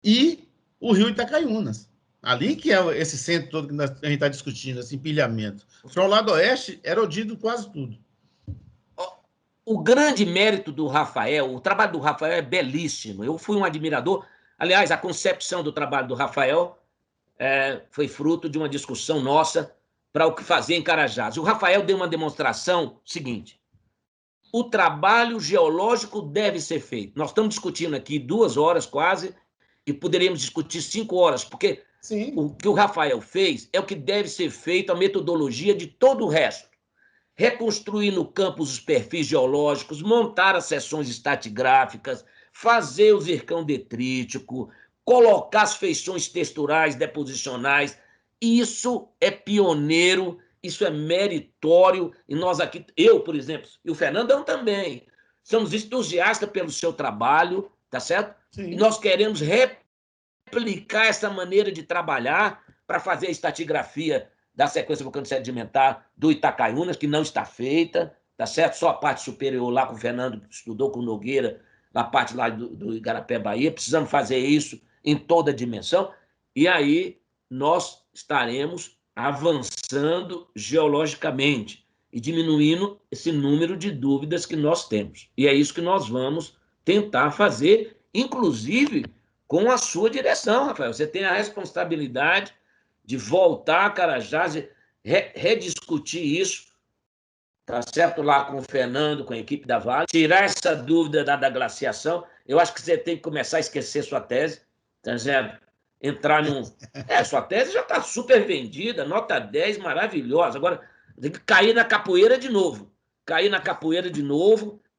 e o rio Itacaiunas. Ali que é esse centro todo que a gente está discutindo, esse empilhamento. Para o lado oeste, erodido quase tudo. O grande mérito do Rafael, o trabalho do Rafael é belíssimo. Eu fui um admirador. Aliás, a concepção do trabalho do Rafael foi fruto de uma discussão nossa para o que fazer em Carajás. O Rafael deu uma demonstração seguinte: o trabalho geológico deve ser feito. Nós estamos discutindo aqui 2 horas quase, e poderíamos discutir 5 horas, porque o que o Rafael fez é o que deve ser feito, a metodologia de todo o resto. Reconstruir no campus os perfis geológicos, montar as seções estratigráficas, fazer o zircão detrítico, colocar as feições texturais, deposicionais. Isso é pioneiro, isso é meritório, e nós aqui, eu, por exemplo, e o Fernandão também, somos entusiastas pelo seu trabalho, tá certo? Sim. E nós queremos replicar essa maneira de trabalhar para fazer a estratigrafia da sequência vulcano-sedimentar do Itacaiunas, que não está feita, tá certo? Só a parte superior lá com o Fernando, que estudou com o Nogueira, na parte lá do Igarapé, Bahia. Precisamos fazer isso em toda a dimensão, e aí nós estaremos avançando geologicamente e diminuindo esse número de dúvidas que nós temos. E é isso que nós vamos tentar fazer, inclusive com a sua direção, Rafael. Você tem a responsabilidade de voltar a Carajás e rediscutir isso, tá certo? Lá com o Fernando, com a equipe da Vale, tirar essa dúvida da glaciação. Eu acho que você tem que começar a esquecer sua tese, tá certo? Entrar num... sua tese já está super vendida, nota 10, maravilhosa. Agora, tem que cair na capoeira de novo.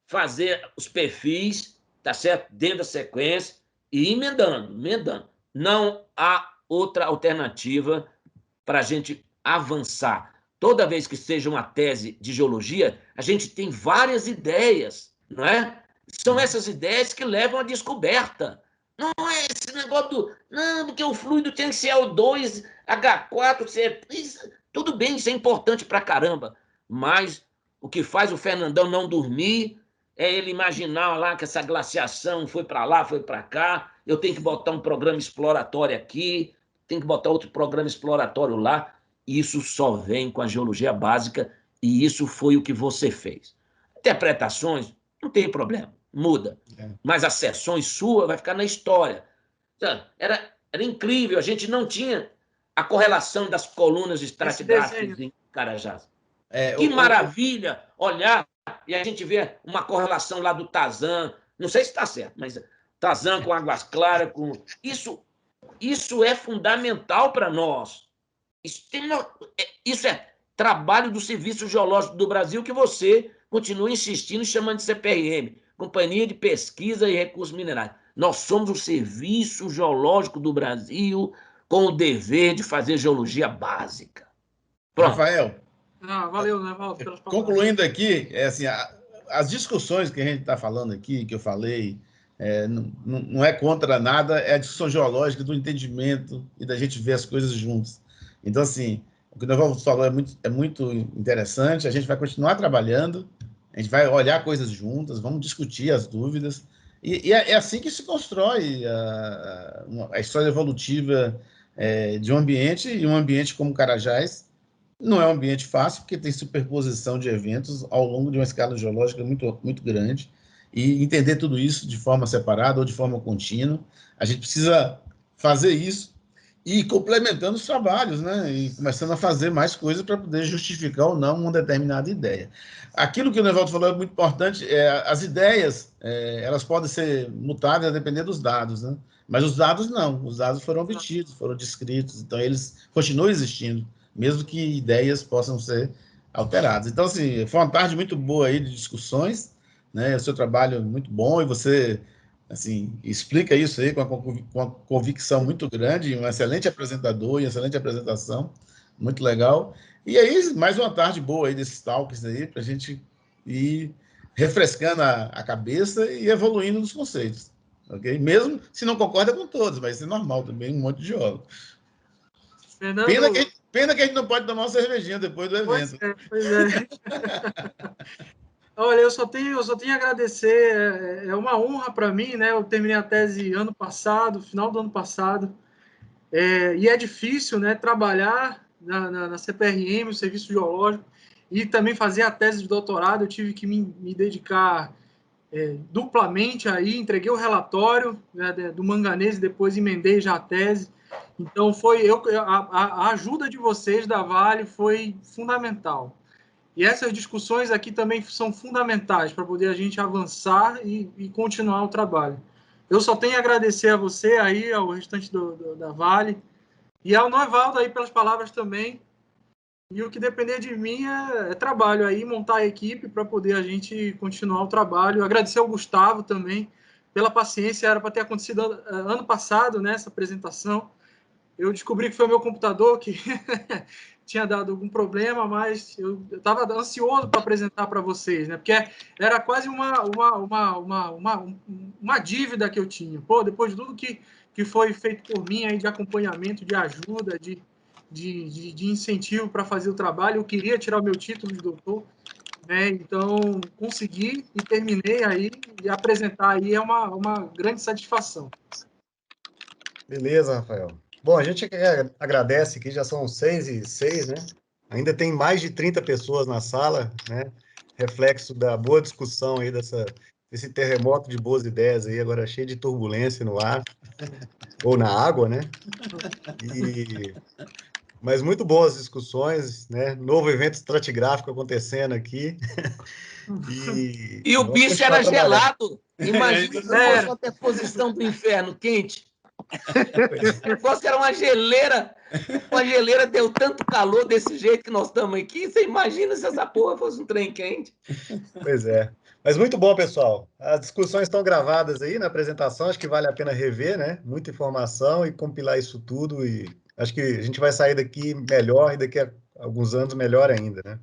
Fazer os perfis, tá certo? Dentro da sequência e emendando. Não há outra alternativa para a gente avançar. Toda vez que seja uma tese de geologia, a gente tem várias ideias, não é? São essas ideias que levam à descoberta. Não é esse negócio do... Não, porque o fluido tem CO2, H4, tudo bem, isso é importante pra caramba. Mas o que faz o Fernandão não dormir é ele imaginar lá que essa glaciação foi para lá, foi para cá, eu tenho que botar um programa exploratório aqui, tem que botar outro programa exploratório lá. Isso só vem com a geologia básica e isso foi o que você fez. Interpretações, não tem problema, muda. Mas as sessões suas vai ficar na história. Era incrível, a gente não tinha a correlação das colunas estratigráficas em Carajás. Que maravilha olhar e a gente vê uma correlação lá do Tazan, não sei se está certo, mas Tazan com Águas Claras, com... Isso é fundamental para nós. Isso é trabalho do Serviço Geológico do Brasil que você continua insistindo e chamando de CPRM, Companhia de Pesquisa e Recursos Minerais. Nós somos o Serviço Geológico do Brasil com o dever de fazer geologia básica. Pronto. Rafael. Valeu, né, Valdo, pelas palavras. Concluindo aqui, assim, as discussões que a gente está falando aqui, que eu falei, não é contra nada, é a discussão geológica do entendimento e da gente ver as coisas juntas. Então, assim, o que nós vamos falar é muito interessante, a gente vai continuar trabalhando, a gente vai olhar coisas juntas, vamos discutir as dúvidas, e é assim que se constrói a história evolutiva de um ambiente, e um ambiente como Carajás não é um ambiente fácil, porque tem superposição de eventos ao longo de uma escala geológica muito, muito grande, e entender tudo isso de forma separada ou de forma contínua. A gente precisa fazer isso e ir complementando os trabalhos, né? E começando a fazer mais coisas para poder justificar ou não uma determinada ideia. Aquilo que o Nevaldo falou é muito importante, as ideias, elas podem ser mutáveis a depender dos dados, né? Mas os dados não, os dados foram obtidos, foram descritos, então eles continuam existindo, mesmo que ideias possam ser alteradas. Então, assim, foi uma tarde muito boa aí de discussões, né? O seu trabalho é muito bom e você, assim, explica isso aí com uma convicção muito grande, um excelente apresentador e excelente apresentação, muito legal. E aí, mais uma tarde boa aí desses talks aí, para a gente ir refrescando a cabeça e evoluindo nos conceitos, ok? Mesmo se não concorda com todos, mas isso é normal também, um monte de geólogo. Fernando... Pena que a gente não pode tomar uma cervejinha depois do evento. Pois é. Olha, eu só tenho a agradecer, é uma honra para mim, né? Eu terminei a tese ano passado, final do ano passado, e é difícil, né, trabalhar na CPRM, o Serviço Geológico, e também fazer a tese de doutorado. Eu tive que me dedicar duplamente aí, entreguei o relatório, né, do manganês e depois emendei já a tese. Então, a ajuda de vocês da Vale foi fundamental. E essas discussões aqui também são fundamentais para poder a gente avançar e continuar o trabalho. Eu só tenho a agradecer a você aí, ao restante da Vale, e ao Nevaldo aí pelas palavras também. E o que depender de mim é trabalho aí, montar a equipe para poder a gente continuar o trabalho. Agradecer ao Gustavo também pela paciência, era para ter acontecido ano passado, né, essa apresentação. Eu descobri que foi o meu computador que tinha dado algum problema, mas eu estava ansioso para apresentar para vocês, né? Porque era quase uma dívida que eu tinha. Pô, depois de tudo que foi feito por mim aí de acompanhamento, de ajuda, de incentivo para fazer o trabalho, eu queria tirar o meu título de doutor, né? Então consegui e terminei aí, e apresentar aí é uma grande satisfação. Beleza, Rafael. Bom, a gente agradece aqui, já são 6h06, né? Ainda tem mais de 30 pessoas na sala, né? Reflexo da boa discussão aí desse terremoto de boas ideias aí, agora cheio de turbulência no ar, ou na água, né? Mas muito boas discussões, né? Novo evento estratigráfico acontecendo aqui. E o bicho era gelado. Imagina se fosse uma deposição do inferno quente. O negócio era uma geleira deu tanto calor desse jeito que nós estamos aqui. Você imagina se essa porra fosse um trem quente? Pois é. Mas muito bom, pessoal. As discussões estão gravadas aí na apresentação, acho que vale a pena rever, né? Muita informação e compilar isso tudo. E acho que a gente vai sair daqui melhor e daqui a alguns anos melhor ainda, né?